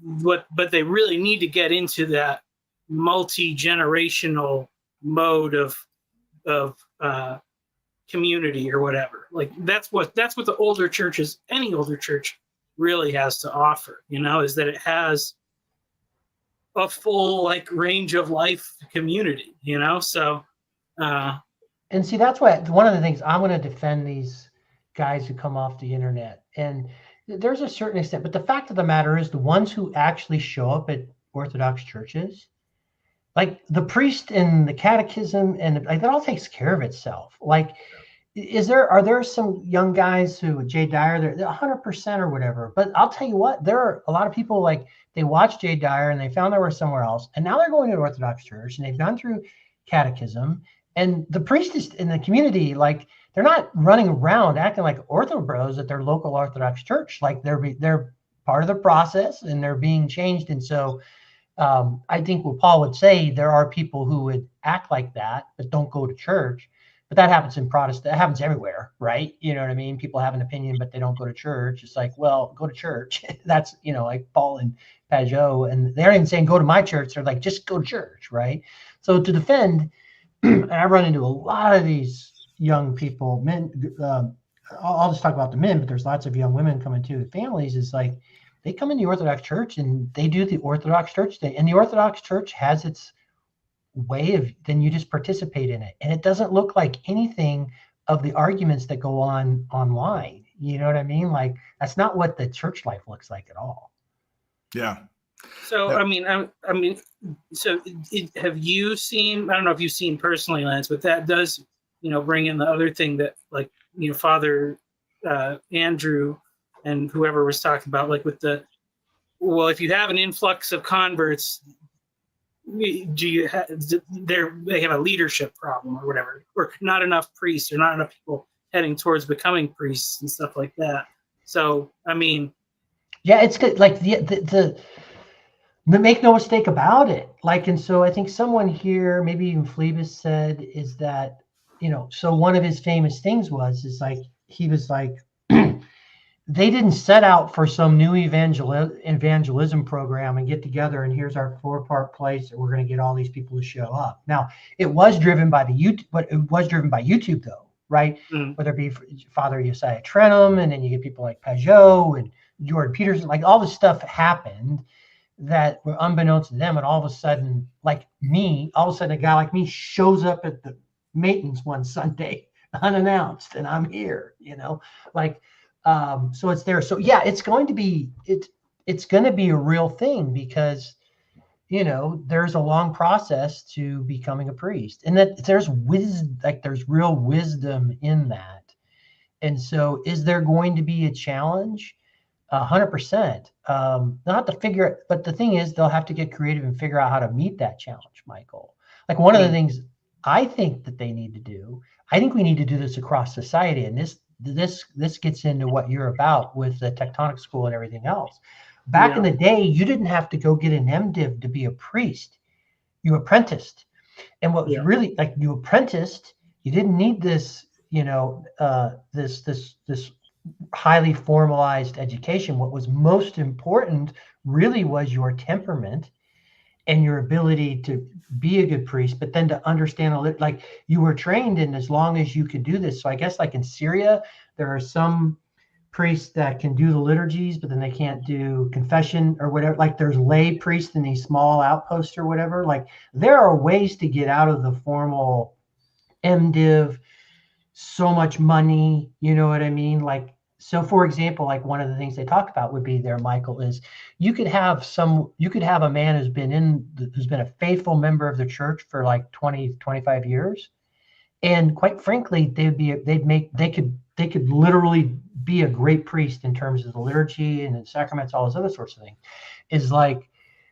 I: but they really need to get into that multi-generational mode of community or whatever. Like, that's what the older churches, any older church, really has to offer, is that it has a full like range of life community, so
D: and see, that's why one of the things I'm going to defend these guys who come off the internet, and there's a certain extent, but the fact of the matter is the ones who actually show up at Orthodox churches, like the priest and the catechism, and like that all takes care of itself. Like, are there some young guys who, Jay Dyer, they're 100% or whatever, but I'll tell you what, there are a lot of people, like, they watched Jay Dyer and they found they were somewhere else, and now they're going to an Orthodox church and they've gone through catechism, and the priest is in the community, like, they're not running around acting like Ortho bros at their local Orthodox church. Like, they're part of the process and they're being changed. And so I think what Paul would say, there are people who would act like that but don't go to church. But that happens in Protestant. That happens everywhere, right? You know what I mean? People have an opinion, but they don't go to church. It's like, well, go to church. That's, like Paul and Pajot, and they're not even saying go to my church. They're like, just go to church, right? So to defend, and I run into a lot of these young people, men. I'll just talk about the men, but there's lots of young women coming too. The families is like, they come in the Orthodox church and they do the Orthodox church thing, and the Orthodox church has its way of, then you just participate in it, and it doesn't look like anything of the arguments that go on online. You know what I mean? Like, that's not what the church life looks like at all.
H: Yeah.
I: So
H: Yep.
I: I mean, so have you seen? I don't know if you've seen personally, Lance, but that does bring in the other thing that, like, Father Andrew and whoever was talking about, like, with if you have an influx of converts, they have a leadership problem or whatever, or not enough priests, or not enough people heading towards becoming priests and stuff like that. So I mean,
D: yeah, it's good. Like the make no mistake about it. Like, and so I think someone here, maybe even Phlebas, said is that, so one of his famous things he was like, they didn't set out for some new evangelism program and get together and here's our 4-part place and we're going to get all these people to show up. Now, it was driven by YouTube though, right? Mm. Whether it be Father Josiah Trenum, and then you get people like Pajot and Jordan Peterson, like all this stuff happened. that were unbeknownst to them, and all of a sudden, like me, all of a sudden a guy like me shows up at the maintenance one Sunday unannounced, and I'm here, like, so it's there. So yeah, it's going to be a real thing, because there's a long process to becoming a priest, and that there's wisdom, like there's real wisdom in that. And so is there going to be a challenge? 100%. They'll have to figure it, but the thing is, they'll have to get creative and figure out how to meet that challenge, Michael. Like, one of the things I think that they need to do, I think we need to do this across society. And this gets into what you're about with the tectonic school and everything else. Back in the day, you didn't have to go get an MDiv to be a priest. You apprenticed. And what was really, like, you apprenticed, you didn't need this, this highly formalized education. What was most important really was your temperament and your ability to be a good priest, but then to understand, like, you were trained in as long as you could do this. So I guess, like in Syria, there are some priests that can do the liturgies, but then they can't do confession or whatever. Like, there's lay priests in these small outposts or whatever. Like, there are ways to get out of the formal MDiv, so much money, you know what I mean? Like, so for example, like, one of the things they talk about would be there, Michael, is you could have a man who's been a faithful member of the church for like 20, 25 years. And quite frankly, they could literally be a great priest in terms of the liturgy and the sacraments, all those other sorts of things. Is like,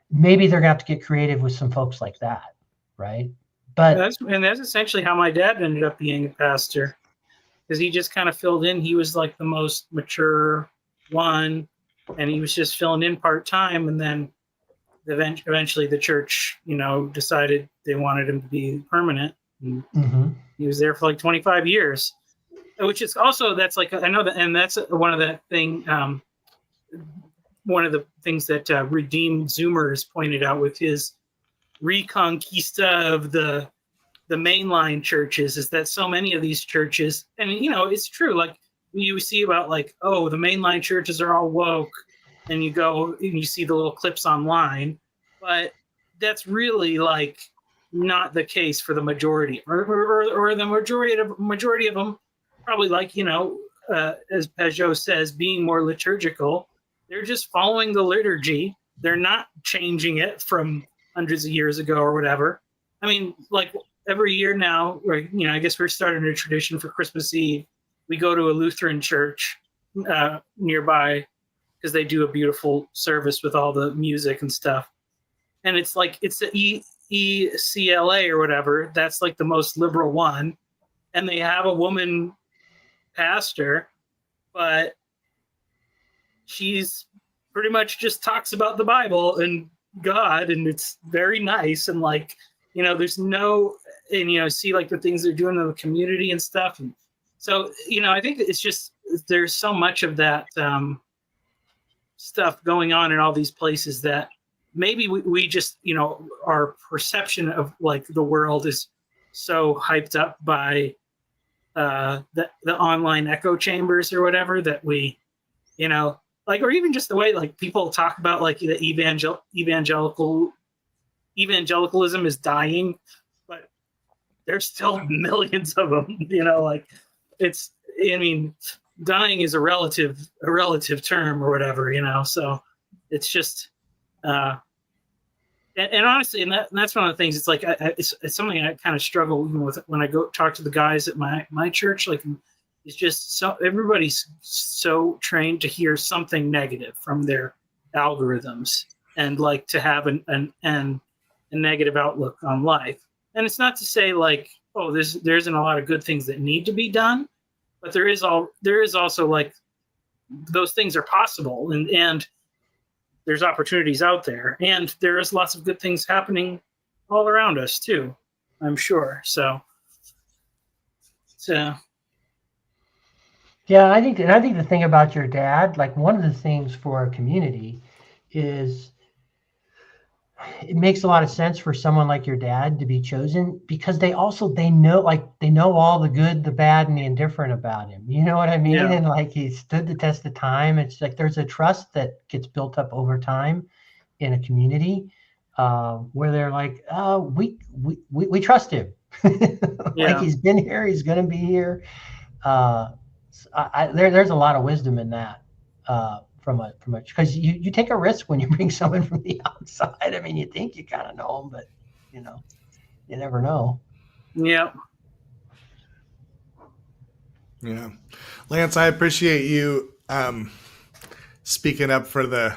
D: maybe they're gonna have to get creative with some folks like that, right? But
I: that's essentially how my dad ended up being a pastor, because he just kind of filled in. He was like the most mature one, and he was just filling in part-time. And then eventually the church, decided they wanted him to be permanent. And he was there for like 25 years, which is also, that's like, I know that, and that's one of the things that Redeemed Zoomers pointed out with his reconquista of the mainline churches, is that so many of these churches, and it's true, like, you see about, like, oh, the mainline churches are all woke, and you go and you see the little clips online, but that's really, like, not the case for the majority, or the majority of them probably, like, as Joe says, being more liturgical. They're just following the liturgy. They're not changing it from hundreds of years ago or whatever. I mean, like, every year now, I guess we're starting a tradition for Christmas Eve. We go to a Lutheran church nearby, because they do a beautiful service with all the music and stuff. And it's like, it's the ECLA or whatever. That's like the most liberal one. And they have a woman pastor, but she's pretty much just talks about the Bible and God, and it's very nice. And, like, there's no, and see, like, the things they're doing in the community and stuff. And so, I think it's just, there's so much of that stuff going on in all these places that maybe we just, our perception of, like, the world is so hyped up by the online echo chambers or whatever, that we, like, or even just the way, like, people talk about, like, the evangelicalism is dying, but there's still millions of them, like, it's, I mean, dying is a relative term or whatever, so it's just, and honestly, and that's one of the things, it's like, it's something I kind of struggle even with when I go talk to the guys at my church. Like, it's just so, everybody's so trained to hear something negative from their algorithms, and, like, to have a negative outlook on life. And it's not to say, like, oh, there isn't a lot of good things that need to be done, but there is also, like, those things are possible, and there's opportunities out there, and there is lots of good things happening all around us too, I'm sure. So
D: yeah, I think the thing about your dad, like, one of the things for a community is, it makes a lot of sense for someone like your dad to be chosen, because they know all the good, the bad, and the indifferent about him. You know what I mean?
I: Yeah.
D: And, like, he stood the test of time. It's like, there's a trust that gets built up over time. in a community where they're like, we trust him. Like he's been here, he's going to be here. There's a lot of wisdom in that from a because you take a risk when you bring someone from the outside. I mean, you think you kind of know them, but you never know.
I: Yeah.
H: Yeah. Lance, I appreciate you speaking up for the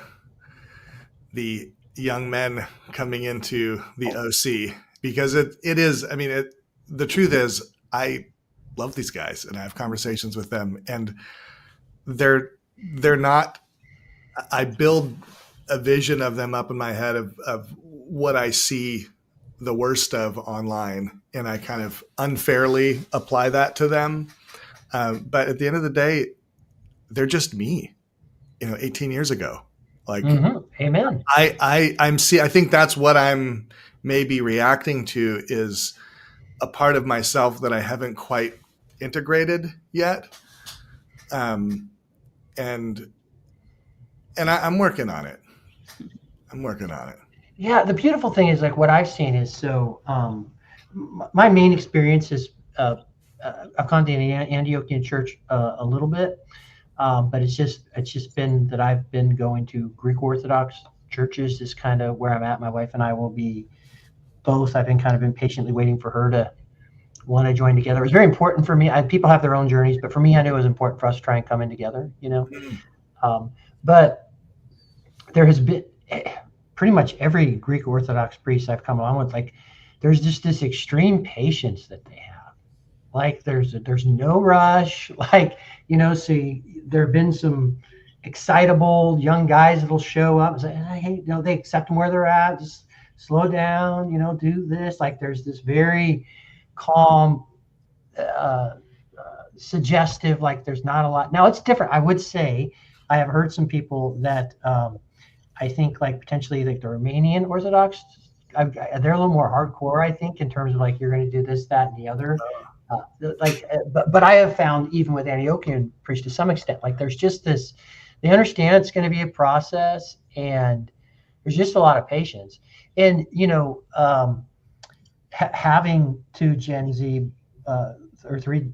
H: young men coming into the OC, because it is, I mean, the truth is I love these guys and I have conversations with them, and they're not, I build a vision of them up in my head of what I see the worst of online, and I kind of unfairly apply that to them. But at the end of the day, they're just me, 18 years ago. Like,
D: Amen.
H: I think that's what I'm maybe reacting to, is a part of myself that I haven't quite integrated yet. And I'm working on it.
D: Yeah. The beautiful thing is, like, what I've seen is, so my main experience is I've gone to the Antiochian church a little bit. But it's just been that I've been going to Greek Orthodox churches is kind of where I'm at. My wife and I will be both. I've been kind of impatiently waiting for her to want to join together. It was very important for me. People have their own journeys, but for me, I knew it was important for us to try and come in together, But there has been pretty much every Greek Orthodox priest I've come along with, like, there's just this extreme patience that they have. Like there's no rush, like, so there have been some excitable young guys that'll show up and say, hey, they accept them where they're at, just slow down, do this. Like there's this very calm, suggestive, like there's not a lot. Now it's different. I would say I have heard some people that I think like potentially like the Romanian Orthodox, they're a little more hardcore, I think, in terms of like, you're going to do this, that, and the other. But I have found even with Antiochian priests to some extent, like there's just this, they understand it's going to be a process, and there's just a lot of patience. And, having two Gen Z or three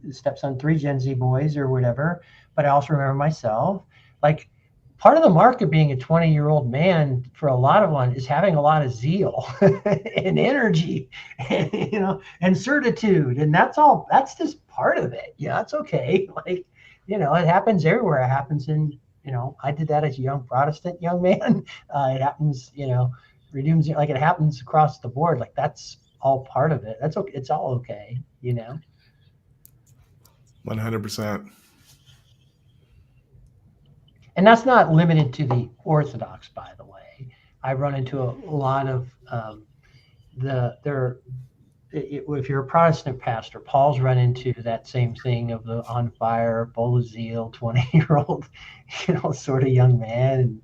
D: Gen Z boys or whatever, but I also remember myself, like part of the mark of being a 20-year-old man for a lot of one is having a lot of zeal and energy, and, and certitude. And that's just part of it. Yeah, it's okay. Like, it happens everywhere. It happens in, I did that as a young Protestant young man. It happens, redeems, like it happens across the board. Like that's all part of it. That's okay. It's all okay.
H: 100%.
D: And that's not limited to the Orthodox, by the way. I run into a lot of if you're a Protestant pastor, Paul's run into that same thing of the on fire, full of zeal, 20-year-old, sort of young man. And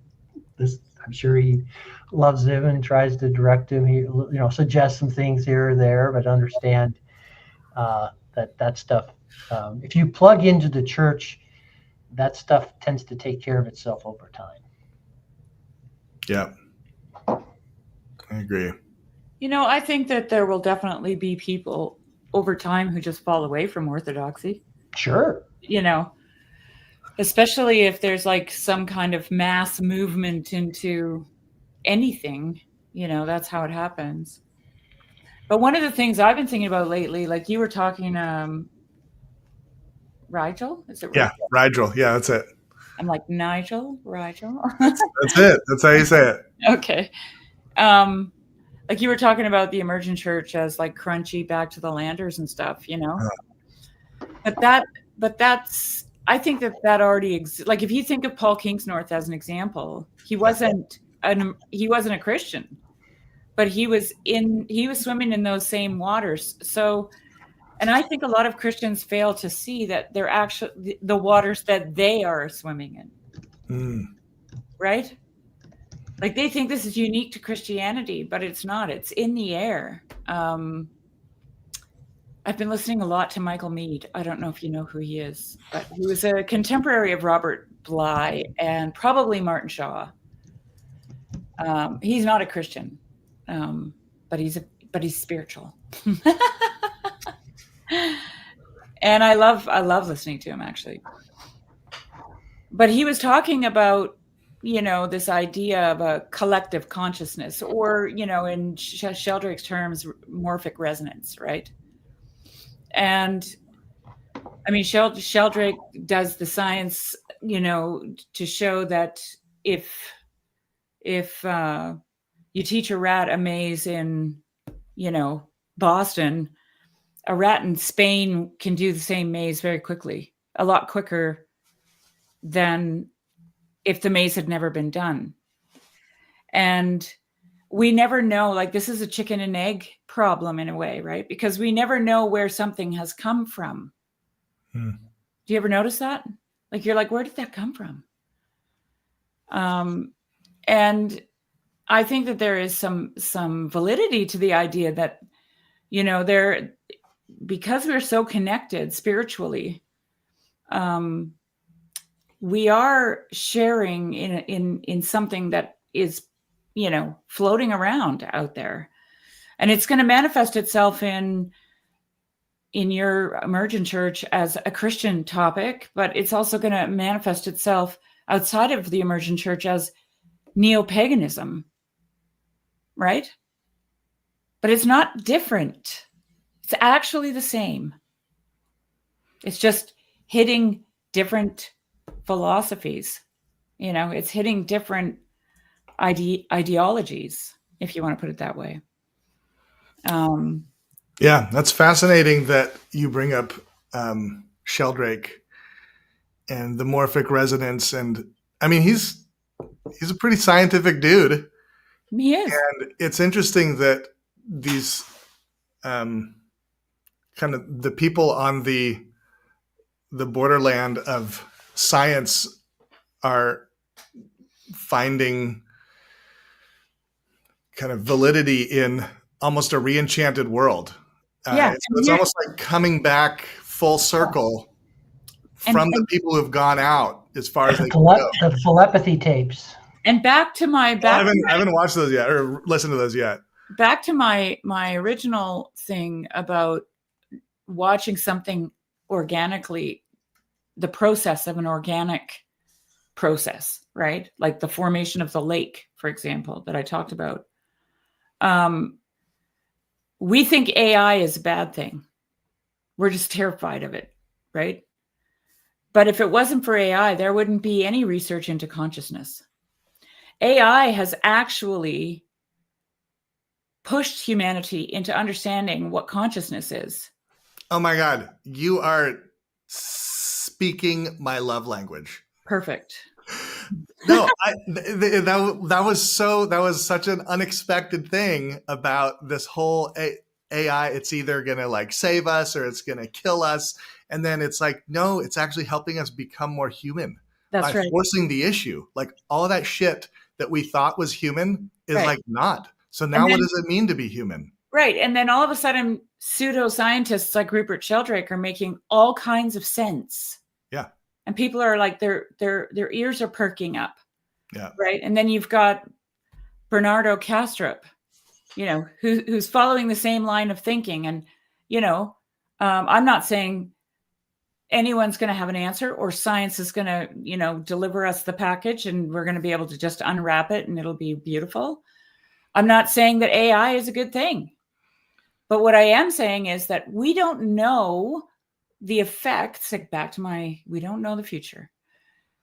D: this, I'm sure he loves him and tries to direct him. He, suggests some things here or there, but understand that stuff. If you plug into the church, that stuff tends to take care of itself over time.
H: Yeah, I agree.
F: I think that there will definitely be people over time who just fall away from Orthodoxy.
D: Sure.
F: Especially if there's like some kind of mass movement into anything, that's how it happens. But one of the things I've been thinking about lately, like you were talking, Rigel? Is it Rigel?
H: Yeah, Rigel. Yeah, that's it.
F: I'm like, Rigel?
H: That's it. That's how you say it.
F: Okay. Like you were talking about the Emergent church as like crunchy back to the landers and stuff, But that's, I think that already exists. Like if you think of Paul Kingsnorth as an example, he wasn't a Christian, but he was swimming in those same waters. So, and I think a lot of Christians fail to see that they're actually the waters that they are swimming in. Right? Like they think this is unique to Christianity, but it's not. It's in the air. I've been listening a lot to Michael Meade. I don't know if you know who he is, but he was a contemporary of Robert Bly and probably Martin Shaw. He's not a Christian, but he's spiritual. And I love listening to him, actually. But he was talking about, this idea of a collective consciousness, or, in Sheldrake's terms, morphic resonance, right? And I mean, Sheldrake does the science, to show that if you teach a rat a maze in, Boston, a rat in Spain can do the same maze very quickly, a lot quicker than if the maze had never been done. And we never know, like, this is a chicken and egg problem in a way, right? Because we never know where something has come from. Do you ever notice that? Like, you're like, where did that come from? And I think that there is some validity to the idea that, because we're so connected spiritually, we are sharing in something that is, floating around out there, and it's going to manifest itself in your Emergent church as a Christian topic, but it's also going to manifest itself outside of the Emergent church as neo-paganism, right? But it's not different. It's actually the same. It's just hitting different philosophies. It's hitting different ideologies, if you want to put it that way.
H: Yeah, that's fascinating that you bring up Sheldrake and the morphic resonance. And I mean, he's a pretty scientific dude.
F: He is.
H: And it's interesting that these kind of the people on the borderland of science are finding kind of validity in almost a re-enchanted world. It's almost like coming back full circle from the people who've gone out as far as they can go.
D: The telepathy tapes.
F: And back to my
H: I haven't watched those yet or listened to those yet.
F: Back to my original thing about watching something organically, the process of an organic process, right? Like the formation of the lake, for example, that I talked about. We think AI is a bad thing. We're just terrified of it, right? But if it wasn't for AI, there wouldn't be any research into consciousness. AI has actually pushed humanity into understanding what consciousness is.
H: Oh my God, you are speaking my love language.
F: Perfect.
H: No, that was such an unexpected thing about this whole AI. It's either going to like save us or it's going to kill us. And then it's like, no, it's actually helping us become more human.
F: That's
H: by
F: right.
H: Forcing the issue. Like all of that shit that we thought was human is like not. So now what does it mean to be human?
F: Right. And then all of a sudden, pseudoscientists like Rupert Sheldrake are making all kinds of sense.
H: Yeah.
F: And people are like, their ears are perking up.
H: Yeah.
F: Right. And then you've got Bernardo Kastrup, who's following the same line of thinking. And, I'm not saying anyone's going to have an answer or science is going to, deliver us the package and we're going to be able to just unwrap it and it'll be beautiful. I'm not saying that AI is a good thing. But what I am saying is that we don't know the effects, we don't know the future.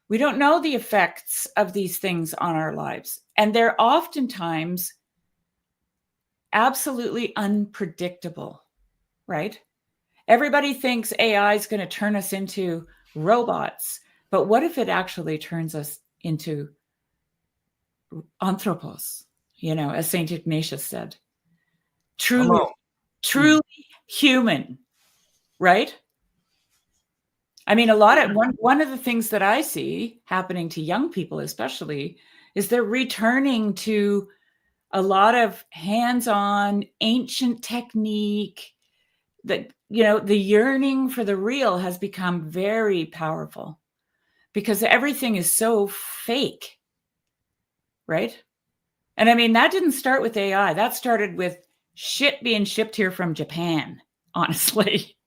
F: We don't know the effects of these things on our lives. And they're oftentimes absolutely unpredictable, right? Everybody thinks AI is going to turn us into robots. But what if it actually turns us into anthropos, as St. Ignatius said? Truly human, right? I mean, one of the things that I see happening to young people, especially, is they're returning to a lot of hands-on ancient technique. That, the yearning for the real has become very powerful because everything is so fake, right? And I mean, that didn't start with AI. That started with shit being shipped here from Japan, honestly,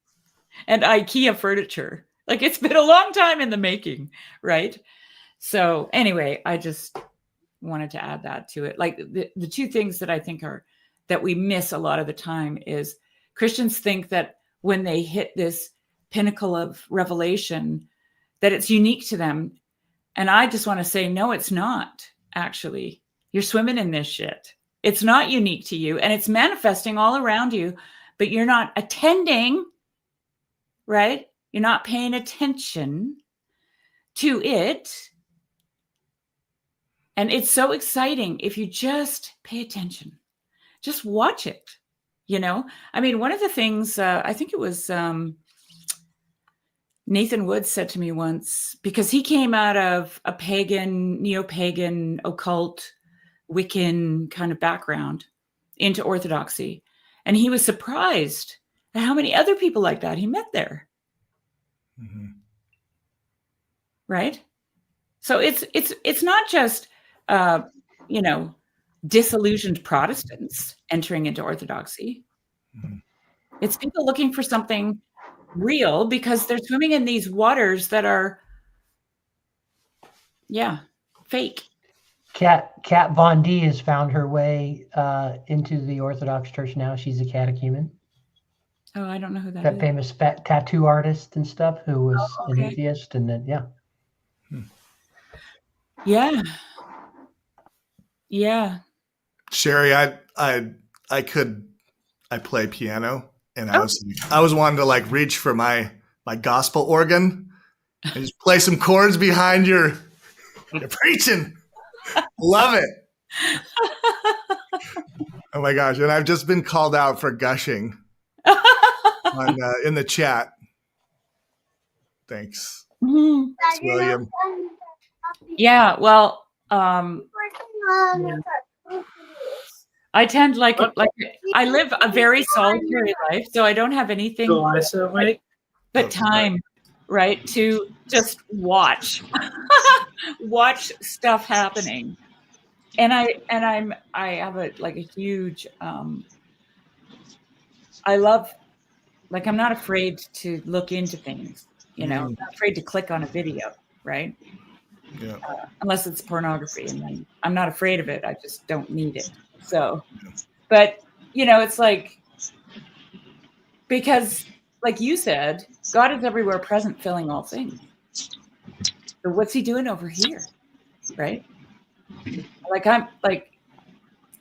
F: and IKEA furniture. Like, it's been a long time in the making, right? So anyway, I just wanted to add that to it. Like, the two things that I think are that we miss a lot of the time is Christians think that when they hit this pinnacle of revelation, that it's unique to them. And I just want to say, no, it's not, actually. You're swimming in this shit. It's not unique to you, and it's manifesting all around you, but you're not attending, right? You're not paying attention to it. And it's so exciting if you just pay attention. Just watch it, you know? I mean, one of the things, I think it was Nathan Wood said to me once, because he came out of a pagan, neo-pagan, occult, Wiccan kind of background into Orthodoxy. And he was surprised at how many other people like that he met there.
H: Mm-hmm.
F: Right? So it's not just, disillusioned Protestants entering into Orthodoxy.
H: Mm-hmm.
F: It's people looking for something real because they're swimming in these waters that are, fake.
D: Kat Von D has found her way into the Orthodox Church now. She's a catechumen.
F: Oh, I don't know who that
D: That
F: is.
D: famous tattoo artist and stuff who was an atheist, and then
F: Yeah.
H: Sherry, I play piano, and I was wanting to like reach for my gospel organ and just play some chords behind your preaching. Love it. Oh my gosh. And I've just been called out for gushing in the chat. Thanks.
F: Mm-hmm.
H: Thanks, William.
F: Yeah, well, I tend like I live a very solitary life, so I don't have anything but time, right, to just watch stuff happening. And I have a huge I love, like, I'm not afraid to look into things, I'm not afraid to click on a video, right?
H: Yeah.
F: Unless it's pornography, and then I'm not afraid of it. I just don't need it. So, but it's like, because like you said, God is everywhere present, filling all things. So what's he doing over here? Right? Like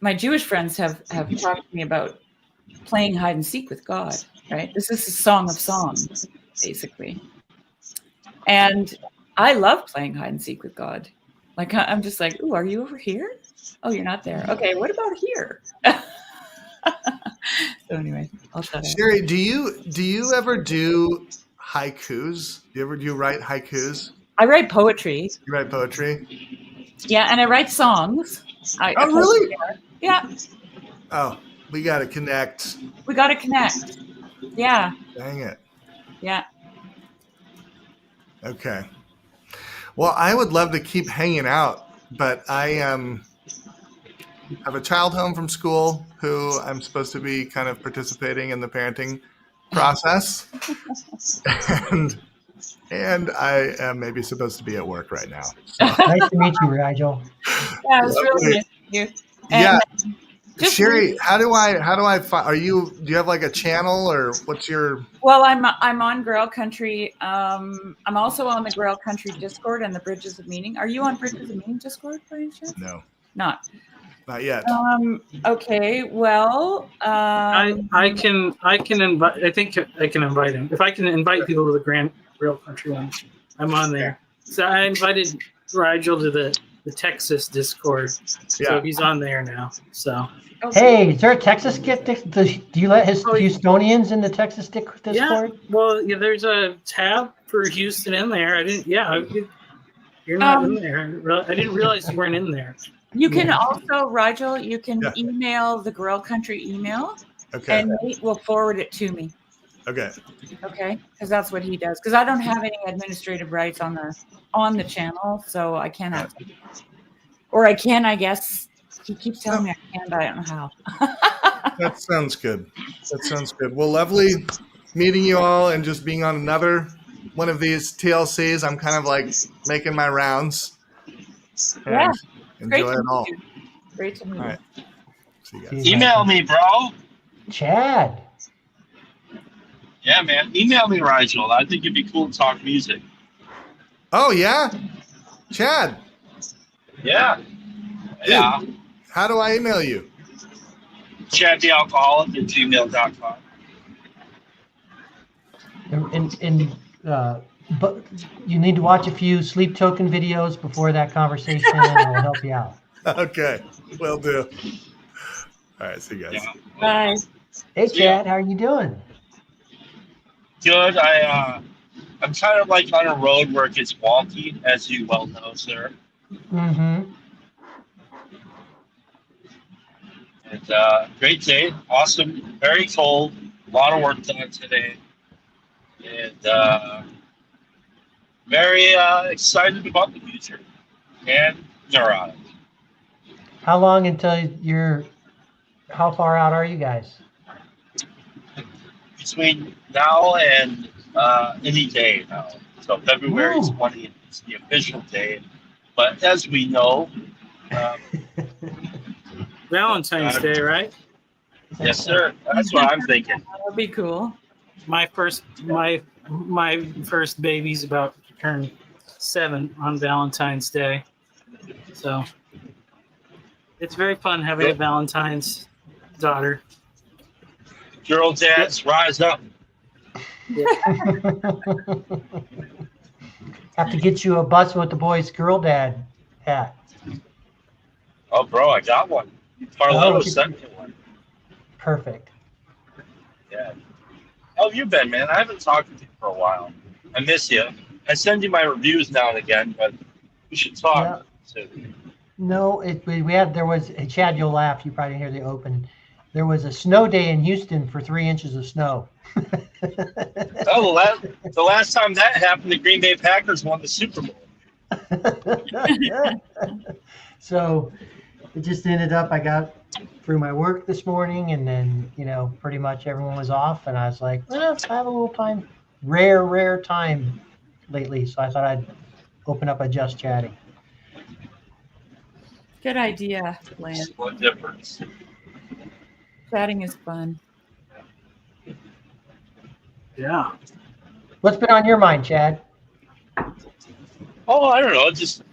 F: my Jewish friends have talked to me about playing hide and seek with God, right? This is a song of songs, basically. And I love playing hide and seek with God. Like, I'm just like, ooh, are you over here? Oh, you're not there. Okay, what about here? So anyway, I'll shut up.
H: Sherry, do you ever do haikus? Do you write haikus?
F: I write poetry.
H: You write poetry?
F: Yeah, and I write songs.
H: Really?
F: Yeah.
H: Oh, we got to connect.
F: Yeah.
H: Dang it.
F: Yeah.
H: Okay. Well, I would love to keep hanging out, but I have a child home from school who I'm supposed to be kind of participating in the parenting process. and I am maybe supposed to be at work right now. So.
D: Nice to meet you, Rigel.
F: Yeah, it was really nice to meet you.
H: And Sherry, how do I find, do you have like a channel, or what's your?
F: Well, I'm on Grail Country. I'm also on the Grail Country Discord and the Bridges of Meaning. Are you on Bridges of Meaning Discord by any chance?
H: No.
F: Not
H: yet.
F: Okay. Well,
I: I can invite. I think I can invite him. If I can invite people to the Grail Country one, I'm on there. So I invited Rigel to the Texas Discord. So he's on there now. So.
D: Hey, is there a Texas do you let Houstonians in the Texas Discord?
I: Yeah. Well, there's a tab for Houston in there. I didn't. Yeah, you're not in there. I didn't realize you weren't in there.
F: You can also, Rigel, you can email the Grail Country email.
H: Okay.
F: And Nate will forward it to me.
H: Okay.
F: Okay, because that's what he does. Because I don't have any administrative rights on the channel, so I cannot. Or I can, I guess, He keeps telling me I can, but I don't know how.
H: That sounds good. That sounds good. Well, lovely meeting you all and just being on another one of these TLCs. I'm kind of like making my rounds and
F: Yeah. Great
H: enjoy
F: to
H: it all.
F: meet you. Great to meet
H: All
F: you.
H: right. See you
D: See
H: guys.
D: you guys.
A: Email me, bro.
D: Chad.
A: Yeah, man. Email me, Rigel. I think it'd be cool to talk music.
H: Oh, yeah? Chad,
A: Yeah.
H: Dude.
A: Yeah.
H: how do I email you?
A: ChadTheAlcoholic@gmail.com.
D: But you need to watch a few sleep token videos before that conversation, and it'll help you out.
H: Okay. Will do. All right. See you guys.
A: Yeah.
F: Bye.
D: Hey,
A: See ya.
D: Chad, how are you doing?
A: Good. I'm kind of like on a road where it gets wonky, as you well know, sir.
D: Mm-hmm.
A: And great day. Awesome. Very cold. A lot of work done today. And very excited about the future. And neurotic.
D: How long until how far out are you guys?
A: Between now and any day now. So February
D: Ooh.
A: 20th is the official day. But as we know,
I: Valentine's Day, right?
A: yes, sir. That's what I'm thinking.
F: That would be cool.
I: My first baby's about to turn 7 on Valentine's Day, so it's very fun having a Valentine's daughter.
A: Girl dads, rise up.
D: Have to get you a bus with the boys' girl dad hat.
A: Oh, bro, I got one. Carletto sent me one.
D: Perfect.
A: Yeah. How have you been, man? I haven't talked to you for a while. I miss you. I send you my reviews now and again, but we should talk. soon.
D: No, there was, Chad, you'll laugh. You probably didn't hear the open. There was a snow day in Houston for 3 inches of snow.
A: Oh, the last time that happened, the Green Bay Packers won the Super Bowl.
D: So it just ended up, I got through my work this morning, and then, pretty much everyone was off, and I was like, well, I have a little time, rare time lately. So I thought I'd open up a Just Chatting.
F: Good idea, Lance.
A: What difference?
F: Chatting is fun.
I: Yeah.
D: What's been on your mind, Chad?
A: Oh, I don't know. Just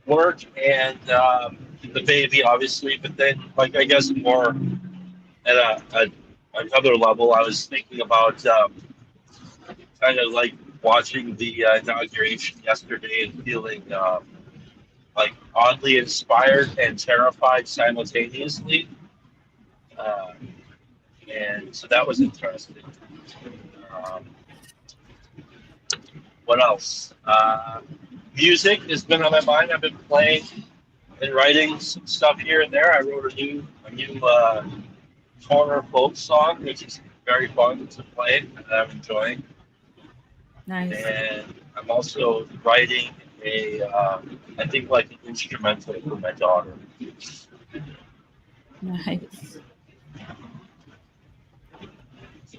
A: work and the baby, obviously. But then, I guess more at another level, I was thinking about kind of like watching the inauguration yesterday and feeling oddly inspired and terrified simultaneously. And so that was interesting. What else? Music has been on my mind. I've been playing and writing some stuff here and there. I wrote a new corner folk song, which is very fun to play and I'm enjoying.
F: Nice.
A: And I'm also writing I think an instrumental for my daughter.
F: Nice.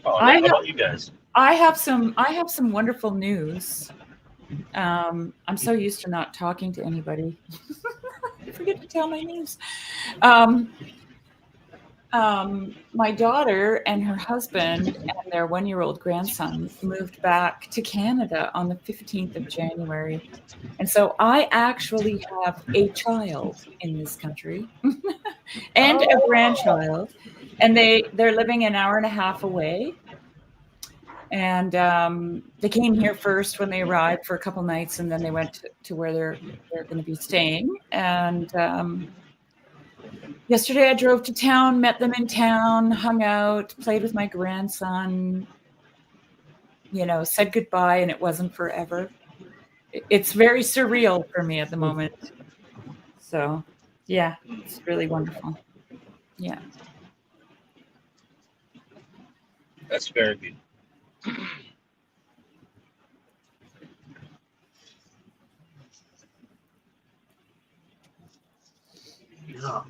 A: Oh, how about you guys?
F: I have some wonderful news. I'm so used to not talking to anybody. I forget to tell my news. My daughter and her husband and their 1-year-old grandson moved back to Canada on the 15th of January. And so I actually have a child in this country and a grandchild. And they're living an hour and a half away. And they came here first when they arrived for a couple nights, and then they went to where they're going to be staying. And yesterday I drove to town, met them in town, hung out, played with my grandson, said goodbye, and it wasn't forever. It's very surreal for me at the moment. So, yeah, it's really wonderful. Yeah.
A: That's very beautiful.
I: Yeah.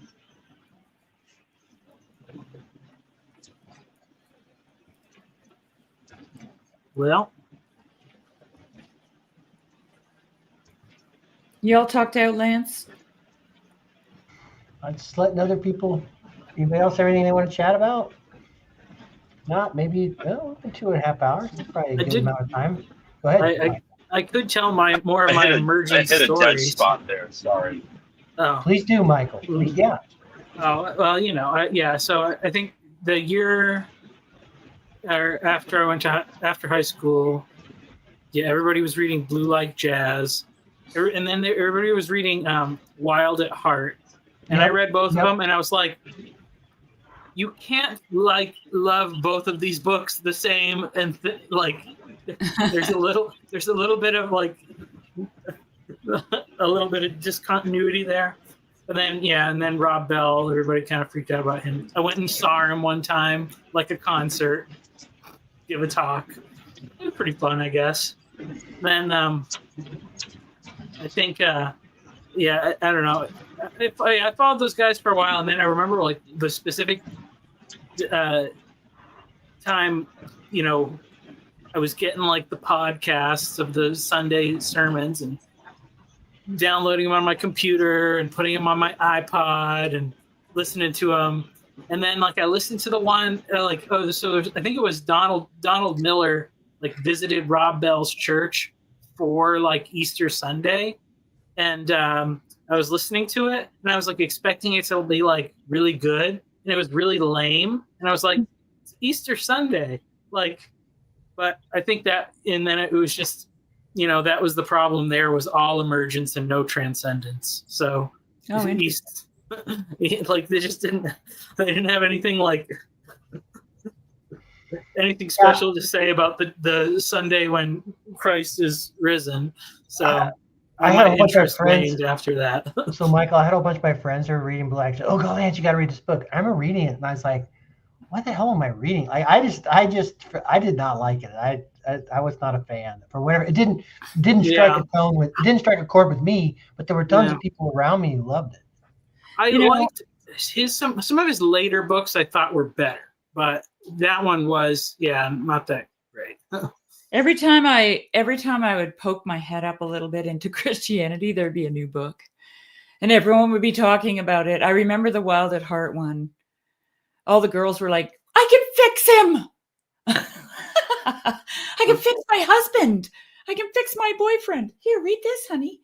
I: Well,
F: You all talked out, Lance?
D: I'm just letting other people. Anybody else have anything they want to chat about? Not maybe. Oh, it's been 2.5 hours. It's probably a
I: I
D: good
I: did-
D: amount of time. Go ahead.
I: I could tell more of my
A: I
I: emergent
A: hit a dead
I: stories.
A: spot there. Sorry.
I: Oh.
D: Please do, Michael. Yeah.
I: Oh, well, yeah. So I think the year or after I went to after high school, yeah, everybody was reading Blue Like Jazz, and then everybody was reading Wild at Heart, and I
D: Yep,
I: read both
D: yep.
I: of them, and I was like, you can't love both of these books the same, and there's a little bit of a little bit of discontinuity there. But then, and then Rob Bell, everybody kind of freaked out about him. I went and saw him one time, like a concert, give a talk. It was pretty fun, I guess. Then I think, I don't know. I followed those guys for a while, and then I remember like the specific time, I was getting like the podcasts of the Sunday sermons and downloading them on my computer and putting them on my iPod and listening to them. And then I listened to the one I think it was Donald Miller visited Rob Bell's church for Easter Sunday, and I was listening to it and I was expecting it to be really good, and it was really lame, and I was like, it's Easter Sunday, but I think that, and then it was just, that was the problem. There was all emergence and no transcendence. So they just didn't have anything anything special to say about the Sunday when Christ is risen. So
D: I had a bunch of friends
I: waned after that.
D: So Michael, I had a bunch of my friends who were reading Black. Said, "Oh, go Lance, you got to read this book." I remember reading it, and I was like, "What the hell am I reading?" I did not like it. I was not a fan for whatever. It didn't strike a tone with. It didn't strike a chord with me. But there were tons of people around me who loved it.
I: I liked some of his later books. I thought were better, but that one was not that great.
F: Every time I would poke my head up a little bit into Christianity, there'd be a new book, and everyone would be talking about it. I remember the Wild at Heart one. All the girls were like, "I can fix him. I can fix my husband. I can fix my boyfriend. Here, read this, honey."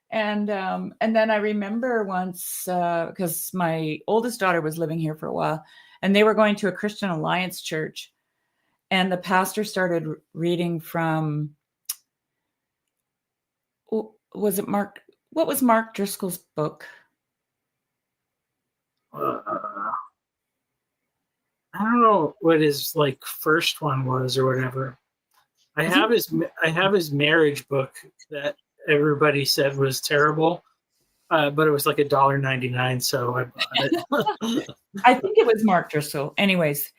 F: And then I remember once, because my oldest daughter was living here for a while, and they were going to a Christian Alliance church. And the pastor started reading from, was it Mark? What was Mark Driscoll's book?
I: I don't know what his first one was or whatever. I have his marriage book that everybody said was terrible, but it was $1.99, so I bought it.
F: I think it was Mark Driscoll. Anyways.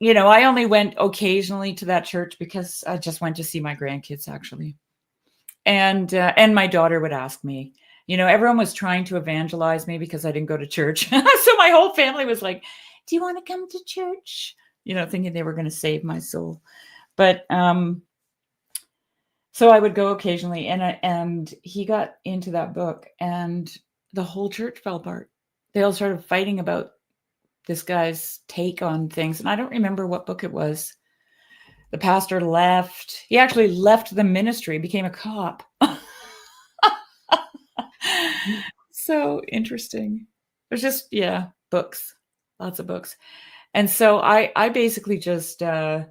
F: I only went occasionally to that church because I just went to see my grandkids, actually. And my daughter would ask me, everyone was trying to evangelize me because I didn't go to church. So my whole family was like, "Do you want to come to church?" Thinking they were going to save my soul. But so I would go occasionally, and he got into that book, and the whole church fell apart. They all started fighting about this guy's take on things. And I don't remember what book it was. The pastor left. He actually left the ministry, became a cop. So interesting. There's just, books, lots of books. And so I basically just, I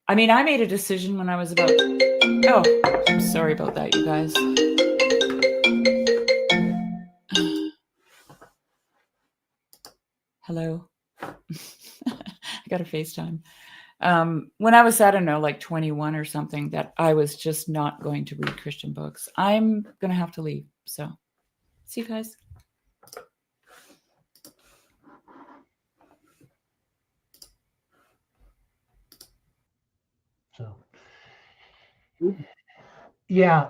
F: made a decision when I was about, I'm sorry about that, you guys. Hello. I got a FaceTime. When I was, 21 or something, that I was just not going to read Christian books. I'm going to have to leave. So see you guys.
D: So,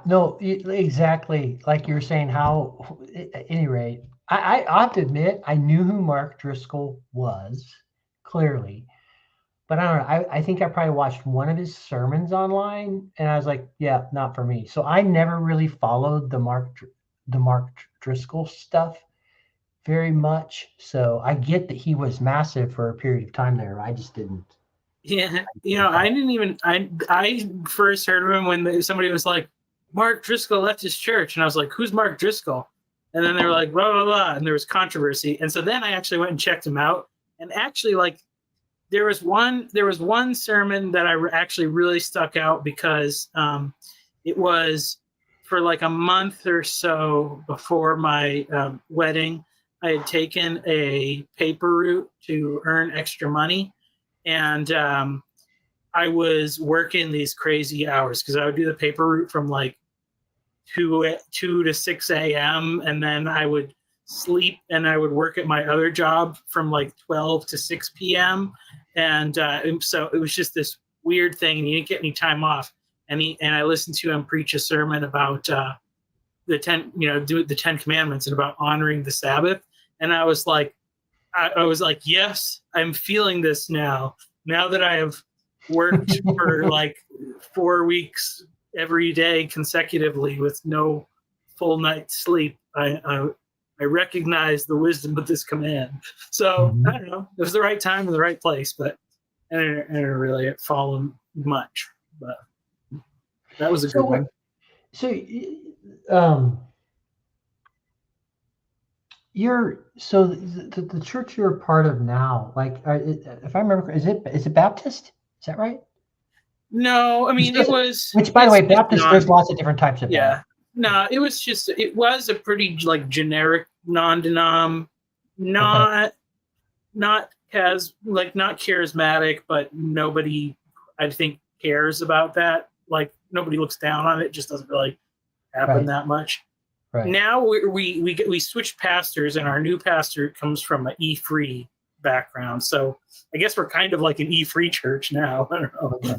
D: no, exactly. Like you were saying, how, at any rate, I have to admit, I knew who Mark Driscoll was, clearly. But I don't know. I think I probably watched one of his sermons online, and I was like, yeah, not for me. So I never really followed the Mark Driscoll stuff very much. So I get that he was massive for a period of time there. I just didn't.
I: Yeah, I didn't even. I first heard of him when somebody was like, Mark Driscoll left his church, and I was like, who's Mark Driscoll? And then they were like, blah blah blah, and there was controversy, and so then I actually went and checked him out, and actually, like, there was one sermon that I actually really stuck out because it was for like a month or so before my wedding. I had taken a paper route to earn extra money, and I was working these crazy hours because I would do the paper route from like 2 to 6 a.m. and then I would sleep and I would work at my other job from like 12 to 6 p.m. And so it was just this weird thing, and you didn't get any time off. And I listened to him preach a sermon about the 10 commandments and about honoring the Sabbath. And I was like, yes, I'm feeling this now. Now that I have worked for like 4 weeks every day consecutively with no full night's sleep, I recognize the wisdom of this command. So I don't know, it was the right time and the right place, but I didn't really follow him much. But that was a good one.
D: So, the church you're a part of now, like, if I remember, is it Baptist? Is that right?
I: No, I mean, it was.
D: Which, by the way, Baptist, there's lots of different types of.
I: Yeah. No, it was a pretty like generic non-denom, not charismatic, but nobody, I think, cares about that. Like, nobody looks down on it. It just doesn't really happen that much. Right. Now we switched pastors, and our new pastor comes from an E-free background. So I guess we're kind of like an E-free church now. I don't know.
D: Okay.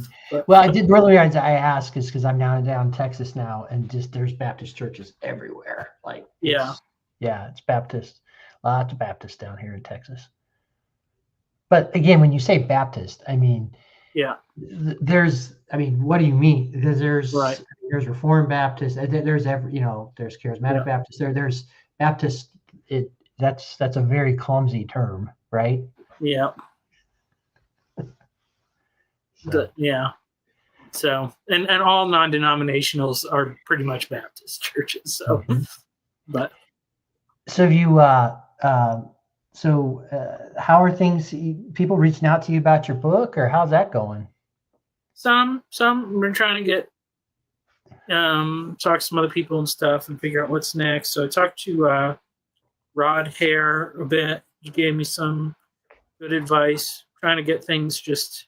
D: Well, I did really realize I asked is because I'm down in Texas now, and just there's Baptist churches everywhere. Like, it's Baptist. Lots of Baptists down here in Texas. But again, when you say Baptist, I mean, what do you mean? Because there's Reformed Baptist, there's there's Charismatic Baptist, there's Baptist. That's a very clumsy term, right?
I: Yeah. So and all non-denominationals are pretty much Baptist churches. So, but
D: so you how are things? People reaching out to you about your book, or how's that going?
I: Some we're trying to get talk to some other people and stuff and figure out what's next. So I talked to Rod Hare a bit. He gave me some good advice, trying to get things just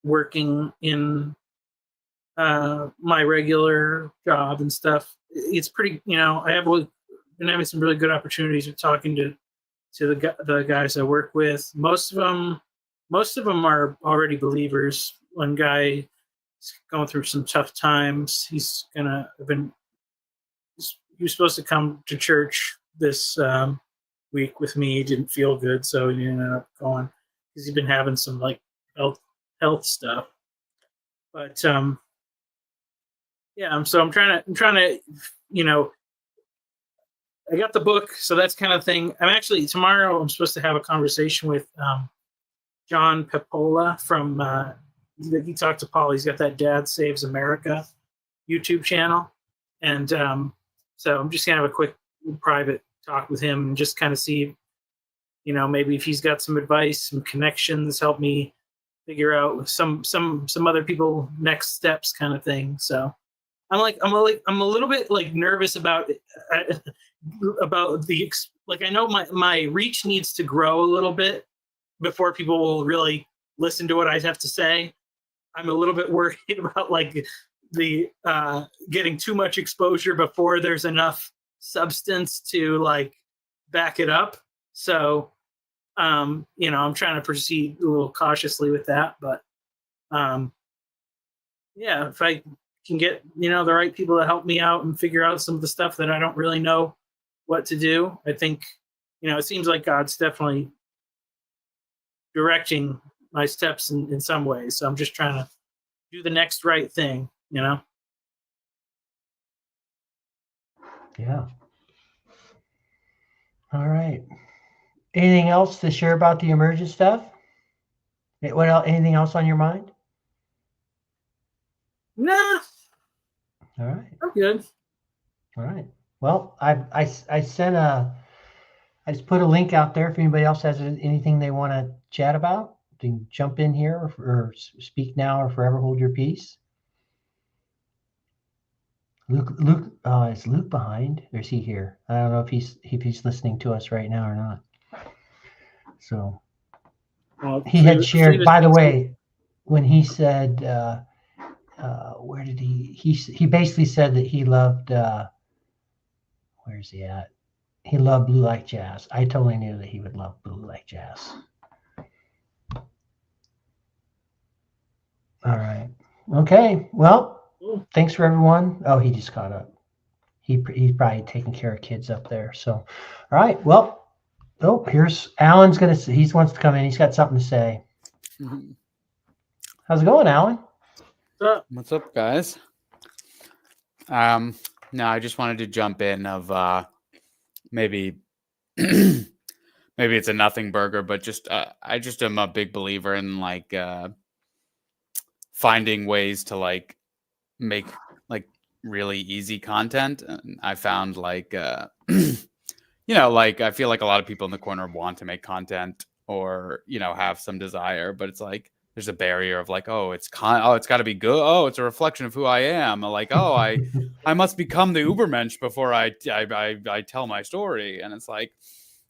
I: working in my regular job and stuff. It's pretty, I have been having some really good opportunities with talking to the guys I work with. Most of them are already believers. One guy is going through some tough times. He was supposed to come to church this week with me. He didn't feel good, so he ended up going because he's been having some like health stuff. But so I'm trying to I got the book, so that's kind of thing. Tomorrow I'm supposed to have a conversation with John Pepola from he talked to Paul. He's got that Dad Saves America YouTube channel, and so I'm just gonna have a quick private talk with him and just kind of see, maybe if he's got some advice, some connections, help me figure out some other people next steps kind of thing. So I'm a little bit like nervous about the I know my reach needs to grow a little bit before people will really listen to what I have to say. I'm a little bit worried about like the getting too much exposure before there's enough substance to like back it up. So I'm trying to proceed a little cautiously with that, but if I can get the right people to help me out and figure out some of the stuff that I don't really know what to do. I think, it seems like God's definitely directing my steps in some ways. So I'm just trying to do the next right thing,
D: Yeah. All right. Anything else to share about the Emergent stuff? What else? Anything else on your mind?
I: Nah,
D: All right.
I: I'm good.
D: All right. Well, I sent I just put a link out there if anybody else has anything they want to chat about. You can jump in here or speak now or forever hold your peace. Luke, is Luke behind or is he here? I don't know if he's listening to us right now or not. So he had shared, by the way, when he said, where did he basically said that he loved, where's he at? He loved Blue Like Jazz. I totally knew that he would love Blue Like Jazz. All right. Okay. Well, thanks for everyone. Oh, he just caught up. He's probably taking care of kids up there. So, all right. Well, here's Alan's he wants to come in. He's got something to say. Mm-hmm. How's it going, Alan?
J: What's up, guys? No, I just wanted to jump in of maybe it's a nothing burger, but just I just am a big believer in like finding ways to like make like really easy content. And I found like like I feel like a lot of people in the corner want to make content or have some desire, but it's like there's a barrier of like, it's got to be good. Oh, it's a reflection of who I am. Like, I must become the Ubermensch before I tell my story. And it's like,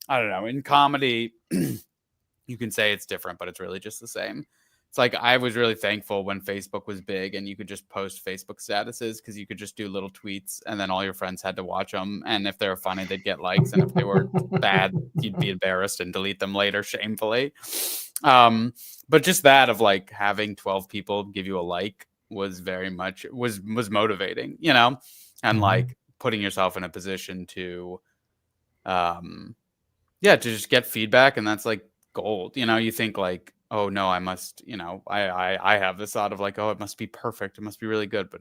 J: I don't know. In comedy, you can say it's different, but it's really just the same. It's like I was really thankful when Facebook was big and you could just post Facebook statuses because you could just do little tweets and then all your friends had to watch them. And if they were funny, they'd get likes. And if they were bad, you'd be embarrassed and delete them later shamefully. But just that of like having 12 people give you a like was very much was motivating, and like putting yourself in a position to, to just get feedback. And that's like gold. You think like, oh no, I must, I have this thought of like, oh, it must be perfect. It must be really good. But,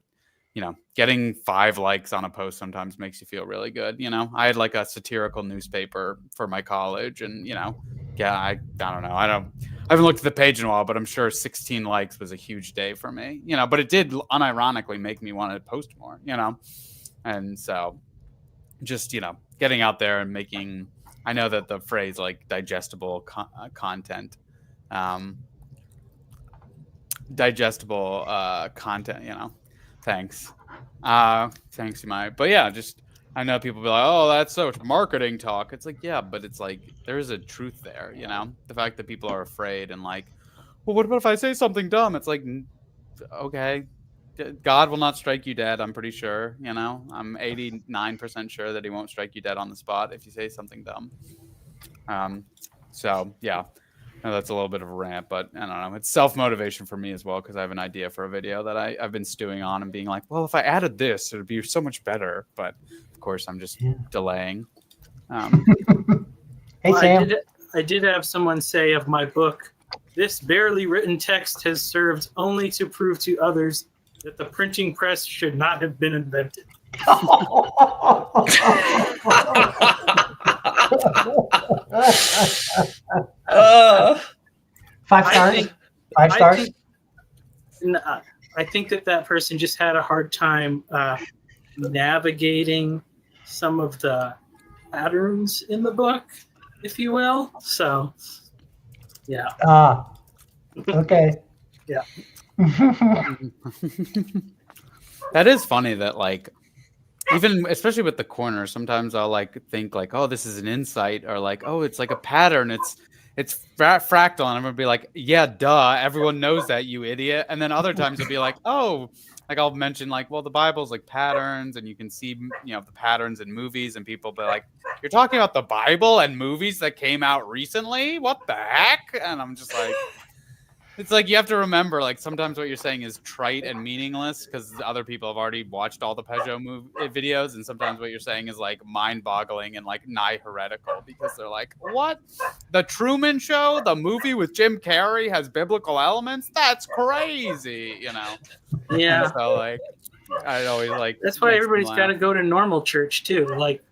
J: getting 5 likes on a post sometimes makes you feel really good. I had like a satirical newspaper for my college and, I don't know. I haven't looked at the page in a while, but I'm sure 16 likes was a huge day for me, but it did unironically make me want to post more, and so just, getting out there and making, I know that the phrase like digestible content, thanks. Thanks, Imai. But yeah, just, I know people be like, oh, that's so much marketing talk. It's like, yeah, but it's like, there is a truth there, the fact that people are afraid and like, well, what about if I say something dumb? It's like, okay, God will not strike you dead. I'm pretty sure, I'm 89% sure that he won't strike you dead on the spot if you say something dumb. So yeah. No, that's a little bit of a rant, but I don't know. It's self-motivation for me as well because I have an idea for a video that I've been stewing on and being like, well, if I added this, it would be so much better. But, of course, I'm just delaying.
D: Hey, Sam.
I: I did have someone say of my book, this barely written text has served only to prove to others that the printing press should not have been invented.
D: 5 stars. 5 stars.
I: I think that person just had a hard time navigating some of the patterns in the book, if you will. So, yeah.
D: Okay.
I: Yeah.
J: That is funny that like, even especially with the corner, sometimes I'll like think like, oh, this is an insight, or like, oh, it's like a pattern. It's fractal, and I'm gonna be like, yeah, duh, everyone knows that, you idiot. And then other times it'll be like, oh, like I'll mention like, well, the Bible's like patterns, and you can see the patterns in movies, and people be like, you're talking about the Bible and movies that came out recently? What the heck? And I'm just like, It's like you have to remember, like sometimes what you're saying is trite and meaningless because other people have already watched all the Peugeot videos, and sometimes what you're saying is like mind-boggling and like nigh heretical because they're like, "What? The Truman Show, the movie with Jim Carrey, has biblical elements? That's crazy!" You know?
I: Yeah.
J: And so like, I always like.
I: That's why everybody's got to go to normal church too. Like,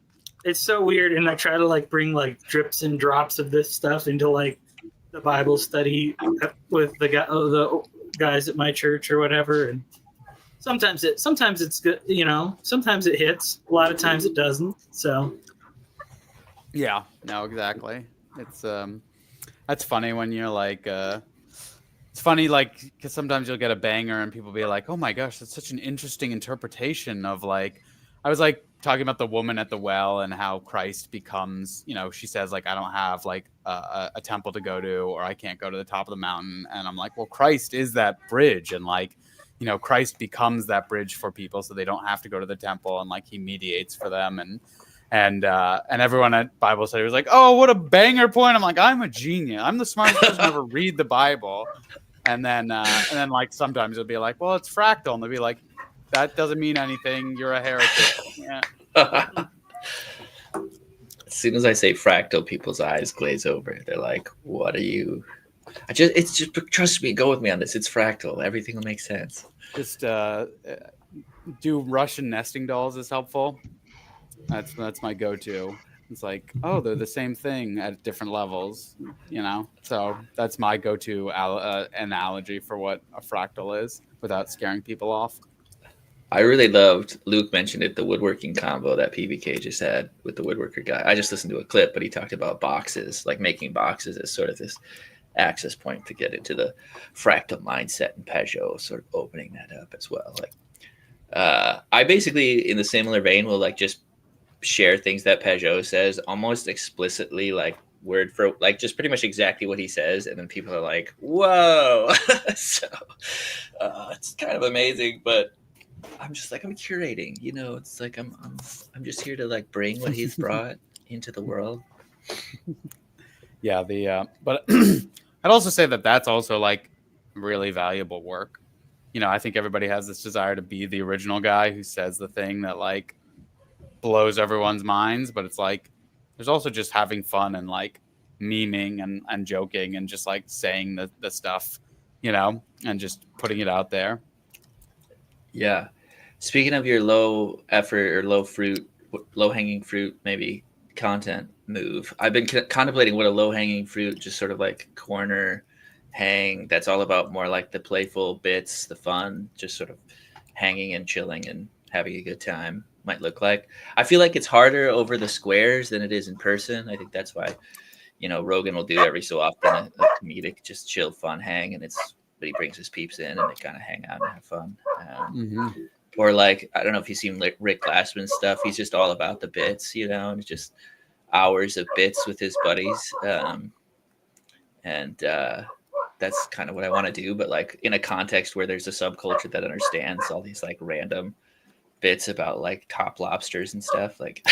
I: it's so weird, and I try to like bring like drips and drops of this stuff into like the Bible study with the guys at my church or whatever, and sometimes it's good, you know. Sometimes it hits. A lot of times it doesn't. So
J: yeah, no, exactly. It's that's funny when you're like it's funny like because sometimes you'll get a banger and people be like, oh my gosh, that's such an interesting interpretation of like. I was like talking about the woman at the well and how Christ becomes, you know, she says like, I don't have like a temple to go to, or I can't go to the top of the mountain. And I'm like, well, Christ is that bridge. And like, you know, Christ becomes that bridge for people so they don't have to go to the temple, and like he mediates for them. And everyone at Bible study was like, oh, what a banger point. I'm like, I'm a genius. I'm the smartest person to ever read the Bible. And then like sometimes it'll be like, well, it's fractal. And they'll be like, that doesn't mean anything. You're a heretic. Yeah.
K: As soon as I say fractal, people's eyes glaze over. They're like, "What are you?" It's just trust me. Go with me on this. It's fractal. Everything will make sense.
J: Just do Russian nesting dolls is helpful. That's my go-to. It's like, oh, they're the same thing at different levels, you know. So that's my go-to analogy for what a fractal is, without scaring people off.
K: I really loved, Luke mentioned it, the woodworking combo that PBK just had with the woodworker guy. I just listened to a clip, but he talked about boxes, like making boxes as sort of this access point to get into the fractal mindset, and Peugeot sort of opening that up as well. Like, I basically, in the similar vein, will like just share things that Peugeot says almost explicitly, like word for like just pretty much exactly what he says, and then people are like, whoa. So it's kind of amazing, but I'm just like, I'm curating, you know. It's like I'm just here to like bring what he's brought into the world.
J: Yeah, but I'd also say that that's also like really valuable work. You know, I think everybody has this desire to be the original guy who says the thing that like blows everyone's minds, but it's like there's also just having fun and like memeing and joking and just like saying the stuff, you know, and just putting it out there.
K: Yeah. Speaking of your low effort or low hanging fruit, maybe content move, I've been contemplating what a low hanging fruit, just sort of like corner hang that's all about more like the playful bits, the fun, just sort of hanging and chilling and having a good time might look like. I feel like it's harder over the squares than it is in person. I think that's why, you know, Rogan will do every so often a comedic, just chill, fun hang, and but he brings his peeps in and they kind of hang out and have fun. Or like, I don't know if you've seen like Rick Glassman's stuff. He's just all about the bits, you know, and just hours of bits with his buddies. That's kind of what I want to do, but like in a context where there's a subculture that understands all these like random bits about like top lobsters and stuff. Like,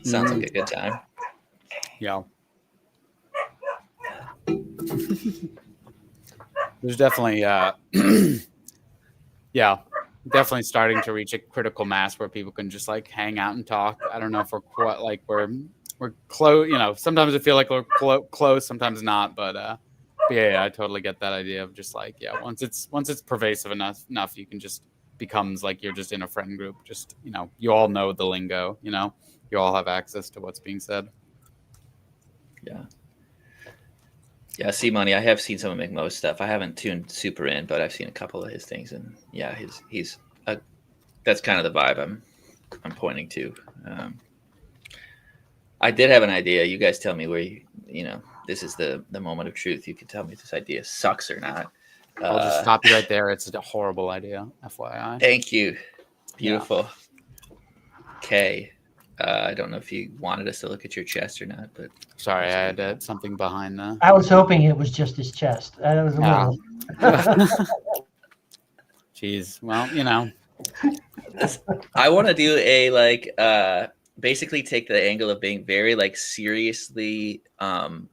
K: sounds like a good time.
J: Yeah. There's definitely, definitely starting to reach a critical mass where people can just like hang out and talk. I don't know if we're quite like we're close. You know, sometimes I feel like we're close, sometimes not. But yeah, I totally get that idea of just like once it's pervasive enough, you can just becomes like you're just in a friend group. Just, you know, you all know the lingo. You know, you all have access to what's being said.
K: Yeah, C-Money, I have seen some of McMo's stuff. I haven't tuned super in, but I've seen a couple of his things, and yeah, he's that's kind of the vibe I'm pointing to. I did have an idea. You guys tell me where you know, this is the moment of truth. You can tell me if this idea sucks or not.
J: I'll just stop you right there. It's a horrible idea, FYI.
K: Thank you. Beautiful. Okay. I don't know if you wanted us to look at your chest or not, but
J: sorry, I had something behind that.
D: I was hoping it was just his chest. That was a little.
J: Jeez. Well, you know,
K: I want to do a like basically take the angle of being very like seriously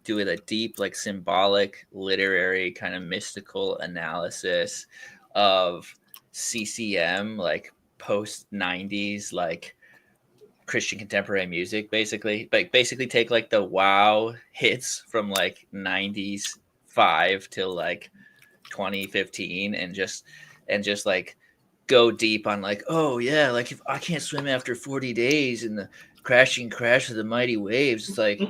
K: doing a deep like symbolic literary kind of mystical analysis of CCM, like post 90s like Christian contemporary music, basically. Like basically take like the wow hits from like 90s 5 till like 2015 and just like go deep on like, oh yeah, like if I can't swim after 40 days in the crashing crash of the mighty waves, it's like,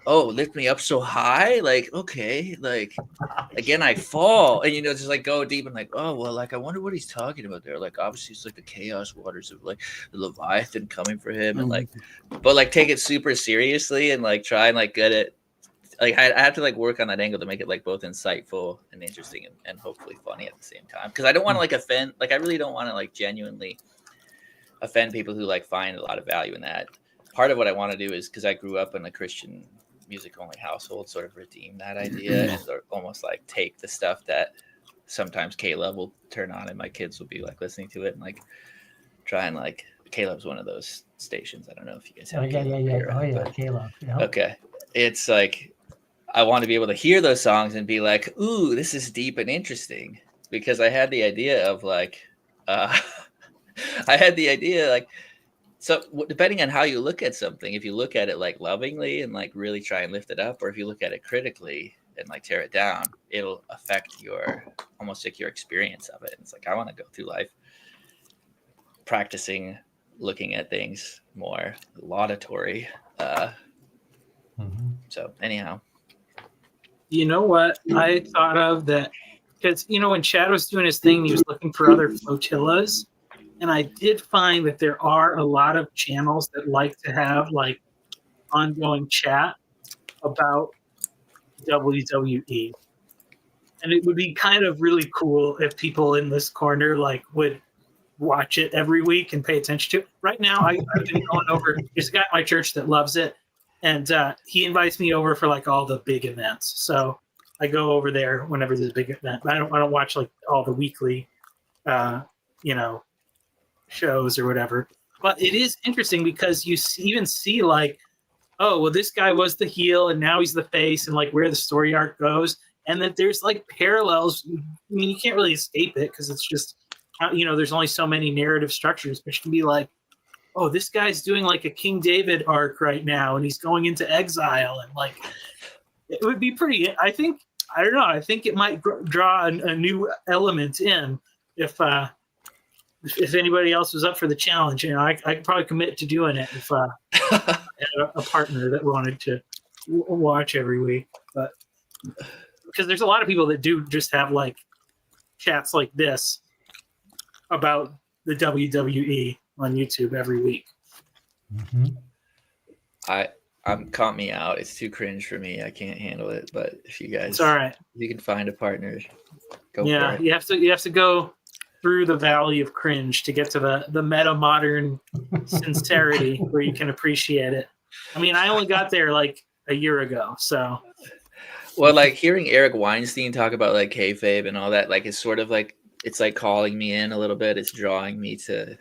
K: oh, lift me up so high, like okay, like again I fall, and just like go deep and like, oh well, like I wonder what he's talking about there. Like obviously it's like the chaos waters of like the Leviathan coming for him, and like, but like take it super seriously and like try and like get it. Like I have to like work on that angle to make it like both insightful and interesting and hopefully funny at the same time. Because I don't want to like offend. Like I really don't want to like genuinely offend people who like find a lot of value in that. Part of what I want to do is because I grew up in a Christian music only household, sort of redeem that idea and sort of almost like take the stuff that sometimes Caleb will turn on and my kids will be like listening to it and like try and like Caleb's one of those stations. I don't know if you guys have.
D: Caleb. Yeah.
K: Okay, it's like. I want to be able to hear those songs and be like, ooh, this is deep and interesting, because I had the idea of like, so depending on how you look at something, if you look at it like lovingly and like really try and lift it up, or if you look at it critically and like tear it down, it'll affect your almost like your experience of it. And it's like, I want to go through life practicing looking at things more laudatory. So anyhow.
I: You know what I thought of that? Because, when Chad was doing his thing, he was looking for other flotillas. And I did find that there are a lot of channels that like to have like ongoing chat about WWE. And it would be kind of really cool if people in this corner like would watch it every week and pay attention to it. Right now, I've been going over, there's a guy at my church that loves it. And he invites me over for like all the big events. So I go over there whenever there's a big event. I don't watch like all the weekly, shows or whatever. But it is interesting because you even see like, oh, well, this guy was the heel and now he's the face, and like where the story arc goes. And that there's like parallels. I mean, you can't really escape it because it's just, there's only so many narrative structures, but you can be like, oh, this guy's doing like a King David arc right now, and he's going into exile, and like it would be pretty. I think it might draw a new element in if anybody else was up for the challenge. I could probably commit to doing it if I had a partner that wanted to watch every week. But because there's a lot of people that do just have like chats like this about the WWE on YouTube every week.
K: I'm count me out. It's too cringe for me. I can't handle it. But if you guys,
I: it's all right.
K: You can find a partner. Go
I: for it. You have to go through the valley of cringe to get to the meta modern sincerity where you can appreciate it. I mean, I only got there like a year ago, so.
K: Well, like hearing Eric Weinstein talk about like kayfabe and all that, like it's sort of like it's like calling me in a little bit. It's drawing me to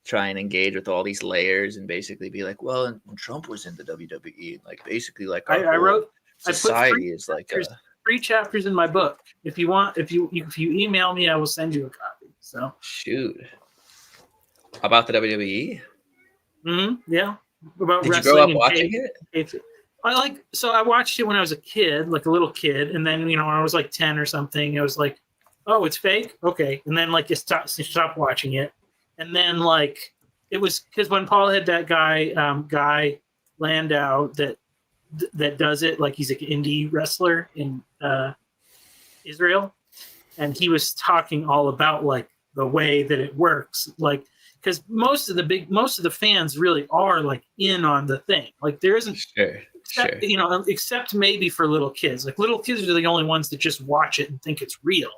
K: try and engage with all these layers and basically be like, well, when Trump was in the WWE, like basically like
I: I wrote
K: society is like
I: 3 chapters in my book. If you want, if you email me, I will send you a copy. So
K: shoot, about the WWE.
I: Yeah. About
K: Did you grow up watching it?
I: I watched it when I was a kid, like a little kid, and then when I was like 10 or something, I was like, oh, it's fake, okay, and then like you stop watching it. And then, like, it was because when Paul had that guy Landau that does it, like he's an indie wrestler in Israel, and he was talking all about like the way that it works, like because most of the fans really are like in on the thing. Like there isn't, except maybe for little kids. Like little kids are the only ones that just watch it and think it's real.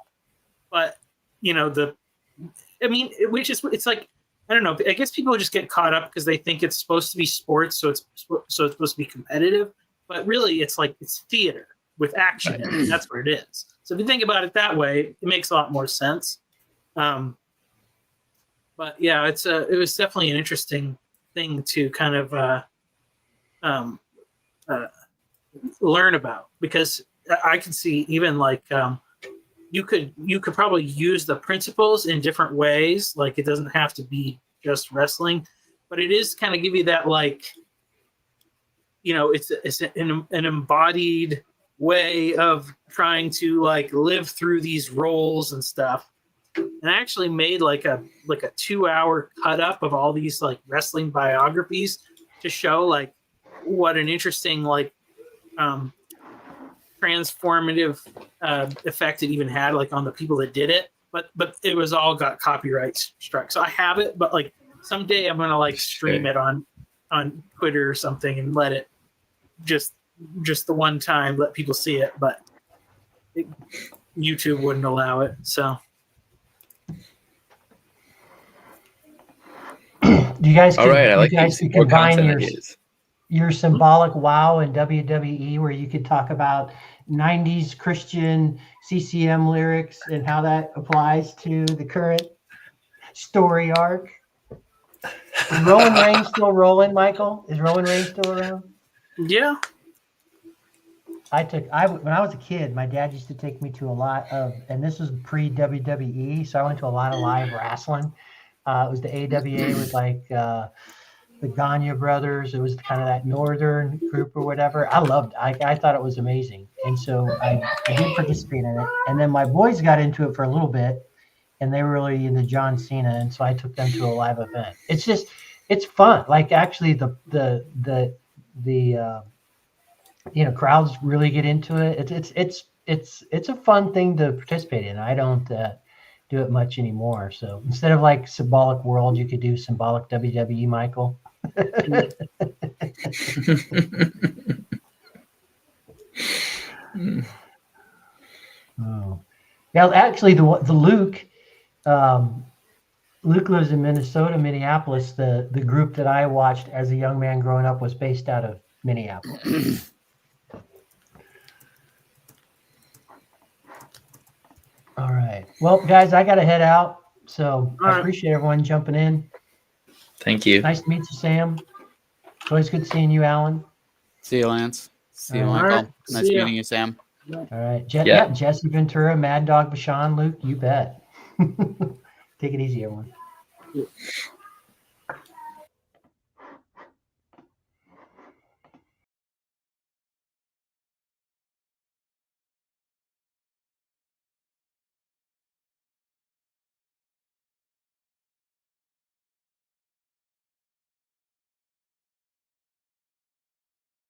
I: But it's like, I don't know. I guess people just get caught up because they think it's supposed to be sports, so it's supposed to be competitive. But really, it's like it's theater with action, right. And that's what it is. So if you think about it that way, it makes a lot more sense. But yeah, it was definitely an interesting thing to kind of learn about, because I can see even like you could probably use the principles in different ways. Like it doesn't have to be just wrestling, but it is kind of give you that, like, you know, it's an embodied way of trying to like live through these roles and stuff. And I actually made like a 2-hour cut up of all these like wrestling biographies to show like what an interesting like transformative effect it even had like on the people that did it. But it was all got copyright struck. So I have it, but like someday I'm gonna like stream it on Twitter or something and let it just the one time let people see it, but YouTube wouldn't allow it. So
D: you guys can,
K: all right, I like
D: you guys
K: these
D: can
K: more
D: combine
K: content ideas.
D: your symbolic wow and WWE, where you could talk about 90s Christian CCM lyrics and how that applies to the current story arc. Is Roman Reigns still rolling, Michael? Is Roman Reigns still around?
I: yeah.
D: When I was a kid, my dad used to take me to a lot of, and this was pre-WWE, so I went to a lot of live wrestling. It was the AWA, it was like the Gagne brothers. It was kind of that northern group or whatever. I loved it. I thought it was amazing. And so I did participate in it. And then my boys got into it for a little bit, and they were really into John Cena. And so I took them to a live event. It's fun. Like actually the crowds really get into it. It's a fun thing to participate in. I don't do it much anymore. So instead of like symbolic world, you could do symbolic WWE, Michael. Oh, yeah. Actually, the Luke lives in Minnesota, Minneapolis. The group that I watched as a young man growing up was based out of Minneapolis. All right. Well, guys, I got to head out. So I appreciate everyone jumping in.
K: Thank you.
D: Nice to meet you, Sam. It's always good seeing you, Alan.
J: See you, Lance. See you,
D: All
J: Michael.
I: right.
J: Nice
I: See ya.
J: meeting you, Sam.
D: All right.
K: Yeah.
D: Jesse Ventura, Mad Dog Bashan, Luke, you bet. Take it easy, everyone.